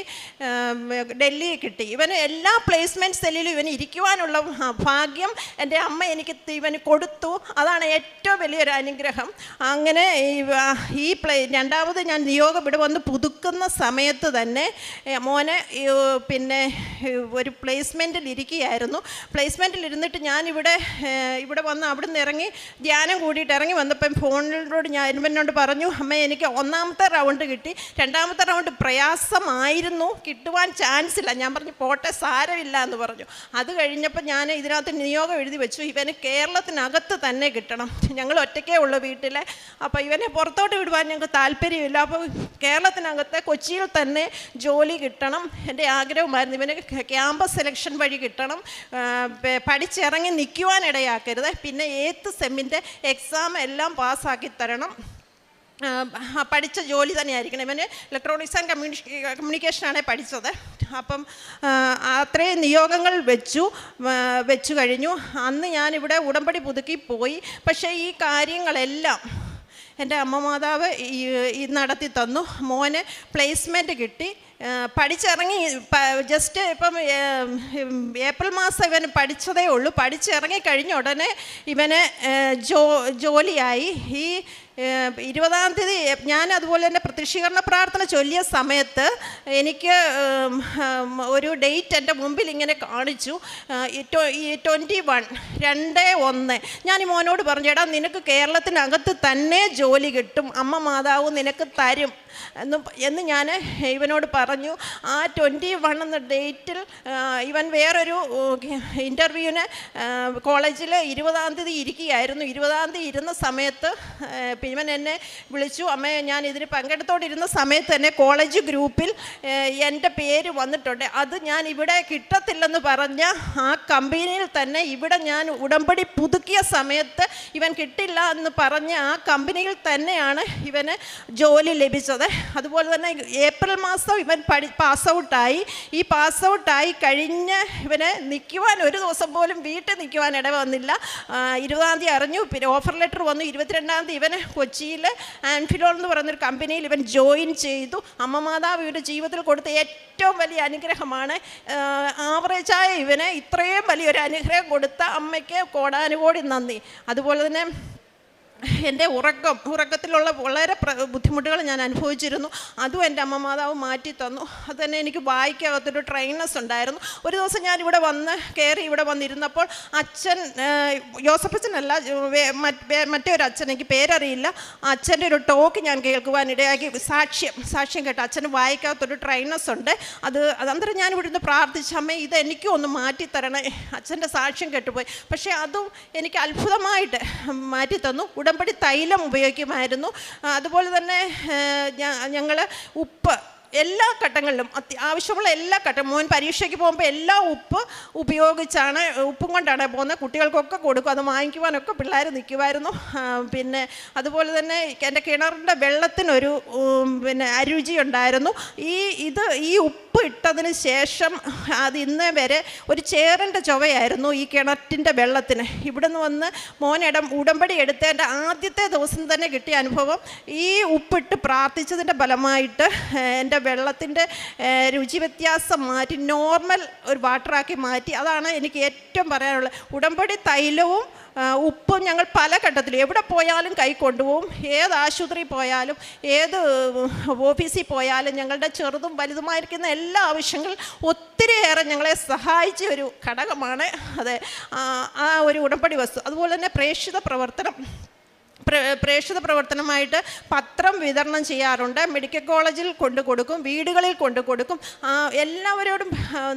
ഡൽഹിയിൽ കിട്ടി. ഇവന് എല്ലാ പ്ലേസ്മെൻറ്റ് സെല്ലിലും ഇവന് ഇരിക്കുവാനുള്ള ഭാഗ്യം എൻ്റെ അമ്മ എനിക്ക് ഇവന് കൊടുത്തു. അതാണ് ഏറ്റവും വലിയൊരു അനുഗ്രഹം. അങ്ങനെ രണ്ടാമത് ഞാൻ നിയോഗം ഇവിടെ വന്ന് പുതുക്കുന്ന സമയത്ത് തന്നെ മോനെ ഒരു പ്ലേസ്മെൻറ്റിൽ ഇരിക്കുകയായിരുന്നു. പ്ലേസ്മെൻറ്റിൽ ഇരുന്നിട്ട് ഞാനിവിടെ വന്ന് അവിടുന്ന് ഇറങ്ങി ധ്യാനം കൂടിയിട്ട് ഇറങ്ങി വന്നപ്പം ഫോണിലോട് ഞാൻ എന്നോട് പറഞ്ഞു, അമ്മ എനിക്ക് 1ാമത്തെ റൗണ്ട് കിട്ടി, 2ാമത്തെ റൗണ്ട് പ്രയാസമായിരുന്നു, കിട്ടുവാൻ ചാൻസ് ഇല്ല. ഞാൻ പറഞ്ഞു പോട്ടെ, സാരമില്ല എന്ന് പറഞ്ഞു. അത് കഴിഞ്ഞപ്പോൾ ഞാൻ ഇതിനകത്ത് നിയോഗം എഴുതി വെച്ചു, ഇവന് കേരളത്തിനകത്ത് തന്നെ കിട്ടണം. ഞങ്ങൾ ഒറ്റയ്ക്കേ ഉള്ളൂ വീട്ടിൽ. അപ്പോൾ ഇവനെ പുറത്തോട്ട് വിടുവാൻ ഞങ്ങൾക്ക് താല്പര്യമില്ല. അപ്പോൾ കേരളത്തിനകത്ത് കൊച്ചിയിൽ തന്നെ ജോലി കിട്ടണം എൻ്റെ ആഗ്രഹമായിരുന്നു. ഇവന് ക്യാമ്പസ് സെലക്ഷൻ വഴി കിട്ടണം, പഠിച്ചിറങ്ങി നിൽക്കുവാനിടയാക്കരുത്. പിന്നെ 8th സെമ്മിൻ്റെ എക്സാം എല്ലാം പാസ്സാക്കി തരണം. പഠിച്ച ജോലി തന്നെയായിരിക്കണം. ഇവന് ഇലക്ട്രോണിക്സ് ആൻഡ് കമ്മ്യൂണിക്കേഷനാണ് പഠിച്ചത്. അപ്പം അത്രയും നിയോഗങ്ങൾ വെച്ചു കഴിഞ്ഞു. അന്ന് ഞാനിവിടെ ഉടമ്പടി പുതുക്കി പോയി. പക്ഷേ ഈ കാര്യങ്ങളെല്ലാം എൻ്റെ അമ്മ മാതാവ് നടത്തി തന്നു. മോന് പ്ലേസ്മെൻറ്റ് കിട്ടി. പഠിച്ചിറങ്ങി ജസ്റ്റ് ഇപ്പം ഏപ്രിൽ മാസം ഇവൻ പഠിച്ചതേ ഉള്ളൂ. പഠിച്ചിറങ്ങി കഴിഞ്ഞ ഉടനെ ഇവന് ജോലിയായി. ഈ 20-ാം തീയതി ഞാൻ അതുപോലെ തന്നെ പ്രത്യക്ഷീകരണ പ്രാർത്ഥന ചൊല്ലിയ സമയത്ത് എനിക്ക് ഒരു ഡേറ്റ് എൻ്റെ മുമ്പിൽ ഇങ്ങനെ കാണിച്ചു. 21/2/1. ഞാൻ ഈ മോനോട് പറഞ്ഞു, എടാ നിനക്ക് കേരളത്തിനകത്ത് തന്നെ ജോലി കിട്ടും, അമ്മ മാതാവ് നിനക്ക് തരും എന്ന് ഞാൻ ഇവനോട് പറഞ്ഞു. ആ 21 എന്ന ഡേറ്റിൽ ഇവൻ വേറൊരു ഇൻ്റർവ്യൂവിന് കോളേജിൽ 20-ാം തീയതി ഇരിക്കുകയായിരുന്നു. 20-ാം തീയതി ഇരുന്ന സമയത്ത് ഇവൻ എന്നെ വിളിച്ചു. അമ്മേ, ഞാൻ ഇതിന് പങ്കെടുത്തോണ്ടിരുന്ന സമയത്ത് തന്നെ കോളേജ് ഗ്രൂപ്പിൽ എൻ്റെ പേര് വന്നിട്ടുണ്ട്. അത് ഞാൻ ഇവിടെ കിട്ടത്തില്ലെന്ന് പറഞ്ഞ ആ കമ്പനിയിൽ തന്നെ ഇവിടെ ഞാൻ ഉടമ്പടി പുതുക്കിയ സമയത്ത് ഇവൻ കിട്ടില്ല എന്ന് പറഞ്ഞ ആ കമ്പനിയിൽ തന്നെയാണ് ഇവന് ജോലി ലഭിച്ചത്. അതുപോലെ തന്നെ ഏപ്രിൽ മാസം ഇവൻ പാസ് ഔട്ടായി. ഈ പാസ് ഔട്ടായി കഴിഞ്ഞ് ഇവന് നിൽക്കുവാൻ ഒരു ദിവസം പോലും വീട്ടിൽ നിൽക്കുവാൻ ഇട വന്നില്ല. 20-ാം തീയതി അറിഞ്ഞു. പിന്നെ ഓഫർ ലെറ്റർ വന്നു. 22-ാം തീയതി ഇവന് കൊച്ചിയിൽ ആൻഫിലോൾ എന്ന് പറയുന്നൊരു കമ്പനിയിൽ ഇവൻ ജോയിൻ ചെയ്തു. അമ്മ മാതാവ് ഇവൻ്റെ ജീവിതത്തിൽ കൊടുത്ത ഏറ്റവും വലിയ അനുഗ്രഹമാണ്. ആവറേജായ ഇവന് ഇത്രയും വലിയൊരു അനുഗ്രഹം കൊടുത്ത അമ്മയ്ക്ക് കോടാനുകോടി നന്ദി. അതുപോലെ തന്നെ എൻ്റെ ഉറക്കത്തിലുള്ള വളരെ ബുദ്ധിമുട്ടുകൾ ഞാൻ അനുഭവിച്ചിരുന്നു. അതും എൻ്റെ അമ്മ മാതാവ് മാറ്റി തന്നു. അത് തന്നെ എനിക്ക് വായിക്കകത്തൊരു ട്രെയിനസ് ഉണ്ടായിരുന്നു. ഒരു ദിവസം ഞാൻ ഇവിടെ ഇവിടെ വന്നിരുന്നപ്പോൾ അച്ഛൻ, യോസഫച്ചനല്ല, മറ്റൊരു അച്ഛൻ, എനിക്ക് പേരറിയില്ല, അച്ഛൻ്റെ ഒരു ടോക്ക് ഞാൻ കേൾക്കുവാനിടയാക്കി. സാക്ഷ്യം കേട്ടു. അച്ഛന് വായിക്കകത്തൊരു ട്രെയിനസ് ഉണ്ട്. അന്നേരം ഞാൻ ഇവിടുന്ന് പ്രാർത്ഥിച്ച, അമ്മേ ഇത് എനിക്കും ഒന്ന് മാറ്റിത്തരണേ. അച്ഛൻ്റെ സാക്ഷ്യം കേട്ടുപോയി. പക്ഷേ അതും എനിക്ക് അത്ഭുതമായിട്ട് മാറ്റിത്തന്നു. ഉടമ്പടി തൈലം ഉപയോഗിക്കുമായിരുന്നു. അതുപോലെ തന്നെ ഞങ്ങൾ ഉപ്പ് എല്ലാ ഘട്ടങ്ങളിലും ആവശ്യമുള്ള എല്ലാ മോൻ പരീക്ഷയ്ക്ക് പോകുമ്പോൾ എല്ലാ ഉപ്പും കൊണ്ടാണ് പോകുന്നത്. കുട്ടികൾക്കൊക്കെ കൊടുക്കും. അത് വാങ്ങിക്കുവാനൊക്കെ പിള്ളേർ നിൽക്കുമായിരുന്നു. പിന്നെ അതുപോലെ തന്നെ എൻ്റെ കിണറിൻ്റെ വെള്ളത്തിനൊരു അരുചി ഉണ്ടായിരുന്നു. ഈ ഉപ്പ് ഇട്ടതിന് ശേഷം അത് ഇന്നേ വരെ ഒരു ചേറിൻ്റെ ചുവയായിരുന്നു ഈ കിണറ്റിൻ്റെ വെള്ളത്തിന്. ഇവിടുന്ന് വന്ന് ഉടമ്പടി എടുത്തതിൻ്റെ ആദ്യത്തെ ദിവസം തന്നെ കിട്ടിയ അനുഭവം, ഈ ഉപ്പിട്ട് പ്രാർത്ഥിച്ചതിൻ്റെ ഫലമായിട്ട് എൻ്റെ വെള്ളത്തിൻ്റെ രുചി വ്യത്യാസം മാറ്റി നോർമൽ ഒരു വാട്ടറാക്കി മാറ്റി. അതാണ് എനിക്ക് ഏറ്റവും പറയാനുള്ളത്. ഉടമ്പടി തൈലവും ഉപ്പും ഞങ്ങൾ പല ഘട്ടത്തിലും എവിടെ പോയാലും കൈ കൊണ്ടുപോകും. ഏത് ആശുപത്രിയിൽ പോയാലും ഏത് ഓഫീസിൽ പോയാലും ഞങ്ങളുടെ ചെറുതും വലുതുമായിരിക്കുന്ന എല്ലാ ആവശ്യങ്ങളും ഒത്തിരിയേറെ ഞങ്ങളെ സഹായിച്ച ഒരു ഘടകമാണ് അത് ആ ഒരു ഉടമ്പടി വസ്തു. അതുപോലെ തന്നെ പ്രേക്ഷിത പ്രവർത്തനമായിട്ട് പത്രം വിതരണം ചെയ്യാറുണ്ട്. മെഡിക്കൽ കോളേജിൽ കൊടുക്കും, വീടുകളിൽ കൊടുക്കും. എല്ലാവരോടും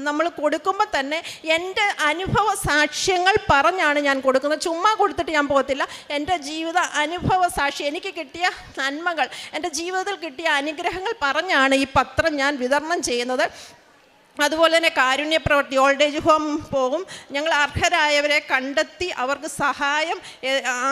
നമ്മൾ കൊടുക്കുമ്പോൾ തന്നെ എൻ്റെ അനുഭവ സാക്ഷ്യങ്ങൾ പറഞ്ഞാണ് ഞാൻ കൊടുക്കുന്നത്. ചുമ്മാ കൊടുത്തിട്ട് ഞാൻ പോകത്തില്ല. എൻ്റെ ജീവിത അനുഭവ സാക്ഷി, എനിക്ക് കിട്ടിയ നന്മകൾ, എൻ്റെ ജീവിതത്തിൽ കിട്ടിയ അനുഗ്രഹങ്ങൾ പറഞ്ഞാണ് ഈ പത്രം ഞാൻ വിതരണം ചെയ്യുന്നത്. അതുപോലെ തന്നെ കാരുണ്യ പ്രവൃത്തി, ഓൾഡ് ഏജ് ഹോം പോകും. ഞങ്ങൾ അർഹരായവരെ കണ്ടെത്തി അവർക്ക് സഹായം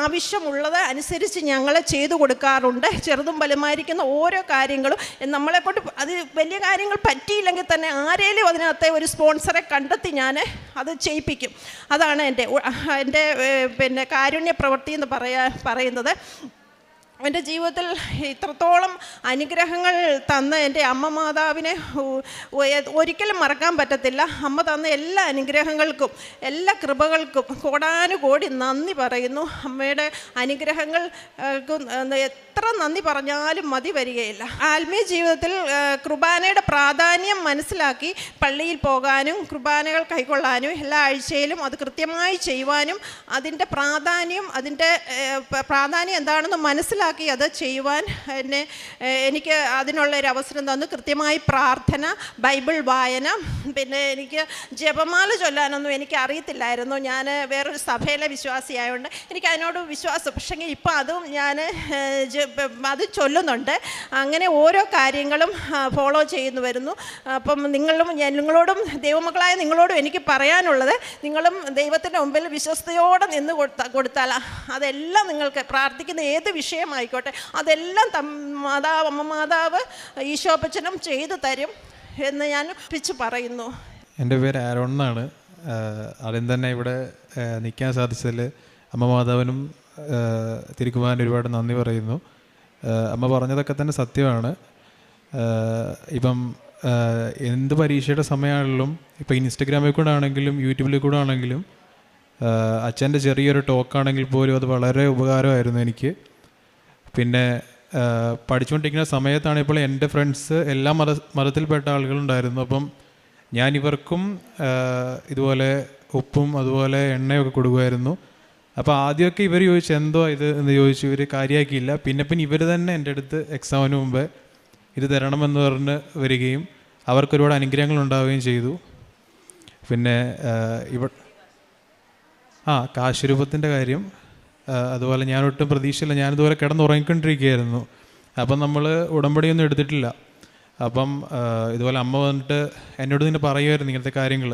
ആവശ്യമുള്ളത് അനുസരിച്ച് ഞങ്ങൾ ചെയ്തു കൊടുക്കാറുണ്ട്. ചെറുതും വലുമായിരിക്കുന്ന ഓരോ കാര്യങ്ങളും നമ്മളെക്കൊണ്ട് അത് വലിയ കാര്യങ്ങൾ പറ്റിയില്ലെങ്കിൽ തന്നെ ആരേലും അതിനകത്തെ ഒരു സ്പോൺസറെ കണ്ടെത്തി ഞാൻ അത് ചെയ്യിപ്പിക്കും. അതാണ് എൻ്റെ കാരുണ്യ പ്രവൃത്തി എന്ന് പറയുന്നത്. എൻ്റെ ജീവിതത്തിൽ ഇത്രത്തോളം അനുഗ്രഹങ്ങൾ തന്ന എൻ്റെ അമ്മ മാതാവിനെ ഒരിക്കലും മറക്കാൻ പറ്റത്തില്ല. അമ്മ തന്ന എല്ലാ അനുഗ്രഹങ്ങൾക്കും എല്ലാ കൃപകൾക്കും കോടാനുകോടി നന്ദി പറയുന്നു. അമ്മയുടെ അനുഗ്രഹങ്ങൾക്ക് എത്ര നന്ദി പറഞ്ഞാലും മതി വരികയില്ല. ആത്മീയ ജീവിതത്തിൽ കുർബാനയുടെ പ്രാധാന്യം മനസ്സിലാക്കി പള്ളിയിൽ പോകാനും കുർബാനകൾ കൈക്കൊള്ളാനും എല്ലാ ആഴ്ചയിലും അത് കൃത്യമായി ചെയ്യുവാനും അതിൻ്റെ പ്രാധാന്യം എന്താണെന്ന് മനസ്സിലാക്കി അത് ചെയ്യുവാൻ എനിക്ക് അതിനുള്ളൊരു അവസരം തന്നു. കൃത്യമായി പ്രാർത്ഥന, ബൈബിൾ വായന, പിന്നെ എനിക്ക് ജപമാല ചൊല്ലാനൊന്നും എനിക്ക് അറിയത്തില്ലായിരുന്നു. ഞാൻ വേറൊരു സഭയിലെ വിശ്വാസിയായതുകൊണ്ട് എനിക്ക് അതിനോട് വിശ്വാസം. പക്ഷേ ഇപ്പോൾ അതും ഞാൻ അത് ചൊല്ലുന്നുണ്ട്. അങ്ങനെ ഓരോ കാര്യങ്ങളും ഫോളോ ചെയ്യുന്നു വരുന്നു. അപ്പം നിങ്ങളോടും ദൈവമക്കളായ നിങ്ങളോടും എനിക്ക് പറയാനുള്ളത്, നിങ്ങളും ദൈവത്തിൻ്റെ മുമ്പിൽ വിശ്വസ്തയോടെ നിന്ന് കൊടുത്താൽ അതെല്ലാം നിങ്ങൾക്ക് പ്രാർത്ഥിക്കുന്ന ഏത് വിഷയമായിക്കോട്ടെ അതെല്ലാം അമ്മ മാതാവ് ഈശോപ്പച്ചനും ചെയ്തു തരും എന്ന് ഞാൻ പിച്ച് പറയുന്നു. എൻ്റെ പേര് ആരോൺ എന്നാണ്. ആദ്യം തന്നെ ഇവിടെ നിൽക്കാൻ സാധിച്ചതിൽ അമ്മ മാതാവിനും തിരുക്കുമാരനും ഒരുപാട് നന്ദി പറയുന്നു. അമ്മ പറഞ്ഞതൊക്കെ തന്നെ സത്യമാണ്. ഇപ്പം എന്ത് പരീക്ഷയുടെ സമയമാണെങ്കിലും ഇപ്പോൾ ഇൻസ്റ്റഗ്രാമിൽ കൂടെ ആണെങ്കിലും യൂട്യൂബിൽ കൂടെ ആണെങ്കിലും അച്ഛൻ്റെ ചെറിയൊരു ടോക്കാണെങ്കിൽ പോലും അത് വളരെ ഉപകാരമായിരുന്നു എനിക്ക്. പിന്നെ പഠിച്ചുകൊണ്ടിരിക്കുന്ന സമയത്താണ് ഇപ്പോൾ എൻ്റെ ഫ്രണ്ട്സ് എല്ലാ മതത്തിൽപ്പെട്ട ആളുകളുണ്ടായിരുന്നു. അപ്പം ഞാൻ ഇവർക്കും ഇതുപോലെ ഉപ്പും അതുപോലെ എണ്ണയൊക്കെ കൊടുക്കുമായിരുന്നു. അപ്പോൾ ആദ്യമൊക്കെ ഇവർ ചോദിച്ചു എന്തോ ഇത് എന്ന് ചോദിച്ചു, ഇവർ കാര്യമാക്കിയില്ല. പിന്നെ ഇവർ തന്നെ എൻ്റെ അടുത്ത് എക്സാമിന് മുമ്പേ ഇത് തരണമെന്ന് പറഞ്ഞ് വരികയും അവർക്ക് ഒരുപാട് അനുഗ്രഹങ്ങൾ ഉണ്ടാവുകയും ചെയ്തു. പിന്നെ കാശുരൂപത്തിൻ്റെ കാര്യം അതുപോലെ ഞാനൊട്ടും പ്രതീക്ഷയില്ല. ഞാനിതുപോലെ കിടന്നുറങ്ങിക്കൊണ്ടിരിക്കുകയായിരുന്നു. അപ്പം നമ്മൾ ഉടമ്പടിയൊന്നും എടുത്തിട്ടില്ല. അപ്പം ഇതുപോലെ അമ്മ വന്നിട്ട് എന്നോട് തന്നെ പറയുമായിരുന്നു ഇങ്ങനത്തെ കാര്യങ്ങൾ.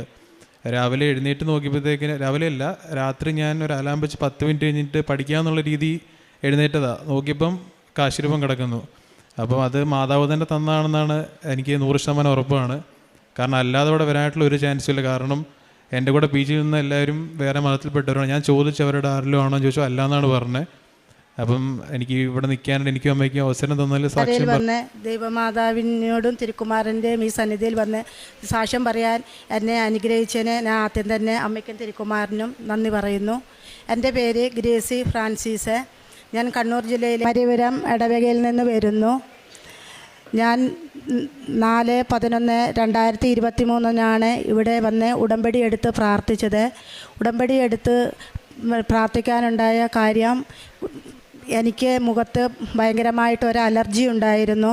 രാവിലെ എഴുന്നേറ്റ് നോക്കിയപ്പോഴത്തേക്കിന്, രാവിലെ അല്ല രാത്രി, ഞാൻ ഒരു അലാം വെച്ച് 10 മിനിറ്റ് കഴിഞ്ഞിട്ട് പഠിക്കാമെന്നുള്ള രീതി എഴുന്നേറ്റതാണ്. നോക്കിയപ്പം കാശുരൂപം കിടക്കുന്നു. അപ്പം അത് മാതാവ് തന്നെ തന്നാണെന്നാണ് എനിക്ക് 100% ഉറപ്പാണ്. കാരണം അല്ലാതെ ഇവിടെ വരാനായിട്ടുള്ള ഒരു ചാൻസും ഇല്ല. കാരണം എൻ്റെ കൂടെ PG നിന്ന് എല്ലാവരും വേറെ മതത്തിൽപ്പെട്ടവരാണ്. ഞാൻ ചോദിച്ചവരുടെ ആരിലും ആണോ ചോദിച്ചു, അല്ല എന്നാണ് പറഞ്ഞത്. അപ്പം എനിക്ക് ഇവിടെ നിൽക്കാനായിട്ട് എനിക്കും അമ്മയ്ക്കും അവസരം തന്നതിൽ സാക്ഷ്യം വന്ന് ദൈവമാതാവിനോടും തിരുക്കുമാരൻ്റെയും ഈ സന്നിധിയിൽ വന്ന് സാക്ഷ്യം പറയാൻ എന്നെ അനുഗ്രഹിച്ചതിന് ഞാൻ ആദ്യം തന്നെ അമ്മയ്ക്കും തിരുക്കുമാരനും നന്ദി പറയുന്നു. എൻ്റെ പേര് ഗ്രേസി ഫ്രാൻസിസ്. ഞാൻ കണ്ണൂർ ജില്ലയിലെ മരിപുരം ഇടവകയിൽ നിന്ന് വരുന്നു. ഞാൻ 4/11/2023 ഇവിടെ വന്ന് ഉടമ്പടി എടുത്ത് പ്രാർത്ഥിച്ചത്. ഉടമ്പടി എടുത്ത് പ്രാർത്ഥിക്കാനുണ്ടായ കാര്യം, എനിക്ക് മുഖത്ത് ഭയങ്കരമായിട്ടൊരു അലർജി ഉണ്ടായിരുന്നു.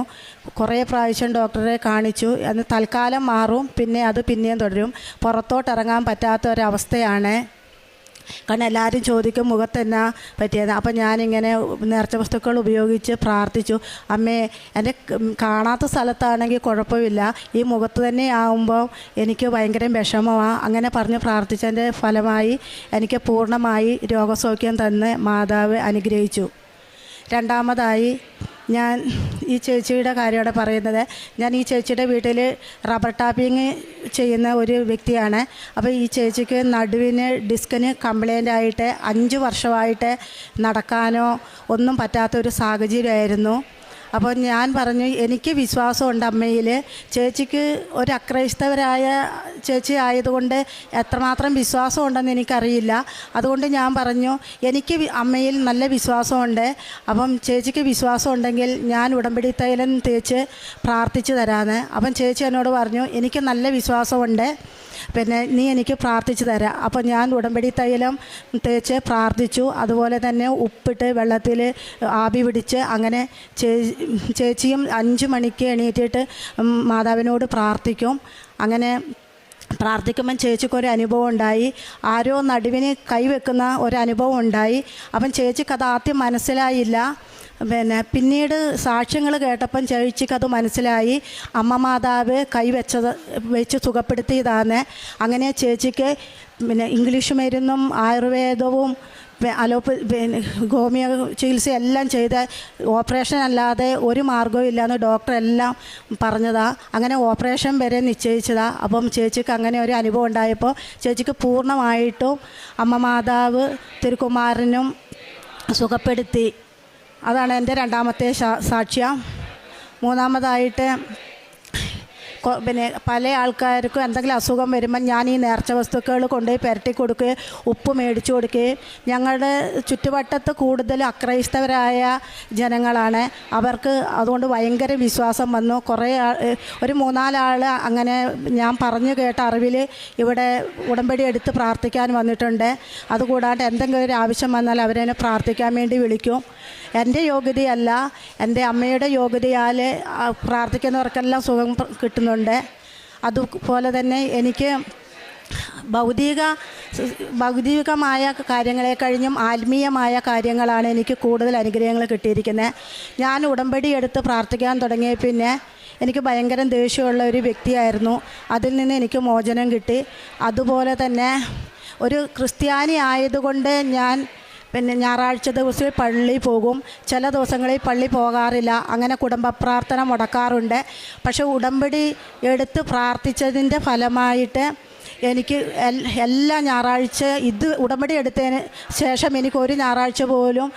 കുറേ പ്രാവശ്യം ഡോക്ടറെ കാണിച്ചു. അത് തൽക്കാലം മാറും, പിന്നെ അത് പിന്നെയും തുടരും. പുറത്തോട്ടിറങ്ങാൻ പറ്റാത്ത ഒരവസ്ഥയാണ്. കാരണം എല്ലാവരും ചോദിക്കും മുഖത്ത് എന്നാ പറ്റിയത്. അപ്പം ഞാനിങ്ങനെ നേർച്ച വസ്തുക്കൾ ഉപയോഗിച്ച് പ്രാർത്ഥിച്ചു. അമ്മേ, എൻ്റെ കാണാത്ത സ്ഥലത്താണെങ്കിൽ കുഴപ്പമില്ല, ഈ മുഖത്ത് തന്നെ ആകുമ്പോൾ എനിക്ക് ഭയങ്കര വിഷമമാണ്. അങ്ങനെ പറഞ്ഞ് പ്രാർത്ഥിച്ചതിൻ്റെ ഫലമായി എനിക്ക് പൂർണ്ണമായി രോഗസൗഖ്യം തന്ന് മാതാവ് അനുഗ്രഹിച്ചു. രണ്ടാമതായി ഞാൻ ഈ ചേച്ചിയുടെ കാര്യമാണ് പറയുന്നത്. ഞാൻ ഈ ചേച്ചിയുടെ വീട്ടിൽ റബ്ബർ ടാപ്പിങ് ചെയ്യുന്ന ഒരു വ്യക്തിയാണ്. അപ്പോൾ ഈ ചേച്ചിക്ക് നടുവിന് ഡിസ്കിന് കംപ്ലൈൻ്റ് ആയിട്ട് 5 വർഷമായിട്ട് നടക്കാനോ ഒന്നും പറ്റാത്തൊരു സാഹചര്യമായിരുന്നു. അപ്പോൾ ഞാൻ പറഞ്ഞു, എനിക്ക് വിശ്വാസമുണ്ട് അമ്മയിൽ. ചേച്ചിക്ക് ഒരു അക്രൈസ്തവരായ ചേച്ചി ആയതുകൊണ്ട് എത്രമാത്രം വിശ്വാസമുണ്ടെന്ന് എനിക്കറിയില്ല. അതുകൊണ്ട് ഞാൻ പറഞ്ഞു, എനിക്ക് അമ്മയിൽ നല്ല വിശ്വാസമുണ്ട്. അപ്പം ചേച്ചിക്ക് വിശ്വാസം ഉണ്ടെങ്കിൽ ഞാൻ ഉടമ്പടി തൈലം തേച്ച് പ്രാർത്ഥിച്ചു തരാമെന്ന്. അപ്പം ചേച്ചി എന്നോട് പറഞ്ഞു, എനിക്ക് നല്ല വിശ്വാസമുണ്ട്, പിന്നെ നീ എനിക്ക് പ്രാർത്ഥിച്ചു തരാം. അപ്പോൾ ഞാൻ ഉടമ്പടി തൈലം തേച്ച് പ്രാർത്ഥിച്ചു. അതുപോലെ തന്നെ ഉപ്പിട്ട് വെള്ളത്തിൽ ആവി പിടിച്ച് അങ്ങനെ ചേച്ചിയും 5 മണിക്ക് എണീറ്റിട്ട് മാതാവിനോട് പ്രാർത്ഥിക്കും. അങ്ങനെ പ്രാർത്ഥിക്കുമ്പം ചേച്ചിക്കൊരു അനുഭവം ഉണ്ടായി. ആരോ നടുവിന് കൈവെക്കുന്ന ഒരനുഭവം ഉണ്ടായി. അപ്പം ചേച്ചിക്കത് ആദ്യം മനസ്സിലായില്ല. പിന്നീട് സാക്ഷ്യങ്ങൾ കേട്ടപ്പം ചേച്ചിക്കത് മനസ്സിലായി, അമ്മ മാതാവ് വെച്ച് സുഖപ്പെടുത്തിയതാണ്. അങ്ങനെ ചേച്ചിക്ക് ഇംഗ്ലീഷ് മരുന്നും ആയുർവേദവും ഹോമിയോ ചികിത്സ എല്ലാം ചെയ്ത് ഓപ്പറേഷൻ അല്ലാതെ ഒരു മാർഗ്ഗവും ഇല്ലയെന്ന് ഡോക്ടറെല്ലാം പറഞ്ഞതാണ്. അങ്ങനെ ഓപ്പറേഷൻ വരെ നിശ്ചയിച്ചതാണ്. അപ്പം ചേച്ചിക്ക് അങ്ങനെ ഒരു അനുഭവം ഉണ്ടായപ്പോൾ ചേച്ചിക്ക് പൂർണ്ണമായിട്ടും അമ്മ മാതാവ് തിരുക്കുമാരനും സുഖപ്പെടുത്തി. അതാണ് എൻ്റെ രണ്ടാമത്തെ സാക്ഷ്യം. മൂന്നാമതായിട്ട് പല ആൾക്കാർക്കും എന്തെങ്കിലും അസുഖം വരുമ്പം ഞാൻ ഈ നേർച്ച വസ്തുക്കൾ കൊണ്ടുപോയി പുരട്ടി കൊടുക്കുകയും ഉപ്പ് മേടിച്ചു കൊടുക്കുകയും, ഞങ്ങളുടെ ചുറ്റുവട്ടത്ത് കൂടുതൽ അക്രൈസ്തവരായ ജനങ്ങളാണ്. അവർക്ക് അതുകൊണ്ട് ഭയങ്കര വിശ്വാസം വന്നു. ഒരു 3-4 ആൾ അങ്ങനെ ഞാൻ പറഞ്ഞു കേട്ട അറിവിൽ ഇവിടെ ഉടമ്പടി എടുത്ത് പ്രാർത്ഥിക്കാൻ വന്നിട്ടുണ്ട്. അതുകൂടാണ്ട് എന്തെങ്കിലും ഒരു ആവശ്യം വന്നാൽ അവരെന്നെ പ്രാർത്ഥിക്കാൻ വേണ്ടി വിളിക്കും. എൻ്റെ യോഗ്യതയല്ല, എൻ്റെ അമ്മയുടെ യോഗ്യതയാൽ പ്രാർത്ഥിക്കുന്നവർക്കെല്ലാം സുഖം കിട്ടുന്നുണ്ട്. അതുപോലെ തന്നെ എനിക്ക് ഭൗതികമായ കാര്യങ്ങളെ കഴിഞ്ഞും ആത്മീയമായ കാര്യങ്ങളാണ് എനിക്ക് കൂടുതൽ അനുഗ്രഹങ്ങൾ കിട്ടിയിരിക്കുന്നത്. ഞാൻ ഉടമ്പടി എടുത്ത് പ്രാർത്ഥിക്കാൻ തുടങ്ങിയ പിന്നെ എനിക്ക് ഭയങ്കര ദേഷ്യമുള്ള ഒരു വ്യക്തിയായിരുന്നു. അതിൽ നിന്ന് എനിക്ക് മോചനം കിട്ടി. അതുപോലെ തന്നെ ഒരു ക്രിസ്ത്യാനി ആയതുകൊണ്ട് ഞാൻ ഞായറാഴ്ച ദിവസം പള്ളി പോകും. ചില ദിവസങ്ങളിൽ പള്ളി പോകാറില്ല. അങ്ങനെ കുടുംബ പ്രാർത്ഥന മുടക്കാറുണ്ട്. പക്ഷേ ഉടമ്പടി എടുത്ത് പ്രാർത്ഥിച്ചതിൻ്റെ ഫലമായിട്ട് എനിക്ക് എല്ലാ ഞായറാഴ്ച ഉടമ്പടി എടുത്തതിന് ശേഷം എനിക്ക് ഒരു ഞായറാഴ്ച പോലും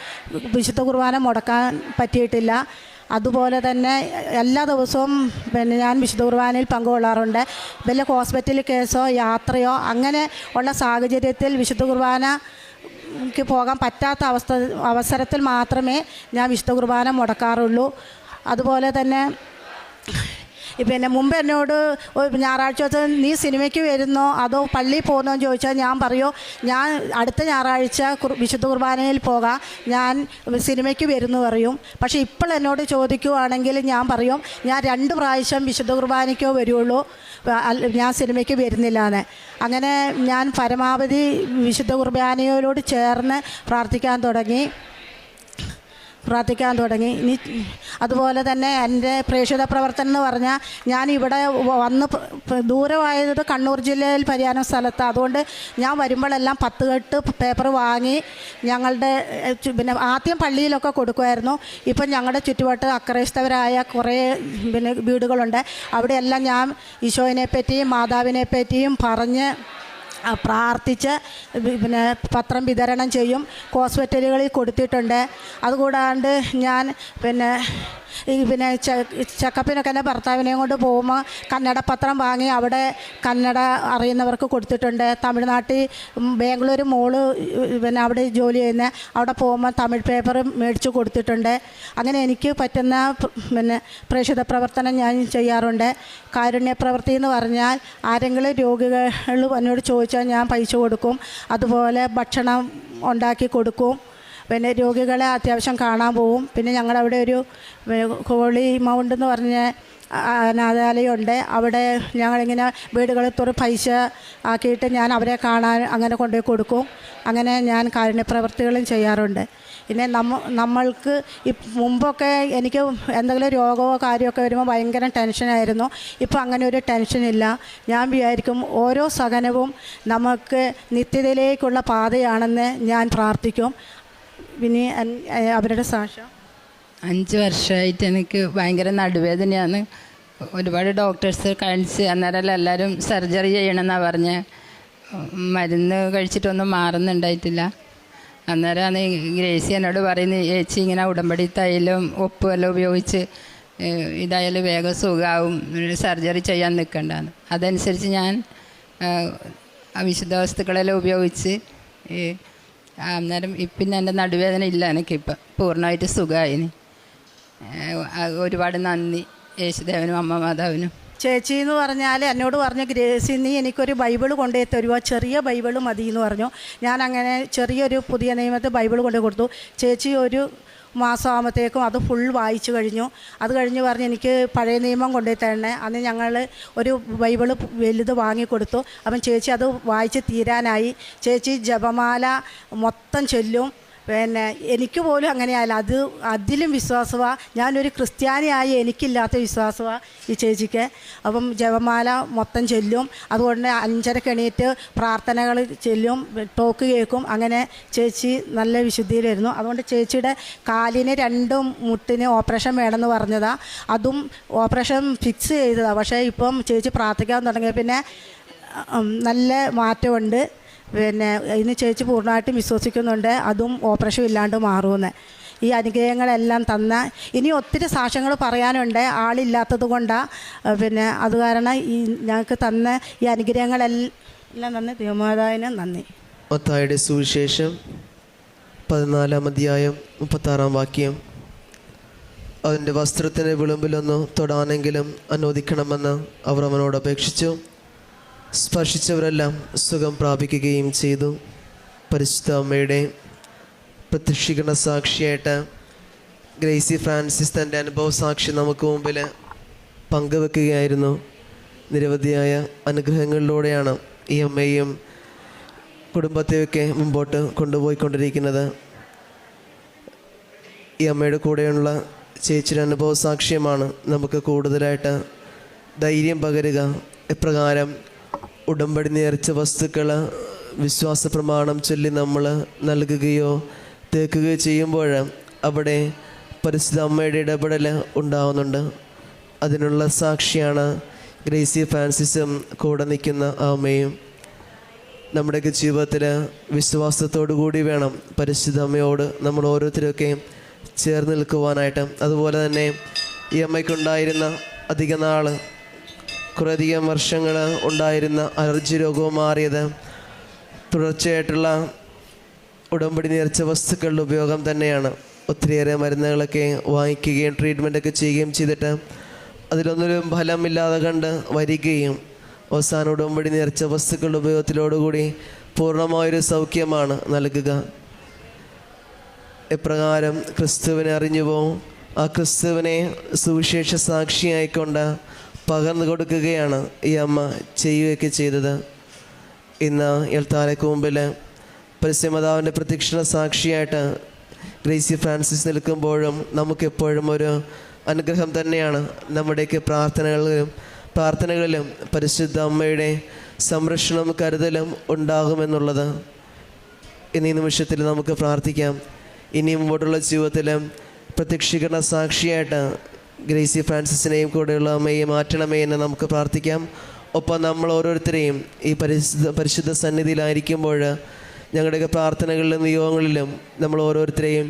വിശുദ്ധ കുർബാന മുടക്കാൻ പറ്റിയിട്ടില്ല. അതുപോലെ തന്നെ എല്ലാ ദിവസവും പിന്നെ ഞാൻ വിശുദ്ധ കുർബാനയിൽ പങ്കുകൊള്ളാറുണ്ട്. വല്ല ഹോസ്പിറ്റൽ കേസോ യാത്രയോ അങ്ങനെ ഉള്ള സാഹചര്യത്തിൽ വിശുദ്ധ കുർബാനയ്ക്ക് പോകാൻ പറ്റാത്ത അവസരത്തിൽ മാത്രമേ ഞാൻ വിശുദ്ധ കുർബാന മുടക്കാറുള്ളൂ. അതുപോലെ തന്നെ പിന്നെ മുമ്പ് എന്നോട് ഞായറാഴ്ച ദിവസം നീ സിനിമയ്ക്ക് വരുന്നോ അതോ പള്ളിയിൽ പോകുന്നോ എന്ന് ചോദിച്ചാൽ ഞാൻ പറയും ഞാൻ അടുത്ത ഞായറാഴ്ച വിശുദ്ധ കുർബാനയിൽ പോകാം, ഞാൻ സിനിമയ്ക്ക് വരുന്നു പറയും. പക്ഷേ ഇപ്പോൾ എന്നോട് ചോദിക്കുവാണെങ്കിൽ ഞാൻ പറയും ഞാൻ 2 പ്രാവശ്യം വിശുദ്ധ കുർബാനയ്ക്കോ വരുള്ളൂ, ഞാൻ സിനിമയ്ക്ക് വരുന്നില്ല എന്ന്. അങ്ങനെ ഞാൻ പരമാവധി വിശുദ്ധ കുർബാനയോട് ചേർന്ന് പ്രാർത്ഥിക്കാൻ തുടങ്ങി. ഇനി അതുപോലെ തന്നെ എൻ്റെ പ്രേക്ഷിത പ്രവർത്തനം എന്ന് പറഞ്ഞാൽ ഞാൻ ഇവിടെ വന്ന് ദൂരമായത് കണ്ണൂർ ജില്ലയിൽ പരിയാരം സ്ഥലത്ത്. അതുകൊണ്ട് ഞാൻ വരുമ്പോഴെല്ലാം 10 കെട്ട് പേപ്പർ വാങ്ങി ഞങ്ങളുടെ പിന്നെ ആദ്യം പള്ളിയിലൊക്കെ കൊടുക്കുമായിരുന്നു. ഇപ്പം ഞങ്ങളുടെ ചുറ്റുവട്ട് അക്രൈസ്തവരായ കുറേ പിന്നെ വീടുകളുണ്ട്. അവിടെയെല്ലാം ഞാൻ ഈശോയിനെ പറ്റിയും മാതാവിനെ പറ്റിയും പറഞ്ഞ് പ്രാർത്ഥിച്ച് പിന്നെ പത്രം വിതരണം ചെയ്യും. ഹോസ്പിറ്റലുകളിൽ കൊടുത്തിട്ടുണ്ട്. അതുകൂടാണ്ട് ഞാൻ പിന്നെ ചെക്കപ്പിനൊക്കെ എൻ്റെ ഭർത്താവിനെയും കൊണ്ട് പോകുമ്പോൾ കന്നഡ പത്രം വാങ്ങി അവിടെ കന്നഡ അറിയുന്നവർക്ക് കൊടുത്തിട്ടുണ്ട്. തമിഴ്നാട്ടിൽ ബാംഗ്ലൂർ മോള് പിന്നെ അവിടെ ജോലി ചെയ്യുന്ന അവിടെ പോകുമ്പോൾ തമിഴ് പേപ്പർ മേടിച്ച് കൊടുത്തിട്ടുണ്ട്. അങ്ങനെ എനിക്ക് പറ്റുന്ന പിന്നെ പ്രേക്ഷിത പ്രവർത്തനം ഞാൻ ചെയ്യാറുണ്ട്. കാരുണ്യ പ്രവൃത്തി എന്ന് പറഞ്ഞാൽ ആരെങ്കിലും രോഗികൾ എന്നോട് ചോദിച്ചാൽ ഞാൻ പൈസ കൊടുക്കും. അതുപോലെ ഭക്ഷണം ഉണ്ടാക്കി കൊടുക്കും. പിന്നെ രോഗികളെ അത്യാവശ്യം കാണാൻ പോവും. പിന്നെ ഞങ്ങളവിടെ ഒരു ഹോളി മൗണ്ട് എന്ന് പറഞ്ഞ അനാഥാലയമുണ്ട്. അവിടെ ഞങ്ങളിങ്ങനെ വീടുകളിൽ തോറും പൈസ ആക്കിയിട്ട് ഞാൻ അവരെ കാണാൻ അങ്ങനെ കൊണ്ടുപോയി കൊടുക്കും. അങ്ങനെ ഞാൻ കാരുണ്യപ്രവർത്തികളും ചെയ്യാറുണ്ട്. പിന്നെ നമ്മൾക്ക് മുമ്പൊക്കെ എനിക്ക് എന്തെങ്കിലും രോഗമോ കാര്യമൊക്കെ വരുമ്പോൾ ഭയങ്കര ടെൻഷനായിരുന്നു. ഇപ്പോൾ അങ്ങനെ ഒരു ടെൻഷനില്ല. ഞാൻ വിചാരിക്കും ഓരോ സഹനവും നമുക്ക് നിത്യതയിലേക്കുള്ള പാതയാണെന്ന് ഞാൻ പ്രാർത്ഥിക്കും. പിന്നെ അവരുടെ സാക്ഷ്യം 5 വർഷമായിട്ട് എനിക്ക് ഭയങ്കര നടുവേദനയാണ്. ഒരുപാട് ഡോക്ടേഴ്സ് കാണിച്ച് അന്നേരം എല്ലാവരും സർജറി ചെയ്യണമെന്നാണ് പറഞ്ഞ്. മരുന്ന് കഴിച്ചിട്ടൊന്നും മാറുന്നുണ്ടായിട്ടില്ല. അന്നേരമാണ് ഗ്രേസി എന്നോട് പറയുന്നത് ചേച്ചി ഇങ്ങനെ ഉടമ്പടി തൈലും ഉപ്പും എല്ലാം ഉപയോഗിച്ച് ഇതായാലും വേഗം സുഖമാവും, സർജറി ചെയ്യാൻ നിൽക്കണ്ടെന്ന്. അതനുസരിച്ച് ഞാൻ വിശുദ്ധ വസ്തുക്കളെല്ലാം ഉപയോഗിച്ച് അന്നേരം ഇപ്പം എൻ്റെ നടുവേദന ഇല്ല. എനിക്കിപ്പം പൂർണ്ണമായിട്ട് സുഖമായിന്. ഒരുപാട് നന്ദി യേശുദേവനും അമ്മ മാതാവിനും. ചേച്ചി എന്ന് പറഞ്ഞാൽ എന്നോട് പറഞ്ഞ ഗ്രേസി നീ എനിക്കൊരു ബൈബിൾ കൊണ്ടുപോയി തരുമോ, ചെറിയ ബൈബിൾ മതി എന്ന് പറഞ്ഞു. ഞാൻ അങ്ങനെ ചെറിയൊരു പുതിയ നിയമത്തിൽ ബൈബിൾ കൊണ്ടു കൊടുത്തു. ചേച്ചി ഒരു മാസമാകുമ്പോഴത്തേക്കും അത് ഫുൾ വായിച്ചു കഴിഞ്ഞു. അത് കഴിഞ്ഞ് പറഞ്ഞ് എനിക്ക് പഴയ നിയമം കൊണ്ടുപോയി തരണേ. അന്ന് ഞങ്ങൾ ഒരു ബൈബിൾ വലുത് വാങ്ങിക്കൊടുത്തു. അപ്പം ചേച്ചി അത് വായിച്ച് തീരാനായി. ചേച്ചി ജപമാല മൊത്തം ചൊല്ലും. പിന്നെ എനിക്ക് പോലും അങ്ങനെയായാലും അതിലും വിശ്വാസമാണ്. ഞാനൊരു ക്രിസ്ത്യാനിയായി എനിക്കില്ലാത്ത വിശ്വാസമാണ് ഈ ചേച്ചിക്ക്. അപ്പം ജപമാല മൊത്തം ചൊല്ലും. അതുകൊണ്ട് 5:30 എണീറ്റ് പ്രാർത്ഥനകൾ ചൊല്ലും, ടോക്ക് കേൾക്കും. അങ്ങനെ ചേച്ചി നല്ല വിശുദ്ധിയിലായിരുന്നു. അതുകൊണ്ട് ചേച്ചിയുടെ കാലിന് 2 മുട്ടിന് ഓപ്പറേഷൻ വേണമെന്ന് പറഞ്ഞതാണ്. അതും ഓപ്പറേഷൻ ഫിക്സ് ചെയ്തതാണ്. പക്ഷേ ഇപ്പം ചേച്ചി പ്രാർത്ഥിക്കാൻ തുടങ്ങിയ പിന്നെ നല്ല മാറ്റമുണ്ട്. പിന്നെ ഇന്ന് ചേച്ചി പൂർണ്ണമായിട്ടും വിശ്വസിക്കുന്നുണ്ട് അതും ഓപ്പറേഷൻ ഇല്ലാണ്ട് മാറുമെന്ന്. ഈ അനുഗ്രഹങ്ങളെല്ലാം തന്ന ഇനി ഒത്തിരി സാക്ഷ്യങ്ങൾ പറയാനുണ്ട്, ആളില്ലാത്തത് കൊണ്ടാണ്. പിന്നെ അത് കാരണം ഈ ഞങ്ങൾക്ക് തന്ന ഈ അനുഗ്രഹങ്ങളെല്ലാം നന്ദി. ദൈവമാതാവിന് നന്ദി. മത്തായിയുടെ സുവിശേഷം 14-ാം അധ്യായം 36-ാം വാക്യം. അതിൻ്റെ വസ്ത്രത്തിൻ്റെ വിളുമ്പിലൊന്ന് തൊടാനെങ്കിലും അനുവദിക്കണമെന്ന് അവർ അവനോട് അപേക്ഷിച്ചു. സ്പർശിച്ചവരെല്ലാം സുഖം പ്രാപിക്കുകയും ചെയ്തു. പരിശുദ്ധ അമ്മയുടെ പ്രത്യക്ഷീകരണ സാക്ഷിയായിട്ട് ഗ്രേസി ഫ്രാൻസിസ് തൻ്റെ അനുഭവ സാക്ഷി നമുക്ക് മുമ്പിൽ പങ്കുവെക്കുകയായിരുന്നു. നിരവധിയായ അനുഗ്രഹങ്ങളിലൂടെയാണ് ഈ അമ്മയും കുടുംബത്തെയൊക്കെ മുമ്പോട്ട് കൊണ്ടുപോയിക്കൊണ്ടിരിക്കുന്നത്. ഈ അമ്മയുടെ കൂടെയുള്ള ചേച്ചിയുടെ അനുഭവ സാക്ഷ്യമാണ് നമുക്ക് കൂടുതലായിട്ട് ധൈര്യം പകരുക. എപ്രകാരം ഉടമ്പടി നേർച്ച വസ്തുക്കൾ വിശ്വാസ പ്രമാണം ചൊല്ലി നമ്മൾ നൽകുകയോ തേക്കുകയോ ചെയ്യുമ്പോൾ അവിടെ പരിശുദ്ധ അമ്മയുടെ ഇടപെടൽ ഉണ്ടാവുന്നുണ്ട്. അതിനുള്ള സാക്ഷിയാണ് ഗ്രേസി ഫ്രാൻസിസും കൂടെ നിൽക്കുന്ന ആ അമ്മയും. നമ്മുടെയൊക്കെ ജീവിതത്തിൽ വിശ്വാസത്തോടു കൂടി വേണം പരിശുദ്ധ അമ്മയോട് നമ്മൾ ഓരോരുത്തരൊക്കെ ചേർന്ന് നിൽക്കുവാനായിട്ട്. അതുപോലെ തന്നെ ഈ അമ്മയ്ക്കുണ്ടായിരുന്ന അധിക നാൾ കുറേയധികം വർഷങ്ങൾ ഉണ്ടായിരുന്ന അലർജി രോഗവും മാറിയത് തുടർച്ചയായിട്ടുള്ള ഉടമ്പടി നേർച്ച വസ്തുക്കളുടെ ഉപയോഗം തന്നെയാണ്. ഒത്തിരിയേറെ മരുന്നുകളൊക്കെ വാങ്ങിക്കുകയും ട്രീറ്റ്മെൻറ്റൊക്കെ ചെയ്യുകയും ചെയ്തിട്ട് അതിലൊന്നൊരു ഫലമില്ലാതെ കണ്ട് വരികയും അവസാന ഉടമ്പടി നേർച്ച വസ്തുക്കളുടെ ഉപയോഗത്തിലോടുകൂടി പൂർണ്ണമായൊരു സൗഖ്യമാണ് നൽകുക. എപ്രകാരം ക്രിസ്തുവിനെ അറിഞ്ഞുവോ ആ ക്രിസ്തുവിനെ സുവിശേഷ സാക്ഷിയായിക്കൊണ്ട് പകർന്നു കൊടുക്കുകയാണ് ഈ അമ്മ ചെയ്യുകയൊക്കെ ചെയ്തത്. ഇന്ന് എൽത്താരയ്ക്ക് മുമ്പിൽ പരിശുദ്ധമാതാവിൻ്റെ പ്രത്യക്ഷണ സാക്ഷിയായിട്ട് ഗ്രേസി ഫ്രാൻസിസ് നിൽക്കുമ്പോഴും നമുക്കെപ്പോഴും ഒരു അനുഗ്രഹം തന്നെയാണ്. നമ്മുടെയൊക്കെ പ്രാർത്ഥനകളിലും പരിശുദ്ധ അമ്മയുടെ സംരക്ഷണവും കരുതലും ഉണ്ടാകുമെന്നുള്ളത്. ഇന്നീ നിമിഷത്തിൽ നമുക്ക് പ്രാർത്ഥിക്കാം. ഇനി മുമ്പോട്ടുള്ള ജീവിതത്തിൽ പ്രത്യക്ഷീകരണ സാക്ഷിയായിട്ട് ഗ്രേസി ഫ്രാൻസിസിനെയും കൂടെയുള്ള അമ്മയെ മാറ്റണമേ എന്ന് നമുക്ക് പ്രാർത്ഥിക്കാം. ഒപ്പം നമ്മൾ ഓരോരുത്തരെയും ഈ പരിശുദ്ധ സന്നിധിയിലായിരിക്കുമ്പോൾ ഞങ്ങളുടെയൊക്കെ പ്രാർത്ഥനകളിലും നിയോഗങ്ങളിലും നമ്മൾ ഓരോരുത്തരെയും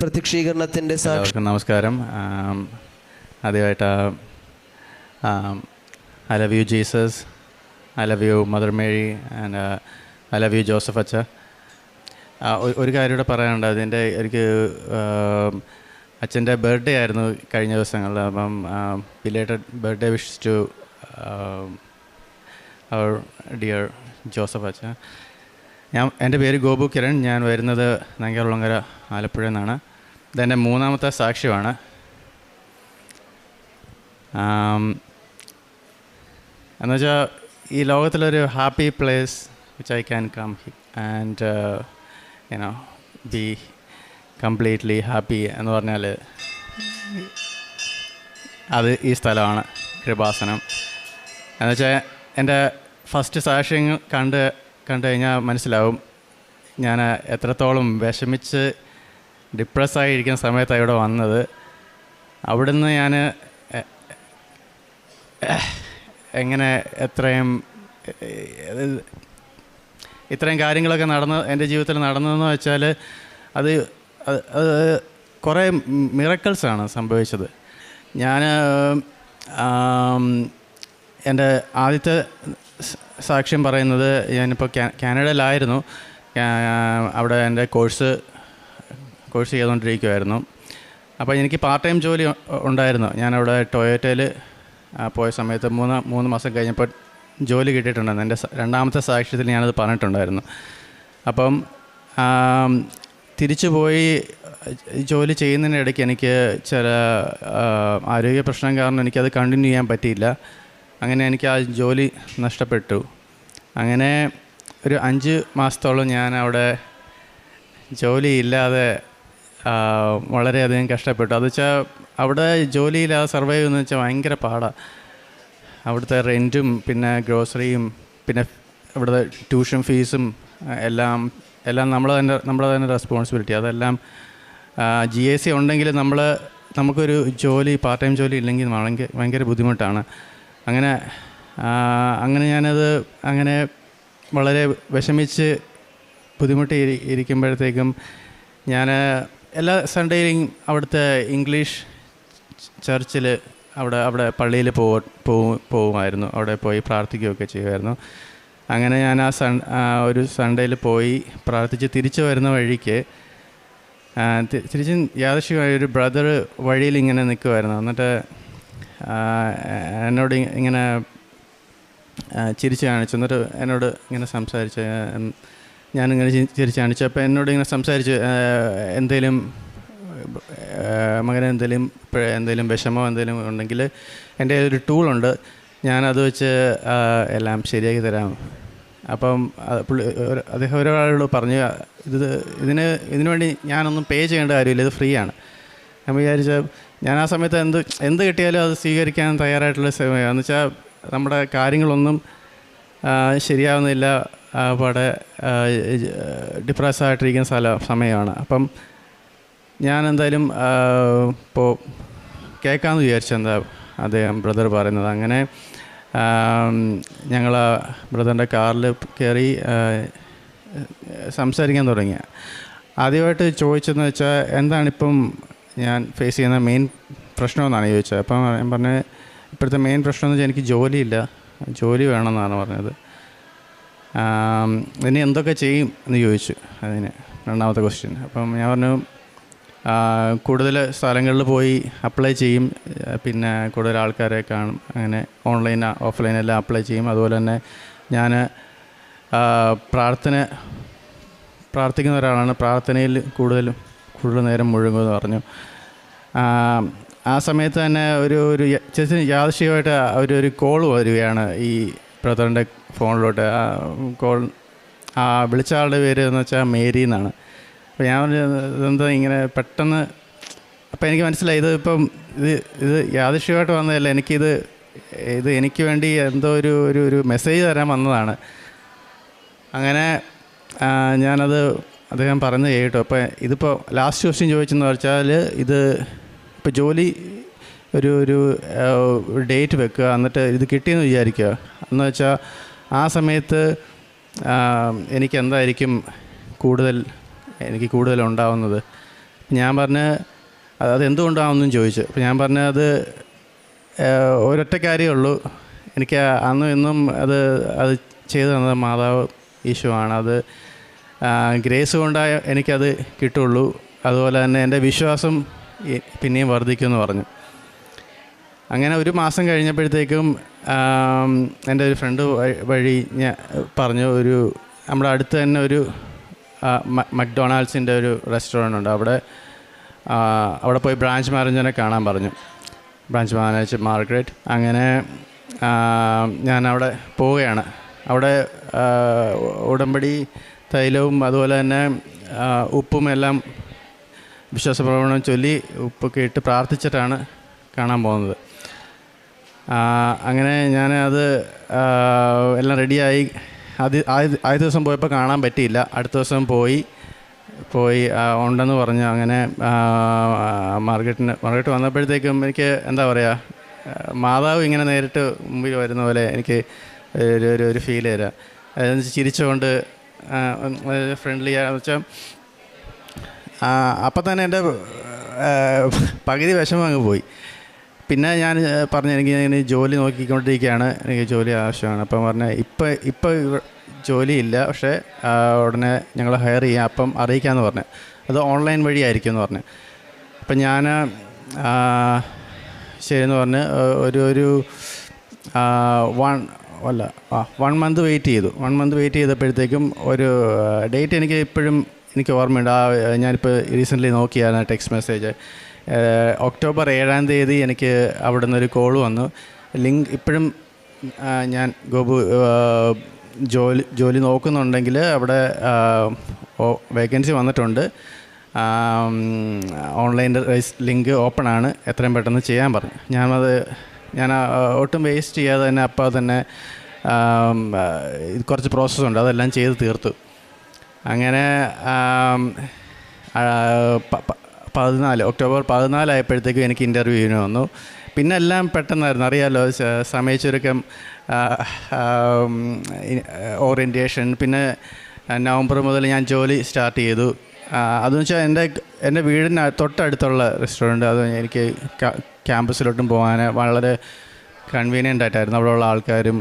പ്രത്യക്ഷീകരണത്തിൻ്റെ സാക്ഷി. നമസ്കാരം. ആദ്യമായിട്ട് I love you Jesus, I love you mother Mary and I love you Joseph അച്ഛ. ഒരു കാര്യം കൂടെ പറയാനുണ്ട്. അതിൻ്റെ എനിക്ക് അച്ഛൻ്റെ ബർത്ത്ഡേ ആയിരുന്നു കഴിഞ്ഞ ദിവസങ്ങളിൽ. അപ്പം belated birthday wishes to our dear Joseph അച്ഛ. എൻ്റെ പേര് ഗോപു കിരൺ. ഞാൻ വരുന്നത് നങ്കാറുളങ്ങര ആലപ്പുഴ നിന്നാണ്. ഇതെൻ്റെ മൂന്നാമത്തെ സാക്ഷ്യമാണ്. എന്നുവെച്ചാൽ ഈ ലോകത്തിലൊരു happy place which I can come and you know be completely happy എന്ന് പറഞ്ഞാൽ അത് ഈ സ്ഥലമാണ്, കൃപാസനം. എന്നുവെച്ചാൽ എൻ്റെ ഫസ്റ്റ് സാക്ഷ്യം കണ്ടു കഴിഞ്ഞാൽ മനസ്സിലാവും ഞാൻ എത്രത്തോളം വിഷമിച്ച് ഡിപ്രസ്സായിരിക്കുന്ന സമയത്താണ് ഇവിടെ വന്നത്. അവിടുന്ന് ഞാൻ എങ്ങനെ ഇത്രയും കാര്യങ്ങളൊക്കെ എൻ്റെ ജീവിതത്തിൽ നടന്നതെന്ന് വെച്ചാൽ അത് കുറേ മിറക്കിൾസാണ് സംഭവിച്ചത്. ഞാൻ എൻ്റെ ആദ്യത്തെ സാക്ഷ്യം പറയുന്നത്, ഞാനിപ്പോൾ കാനഡയിലായിരുന്നു. അവിടെ എൻ്റെ കോഴ്സ് ചെയ്തുകൊണ്ടിരിക്കുമായിരുന്നു. അപ്പോൾ എനിക്ക് പാർട്ട് ടൈം ജോലി ഉണ്ടായിരുന്നു. ഞാനവിടെ ടൊയോറ്റയിൽ പോയ സമയത്ത് മൂന്ന് മാസം കഴിഞ്ഞപ്പോൾ ജോലി കിട്ടിയിട്ടുണ്ടായിരുന്നു. എൻ്റെ രണ്ടാമത്തെ സാക്ഷ്യത്തിൽ ഞാനത് പറഞ്ഞിട്ടുണ്ടായിരുന്നു. അപ്പം തിരിച്ചു പോയി ജോലി ചെയ്യുന്നതിനിടയ്ക്ക് എനിക്ക് ചില ആരോഗ്യ പ്രശ്നം കാരണം എനിക്കത് കണ്ടിന്യൂ ചെയ്യാൻ പറ്റിയില്ല. അങ്ങനെ എനിക്ക് ആ ജോലി നഷ്ടപ്പെട്ടു. അങ്ങനെ ഒരു 5 മാസത്തോളം ഞാൻ അവിടെ ജോലിയില്ലാതെ വളരെയധികം കഷ്ടപ്പെട്ടു. അത് വെച്ചാൽ അവിടെ ജോലിയില്ലാതെ സർവൈവ് ചെയ്യുന്നത് വെച്ചാൽ ഭയങ്കര പാടാണ്. അവിടുത്തെ റെൻറ്റും പിന്നെ ഗ്രോസറിയും പിന്നെ ഇവിടുത്തെ ട്യൂഷൻ ഫീസും എല്ലാം നമ്മുടെ തന്നെ റെസ്പോൺസിബിലിറ്റി. അതെല്ലാം GSC ഉണ്ടെങ്കിൽ നമുക്കൊരു ജോലി പാർട്ട് ടൈം ജോലി ഇല്ലെങ്കിൽ ഭയങ്കര ബുദ്ധിമുട്ടാണ്. അങ്ങനെ ഞാനത് വളരെ വിഷമിച്ച് ബുദ്ധിമുട്ടി ഇരിക്കുമ്പോഴത്തേക്കും ഞാൻ എല്ലാ സൺഡേയിലും അവിടുത്തെ ഇംഗ്ലീഷ് ചർച്ചിൽ അവിടെ പള്ളിയിൽ പോകുമായിരുന്നു. അവിടെ പോയി പ്രാർത്ഥിക്കുകയൊക്കെ ചെയ്യുമായിരുന്നു. അങ്ങനെ ഞാൻ ഒരു സൺഡേയിൽ പോയി പ്രാർത്ഥിച്ച് തിരിച്ചു വരുന്ന വഴിക്ക് തിരിച്ച് യാദൃശ്ചികമായി ഒരു ബ്രദർ വഴിയിൽ ഇങ്ങനെ നിൽക്കുമായിരുന്നു. എന്നിട്ട് എന്നോട് ഇങ്ങനെ ചിരിച്ച് കാണിച്ചു. എന്നിട്ട് എന്നോട് ഇങ്ങനെ സംസാരിച്ച്, ഞാനിങ്ങനെ ചിരിച്ച് കാണിച്ചു. അപ്പോൾ എന്നോട് ഇങ്ങനെ സംസാരിച്ച്, മകന് എന്തെങ്കിലും വിഷമോ എന്തെങ്കിലും ഉണ്ടെങ്കിൽ എൻ്റെ ഒരു ടൂളുണ്ട്, ഞാനത് വെച്ച് എല്ലാം ശരിയാക്കി തരാം. അപ്പം അദ്ദേഹം ഒരാളോട് പറഞ്ഞു, ഇതിനു വേണ്ടി ഞാനൊന്നും പേ ചെയ്യേണ്ട കാര്യമില്ല, ഇത് ഫ്രീ ആണ്. ഞാൻ വിചാരിച്ച, ഞാൻ ആ സമയത്ത് എന്ത് കിട്ടിയാലും അത് സ്വീകരിക്കാൻ തയ്യാറായിട്ടുള്ള സമയമാണ്. എന്ന് വെച്ചാൽ നമ്മുടെ കാര്യങ്ങളൊന്നും ശരിയാവുന്നില്ല, അവിടെ ഡിപ്രസ്സായിട്ടിരിക്കുന്ന സമയമാണ്. അപ്പം ഞാൻ എന്തായാലും ഇപ്പോൾ കേൾക്കാമെന്ന് വിചാരിച്ചു അദ്ദേഹം ബ്രദർ പറയുന്നത്. അങ്ങനെ ഞങ്ങൾ ബ്രദറിൻ്റെ കാറിൽ കയറി സംസാരിക്കാൻ തുടങ്ങി. ആദ്യമായിട്ട് ചോദിച്ചതെന്ന് വെച്ചാൽ എന്താണിപ്പം ഞാൻ ഫേസ് ചെയ്യുന്ന മെയിൻ പ്രശ്നമെന്നാണ് ചോദിച്ചത്. അപ്പം ഞാൻ പറഞ്ഞ ഇപ്പോഴത്തെ മെയിൻ പ്രശ്നം എന്ന് വെച്ചാൽ എനിക്ക് ജോലിയില്ല, ജോലി വേണമെന്നാണ് പറഞ്ഞത്. ഇനി എന്തൊക്കെ ചെയ്യും എന്ന് ചോദിച്ചു. അതിന് രണ്ടാമത്തെ ക്വസ്റ്റ്യൻ. അപ്പം ഞാൻ പറഞ്ഞു കൂടുതൽ സ്ഥലങ്ങളിൽ പോയി അപ്ലൈ ചെയ്യും, പിന്നെ കൂടുതൽ ആൾക്കാരെ കാണും, അങ്ങനെ ഓൺലൈൻ ഓഫ്ലൈൻ എല്ലാം അപ്ലൈ ചെയ്യും. അതുപോലെ തന്നെ ഞാൻ പ്രാർത്ഥിക്കുന്ന ഒരാളാണ്, പ്രാർത്ഥനയിൽ കൂടുതൽ നേരം മുഴുകുമെന്ന് പറഞ്ഞു. ആ സമയത്ത് തന്നെ ഒരു യാദൃശ്ചികമായിട്ട് ഒരു കോൾ വരികയാണ് ഈ ബ്രദറിൻ്റെ ഫോണിലോട്ട്. വിളിച്ച ആളുടെ പേര് എന്ന് വെച്ചാൽ മേരി എന്നാണ്. അപ്പോൾ ഞാൻ ഇതെന്താ ഇങ്ങനെ പെട്ടെന്ന്, അപ്പോൾ എനിക്ക് മനസ്സിലായി ഇതിപ്പം ഇത് യാദൃശ്ചികമായിട്ട് വന്നതല്ല, ഇത് എനിക്ക് വേണ്ടി എന്തോ ഒരു മെസ്സേജ് തരാൻ വന്നതാണ്. അങ്ങനെ ഞാനത് അദ്ദേഹം പറഞ്ഞു കേട്ടു. അപ്പോൾ ഇതിപ്പോൾ ലാസ്റ്റ് ക്വസ്റ്റ്യൻ ചോദിച്ചെന്ന് വെച്ചാൽ ഇത് ഇപ്പോൾ ജോലി ഒരു ഡേറ്റ് വെക്കുക, എന്നിട്ട് ഇത് കിട്ടിയെന്ന് വിചാരിക്കുക എന്ന് വെച്ചാൽ ആ സമയത്ത് എനിക്ക് എന്തായിരിക്കും എനിക്ക് കൂടുതൽ ഉണ്ടാവുന്നത്. ഞാൻ പറഞ്ഞ് അതെന്തുകൊണ്ടാവുമെന്നും ചോദിച്ചു. അപ്പോൾ ഞാൻ പറഞ്ഞത് ഒരൊറ്റ കാര്യമേ ഉള്ളൂ, എനിക്ക് അന്നും ഇന്നും അത് ചെയ്തു തന്നത് മാതാവ് ഈശോ ആണ്. അത് ഗ്രേസ് കൊണ്ടായ എനിക്കത് കിട്ടുള്ളൂ. അതുപോലെ തന്നെ എൻ്റെ വിശ്വാസം പിന്നെയും വർദ്ധിക്കുമെന്ന് പറഞ്ഞു. അങ്ങനെ ഒരു മാസം കഴിഞ്ഞപ്പോഴത്തേക്കും എൻ്റെ ഒരു ഫ്രണ്ട് വഴി ഞാൻ പറഞ്ഞു, നമ്മുടെ അടുത്ത് തന്നെ ഒരു മക്ഡൊണാൾഡ്സിൻ്റെ ഒരു റെസ്റ്റോറൻ്റ് ഉണ്ട്, അവിടെ പോയി ബ്രാഞ്ച് മാനേജറിനെ കാണാൻ പറഞ്ഞു, ബ്രാഞ്ച് മാനേജർ മാർഗ്രറ്റ്. അങ്ങനെ ഞാൻ അവിടെ പോവുകയാണ്. അവിടെ ഉടമ്പടി തൈലവും അതുപോലെ തന്നെ ഉപ്പും എല്ലാം വിശ്വാസപ്രമാണം ചൊല്ലി ഉപ്പൊക്കെ ഇട്ട് പ്രാർത്ഥിച്ചിട്ടാണ് കാണാൻ പോകുന്നത്. അങ്ങനെ ഞാൻ എല്ലാം റെഡിയായി. ആദ്യ ദിവസം പോയപ്പോൾ കാണാൻ പറ്റിയില്ല, അടുത്ത ദിവസം പോയി ഉണ്ടെന്ന് പറഞ്ഞു. അങ്ങനെ മാർഗ്രറ്റ് വന്നപ്പോഴത്തേക്കും എനിക്ക് എന്താ പറയുക, മാതാവ് ഇങ്ങനെ നേരിട്ട് മുമ്പിൽ വരുന്ന പോലെ എനിക്ക് ഒരു ഫീൽ തരാം. അതെന്ന് ചിരിച്ചുകൊണ്ട് ഫ്രണ്ട്ലി ആണെന്ന് വെച്ചാൽ അപ്പം തന്നെ എൻ്റെ പകുതി വിഷമം അങ്ങ് പോയി. പിന്നെ ഞാൻ പറഞ്ഞു എനിക്ക് ജോലി നോക്കിക്കൊണ്ടിരിക്കുകയാണ്, എനിക്ക് ജോലി ആവശ്യമാണ്. അപ്പം പറഞ്ഞാൽ ഇപ്പം ജോലിയില്ല, പക്ഷേ ഉടനെ ഞങ്ങൾ ഹയർ ചെയ്യാം, അപ്പം അറിയിക്കാമെന്ന് പറഞ്ഞു. അത് ഓൺലൈൻ വഴിയായിരിക്കും എന്ന് പറഞ്ഞു. അപ്പം ഞാൻ ശരിയെന്ന് പറഞ്ഞ് ഒരു 1 മന്ത് വെയിറ്റ് ചെയ്തു. 1 മന്ത് വെയിറ്റ് ചെയ്തപ്പോഴത്തേക്കും ഒരു ഡേറ്റ് എനിക്ക് ഓർമ്മയുണ്ട്. ഞാനിപ്പോൾ റീസെൻ്റ്ലി നോക്കിയാണ് ടെക്സ്റ്റ് മെസ്സേജ്. ഒക്ടോബർ 7-ാം തീയതി എനിക്ക് അവിടെ നിന്നൊരു കോൾ വന്നു. ലിങ്ക് ഇപ്പോഴും ഞാൻ ജോലി നോക്കുന്നുണ്ടെങ്കിൽ അവിടെ വേക്കൻസി വന്നിട്ടുണ്ട്, ഓൺലൈൻ ലിങ്ക് ഓപ്പൺ ആണ്, എത്രയും പെട്ടെന്ന് ചെയ്യാൻ പറഞ്ഞു. ഞാൻ ഒട്ടും വേസ്റ്റ് ചെയ്യാതെ തന്നെ അപ്പോൾ തന്നെ കുറച്ച് പ്രോസസ്സുണ്ട്, അതെല്ലാം ചെയ്ത് തീർത്തു. അങ്ങനെ ഒക്ടോബർ 14 ആയപ്പോഴത്തേക്കും എനിക്ക് ഇൻ്റർവ്യൂവിന് വന്നു. പിന്നെ എല്ലാം പെട്ടെന്നായിരുന്നു, അറിയാമല്ലോ, സമയച്ചുരുക്കം, ഓറിയൻറ്റേഷൻ. പിന്നെ നവംബർ മുതൽ ഞാൻ ജോലി സ്റ്റാർട്ട് ചെയ്തു. അതെന്ന് വെച്ചാൽ എൻ്റെ വീടിന് തൊട്ടടുത്തുള്ള റെസ്റ്റോറൻറ്റ്, അത് എനിക്ക് ക്യാമ്പസിലോട്ടും പോകാൻ വളരെ കൺവീനിയൻ്റ് ആയിട്ടായിരുന്നു. അവിടെയുള്ള ആൾക്കാരും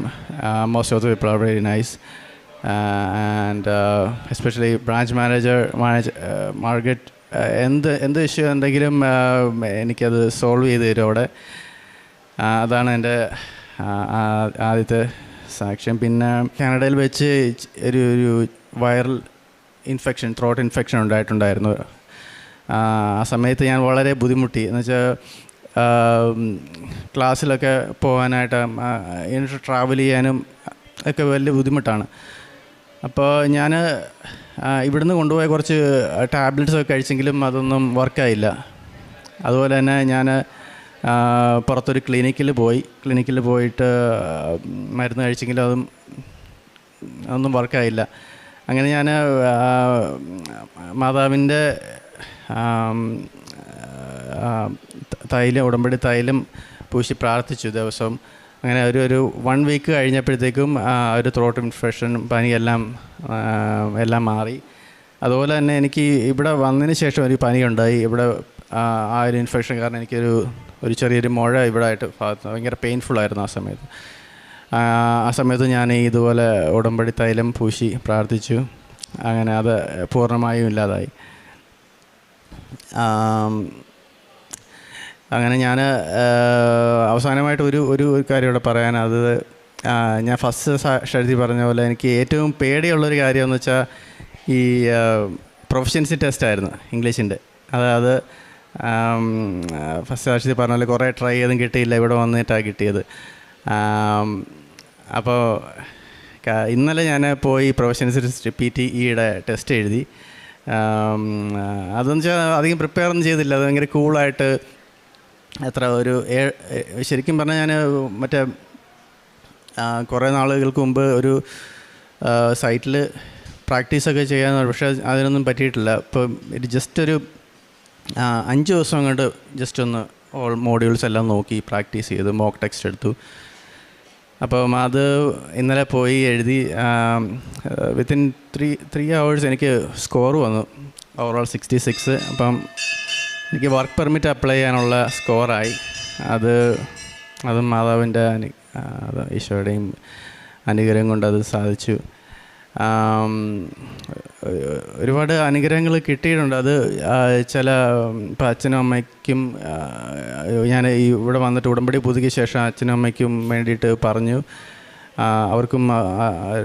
most of the people are very nice. And especially branch manager Margaret എന്ത് ഇഷ്യൂ ഉണ്ടെങ്കിലും എനിക്കത് സോൾവ് ചെയ്ത് തരും അവിടെ. അതാണ് എൻ്റെ ആദ്യത്തെ സാക്ഷ്യം. പിന്നെ കാനഡയിൽ വെച്ച് ഒരു വൈറൽ ഇൻഫെക്ഷൻ, ത്രോട്ട് ഇൻഫെക്ഷൻ ഉണ്ടായിട്ടുണ്ടായിരുന്നു. ആ സമയത്ത് ഞാൻ വളരെ ബുദ്ധിമുട്ടി. എന്നുവെച്ചാൽ ക്ലാസ്സിലൊക്കെ പോകാനായിട്ട് ട്രാവൽ ചെയ്യാനും ഒക്കെ വലിയ ബുദ്ധിമുട്ടാണ്. അപ്പോൾ ഞാൻ ഇവിടുന്ന് കൊണ്ടുപോയ കുറച്ച് ടാബ്ലറ്റ്സൊക്കെ കഴിച്ചെങ്കിലും അതൊന്നും വർക്കായില്ല. അതുപോലെ തന്നെ ഞാൻ പുറത്തൊരു ക്ലിനിക്കിൽ പോയിട്ട് മരുന്ന് കഴിച്ചെങ്കിലും അതൊന്നും വർക്കായില്ല. അങ്ങനെ ഞാൻ മാതാവിൻ്റെ ഉടമ്പടി തൈലം പൂശി പ്രാർത്ഥിച്ചു ദിവസം. അങ്ങനെ ഒരു 1 വീക്ക് കഴിഞ്ഞപ്പോഴത്തേക്കും ഒരു ത്രോട്ട് ഇൻഫെക്ഷൻ, പനി എല്ലാം മാറി. അതുപോലെ തന്നെ എനിക്ക് ഇവിടെ വന്നതിന് ശേഷം ഒരു പനിയുണ്ടായി. ഇവിടെ ആ ഒരു ഇൻഫെക്ഷൻ കാരണം ഒരു ചെറിയൊരു മുഴ ഇവിടെ ആയിട്ട് ഭയങ്കര പെയിൻഫുള്ളായിരുന്നു ആ സമയത്ത്. ആ സമയത്ത് ഞാൻ ഇതുപോലെ ഉടമ്പടി തൈലം പൂശി പ്രാർത്ഥിച്ചു. അങ്ങനെ അത് പൂർണ്ണമായും ഇല്ലാതായി. അങ്ങനെ ഞാൻ അവസാനമായിട്ട് ഒരു കാര്യം ഇവിടെ പറയാൻ, അത് ഞാൻ ഫസ്റ്റ് ഷെഡി പറഞ്ഞ പോലെ എനിക്ക് ഏറ്റവും പേടിയുള്ളൊരു കാര്യമെന്ന് വെച്ചാൽ ഈ പ്രൊഫഷൻസി ടെസ്റ്റായിരുന്നു ഇംഗ്ലീഷിൻ്റെ. അതായത് ഫസ്റ്റ് ഷെഡി പറഞ്ഞ പോലെ കുറേ ട്രൈ ചെയ്തും കിട്ടിയില്ല, ഇവിടെ വന്നിട്ടാണ് കിട്ടിയത്. അപ്പോൾ ഇന്നലെ ഞാൻ പോയി പ്രൊഫഷൻസി ടെസ്റ്റ് PTEയുടെ ടെസ്റ്റ് എഴുതി. അതെന്ന് വെച്ചാൽ അധികം പ്രിപ്പയർ ഒന്നും ചെയ്തില്ല, അത് ഭയങ്കര കൂളായിട്ട് ശരിക്കും പറഞ്ഞാൽ ഞാൻ മറ്റേ കുറേ നാളുകൾക്ക് മുമ്പ് ഒരു സൈറ്റിൽ പ്രാക്ടീസൊക്കെ ചെയ്യാൻ, പക്ഷേ അതിനൊന്നും പറ്റിയിട്ടില്ല. ഇപ്പം ജസ്റ്റ് ഒരു 5 ദിവസം കൊണ്ട് ജസ്റ്റ് ഒന്ന് മോഡ്യൂൾസ് എല്ലാം നോക്കി പ്രാക്ടീസ് ചെയ്തു, മോക്ക് ടെക്സ്റ്റ് എടുത്തു. അപ്പം അത് ഇന്നലെ പോയി എഴുതി. വിത്തിൻ 3 hours എനിക്ക് സ്കോർ വന്നു, ഓവറോൾ 66. അപ്പം എനിക്ക് വർക്ക് പെർമിറ്റ് അപ്ലൈ ചെയ്യാനുള്ള സ്കോറായി. അതും മാതാവിൻ്റെ ഈശോയുടെയും അനുഗ്രഹം കൊണ്ട് അത് സാധിച്ചു. ഒരുപാട് അനുഗ്രഹങ്ങൾ കിട്ടിയിട്ടുണ്ട്. അത് ചില ഇപ്പം അച്ഛനും അമ്മയ്ക്കും ഞാൻ ഇവിടെ വന്നിട്ട് ഉടമ്പടി പുതുക്കിയ ശേഷം അച്ഛനും അമ്മയ്ക്കും വേണ്ടിയിട്ട് പറഞ്ഞു. അവർക്കും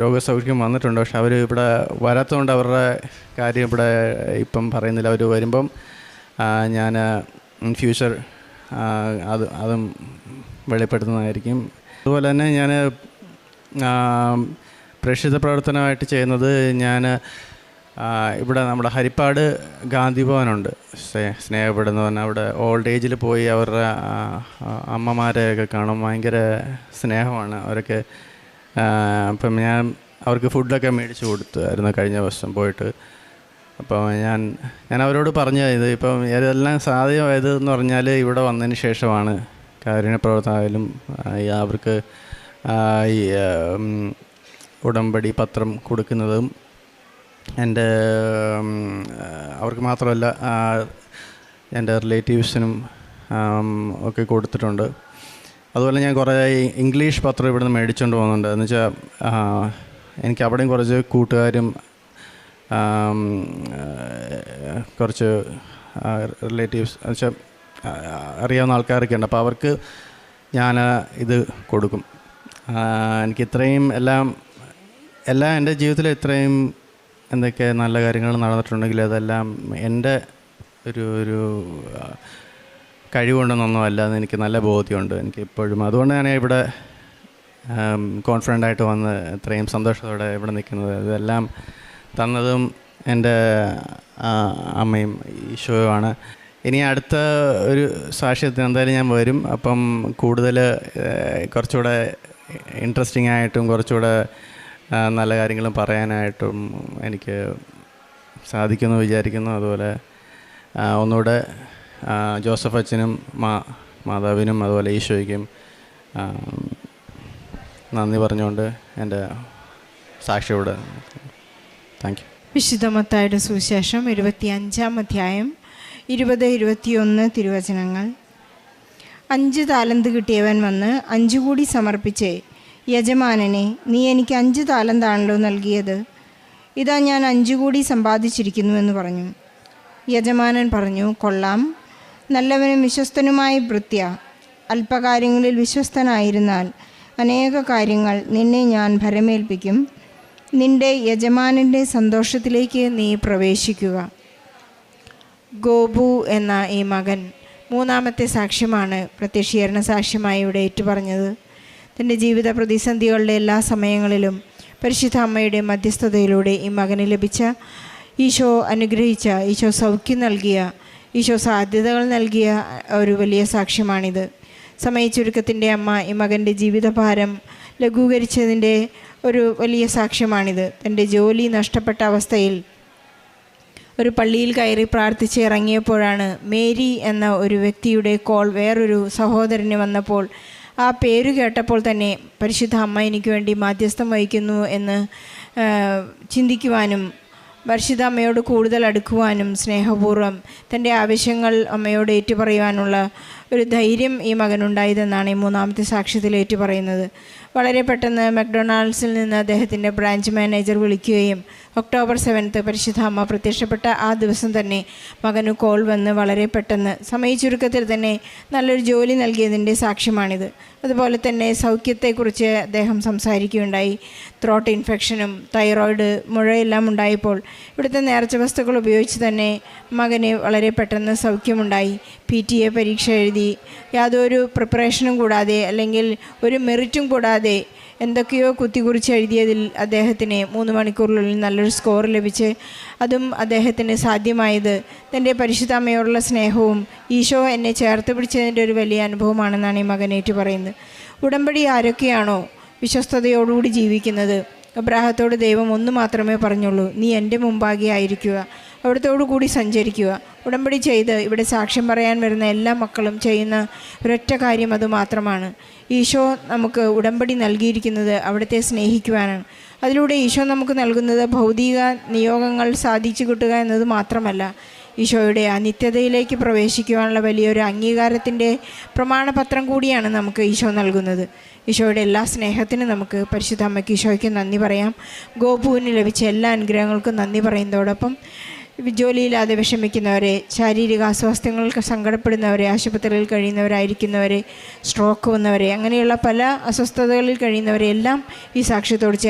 രോഗസൗഖ്യം വന്നിട്ടുണ്ട്. പക്ഷെ അവർ ഇവിടെ വരാത്തതുകൊണ്ട് അവരുടെ കാര്യം ഇവിടെ ഇപ്പം പറയുന്നില്ല. അവർ വരുമ്പം ഞാൻ ഇൻ ഫ്യൂച്ചർ അതും വെളിപ്പെടുത്തുന്നതായിരിക്കും. അതുപോലെ തന്നെ ഞാൻ പ്രേക്ഷിത പ്രവർത്തനമായിട്ട് ചെയ്യുന്നത്, ഞാൻ ഇവിടെ നമ്മുടെ ഹരിപ്പാട് ഗാന്ധി ഭവനുണ്ട്, സ്നേഹപ്പെടുന്ന പറഞ്ഞാൽ അവിടെ ഓൾഡ് ഏജിൽ പോയി അവരുടെ അമ്മമാരെയൊക്കെ കാണും. ഭയങ്കര സ്നേഹമാണ് അവരൊക്കെ. അപ്പം ഞാൻ അവർക്ക് ഫുഡൊക്കെ മേടിച്ച് കൊടുത്തായിരുന്നു കഴിഞ്ഞ ദിവസം പോയിട്ട്. അപ്പോൾ ഞാൻ അവരോട് പറഞ്ഞത് ഇപ്പം ഇതെല്ലാം സാധ്യമായത് എന്ന് പറഞ്ഞാൽ ഇവിടെ വന്നതിന് ശേഷമാണ്. കാരുണ്യപ്രവർത്തനമായാലും അവർക്ക് ഈ ഉടമ്പടി പത്രം കൊടുക്കുന്നതും അവർക്ക് മാത്രമല്ല എൻ്റെ റിലേറ്റീവ്സിനും ഒക്കെ കൊടുത്തിട്ടുണ്ട്. അതുപോലെ ഞാൻ കുറേ ഇംഗ്ലീഷ് പത്രം ഇവിടുന്ന് മേടിച്ചുകൊണ്ട് പോകുന്നുണ്ട്. എന്ന് വെച്ചാൽ എനിക്ക് അവിടെയും കുറച്ച് കൂട്ടുകാരും കുറച്ച് റിലേറ്റീവ്സ് എന്ന് വെച്ചാൽ അറിയാവുന്ന ആൾക്കാരൊക്കെ ഉണ്ട്. അപ്പോൾ അവർക്ക് ഞാൻ ഇത് കൊടുക്കും. എനിക്ക് ഇത്രയും എല്ലാം എൻ്റെ ജീവിതത്തിൽ ഇത്രയും എന്തൊക്കെ നല്ല കാര്യങ്ങൾ നടന്നിട്ടുണ്ടെങ്കിൽ അതെല്ലാം എൻ്റെ ഒരു കഴിവുകൊണ്ടൊന്നും അല്ലാതെ എനിക്ക് നല്ല ബോധ്യമുണ്ട് എനിക്ക് ഇപ്പോഴും. അതുകൊണ്ട് ഞാൻ ഇവിടെ കോൺഫിഡൻ്റായിട്ട് വന്ന് ഇത്രയും സന്തോഷത്തോടെ ഇവിടെ നിൽക്കുന്നത്. ഇതെല്ലാം തന്നതും എൻ്റെ അമ്മയും ഈശോയുമാണ്. ഇനി അടുത്ത ഒരു സാക്ഷ്യത്തിന് എന്തായാലും ഞാൻ വരും. അപ്പം കൂടുതൽ കുറച്ചുകൂടെ ഇൻട്രസ്റ്റിംഗ് ആയിട്ടും കുറച്ചുകൂടെ നല്ല കാര്യങ്ങളും പറയാനായിട്ടും എനിക്ക് സാധിക്കുമെന്ന് വിചാരിക്കുന്നു. അതുപോലെ ഒന്നുകൂടെ ജോസഫ് അച്ഛനും മാതാവിനും അതുപോലെ ഈശോയ്ക്കും നന്ദി പറഞ്ഞുകൊണ്ട് എൻ്റെ സാക്ഷിയോട് താങ്ക് യു. വിശുദ്ധ മത്തായിയുടെ സുവിശേഷം 25-ാം അധ്യായം 20-21 തിരുവചനങ്ങൾ. 5 താലന്ത് കിട്ടിയവൻ വന്ന് 5 കൂടി സമർപ്പിച്ച്, യജമാനനെ, നീ എനിക്ക് 5 താലന്താണല്ലോ നൽകിയത്, ഇതാ ഞാൻ 5 കൂടി സമ്പാദിച്ചിരിക്കുന്നുവെന്ന് പറഞ്ഞു. യജമാനൻ പറഞ്ഞു, കൊള്ളാം, നല്ലവനും വിശ്വസ്തനുമായ ഭൃത്യ, അല്പകാര്യങ്ങളിൽ വിശ്വസ്തനായിരുന്നാൽ അനേക കാര്യങ്ങൾ നിന്നെ ഞാൻ ഭരമേൽപ്പിക്കും. നിന്റെ യജമാനൻ്റെ സന്തോഷത്തിലേക്ക് നീ പ്രവേശിക്കുക. ഗോപു എന്ന ഈ മകൻ 3ാമത്തെ സാക്ഷ്യമാണ് പ്രത്യക്ഷീകരണ സാക്ഷ്യമായി ഇവിടെ ഏറ്റുപറഞ്ഞത്. തൻ്റെ ജീവിത പ്രതിസന്ധികളുടെ എല്ലാ സമയങ്ങളിലും പരിശുദ്ധ അമ്മയുടെ മധ്യസ്ഥതയിലൂടെ ഈ മകന് ലഭിച്ച, ഈശോ അനുഗ്രഹിച്ച, ഈശോ സൗഖ്യം നൽകിയ, ഈശോ സാധ്യതകൾ നൽകിയ ഒരു വലിയ സാക്ഷ്യമാണിത്. സമയച്ചുരുക്കത്തിൻ്റെ അമ്മ ഈ മകൻ്റെ ജീവിതഭാരം ലഘൂകരിച്ചതിൻ്റെ ഒരു വലിയ സാക്ഷ്യമാണിത്. തൻ്റെ ജോലി നഷ്ടപ്പെട്ട അവസ്ഥയിൽ ഒരു പള്ളിയിൽ കയറി പ്രാർത്ഥിച്ച് ഇറങ്ങിയപ്പോഴാണ് മേരി എന്ന ഒരു വ്യക്തിയുടെ കോൾ വേറൊരു സഹോദരന് വന്നപ്പോൾ ആ പേര് കേട്ടപ്പോൾ തന്നെ പരിശുദ്ധ അമ്മ എനിക്ക് വേണ്ടി മാധ്യസ്ഥം വഹിക്കുന്നു എന്ന് ചിന്തിക്കുവാനും പരിശുദ്ധ അമ്മയോട് കൂടുതൽ അടുക്കുവാനും സ്നേഹപൂർവ്വം തൻ്റെ ആവശ്യങ്ങൾ അമ്മയോട് ഏറ്റുപറയുവാനുള്ള ഒരു ധൈര്യം ഈ മകനുണ്ടായതെന്നാണ് ഈ മൂന്നാമത്തെ സാക്ഷ്യത്തിൽ ഏറ്റുപറയുന്നത്. വളരെ പെട്ടെന്ന് മക്ഡൊണാൾഡ്സിൽ നിന്ന് അദ്ദേഹത്തിൻ്റെ ബ്രാഞ്ച് മാനേജർ വിളിക്കുകയും ഒക്ടോബർ 7 പരിശുദ്ധ അമ്മ പ്രത്യക്ഷപ്പെട്ട ആ ദിവസം തന്നെ മകന് കോൾ വന്ന് വളരെ പെട്ടെന്ന് സമയച്ചുരുക്കത്തിൽ തന്നെ നല്ലൊരു ജോലി നൽകിയതിൻ്റെ സാക്ഷ്യമാണിത്. അതുപോലെ തന്നെ സൗഖ്യത്തെക്കുറിച്ച് അദ്ദേഹം സംസാരിക്കുകയുണ്ടായി. ത്രോട്ട് ഇൻഫെക്ഷനും തൈറോയിഡ് മുഴയെല്ലാം ഉണ്ടായപ്പോൾ ഇവിടുത്തെ നേർച്ച വസ്തുക്കൾ ഉപയോഗിച്ച് തന്നെ മകന് വളരെ പെട്ടെന്ന് സൗഖ്യമുണ്ടായി. PTA പരീക്ഷ എഴുതി യാതൊരു പ്രിപ്പറേഷനും കൂടാതെ അല്ലെങ്കിൽ ഒരു മെറിറ്റും കൂടാതെ എന്തൊക്കെയോ കുത്തിക്കുറിച്ച് എഴുതിയതിൽ അദ്ദേഹത്തിന് 3 മണിക്കൂറിനുള്ളിൽ നല്ലൊരു സ്കോർ ലഭിച്ച് അതും അദ്ദേഹത്തിന് സാധ്യമായത് തൻ്റെ പരിശുദ്ധ അമ്മയോടുള്ള സ്നേഹവും ഈശോ എന്നെ ചേർത്ത് പിടിച്ചതിൻ്റെ ഒരു വലിയ അനുഭവമാണെന്നാണ് ഈ മകനേറ്റ് പറയുന്നത്. ഉടമ്പടി ആരൊക്കെയാണോ വിശ്വസ്തയോടുകൂടി ജീവിക്കുന്നത്, അബ്രാഹത്തോട് ദൈവം ഒന്ന് മാത്രമേ പറഞ്ഞുള്ളൂ, നീ എൻ്റെ മുമ്പാകെ ആയിരിക്കുക, അവിടത്തോടു കൂടി സഞ്ചരിക്കുക. ഉടമ്പടി ചെയ്ത് ഇവിടെ സാക്ഷ്യം പറയാൻ വരുന്ന എല്ലാ മക്കളും ചെയ്യുന്ന ഒരൊറ്റ കാര്യം അതുമാത്രമാണ്. ഈശോ നമുക്ക് ഉടമ്പടി നൽകിയിരിക്കുന്നത് അവിടുത്തെ സ്നേഹിക്കുവാനാണ്. അതിലൂടെ ഈശോ നമുക്ക് നൽകുന്നത് ഭൗതിക നിയോഗങ്ങൾ സാധിച്ചു കിട്ടുക എന്നത് മാത്രമല്ല, ഈശോയുടെ ആ നിത്യതയിലേക്ക് പ്രവേശിക്കുവാനുള്ള വലിയൊരു അംഗീകാരത്തിൻ്റെ പ്രമാണപത്രം കൂടിയാണ് നമുക്ക് ഈശോ നൽകുന്നത്. ഈശോയുടെ എല്ലാ സ്നേഹത്തിനും നമുക്ക് പരിശുദ്ധ അമ്മയ്ക്ക് ഈശോയ്ക്ക് നന്ദി പറയാം. ഗോപുവിന് ലഭിച്ച എല്ലാ അനുഗ്രഹങ്ങൾക്കും നന്ദി പറയുന്നതോടൊപ്പം ജോലിയില്ലാതെ വിഷമിക്കുന്നവരെ, ശാരീരിക അസ്വാസ്ഥ്യങ്ങൾക്ക് സങ്കടപ്പെടുന്നവരെ, ആശുപത്രിയിൽ കഴിയുന്നവരായിരിക്കുന്നവരെ, സ്ട്രോക്ക് വന്നവരെ, അങ്ങനെയുള്ള പല അസ്വസ്ഥതകളിൽ കഴിയുന്നവരെ എല്ലാം ഈ സാക്ഷ്യത്തോട് ചേർത്ത്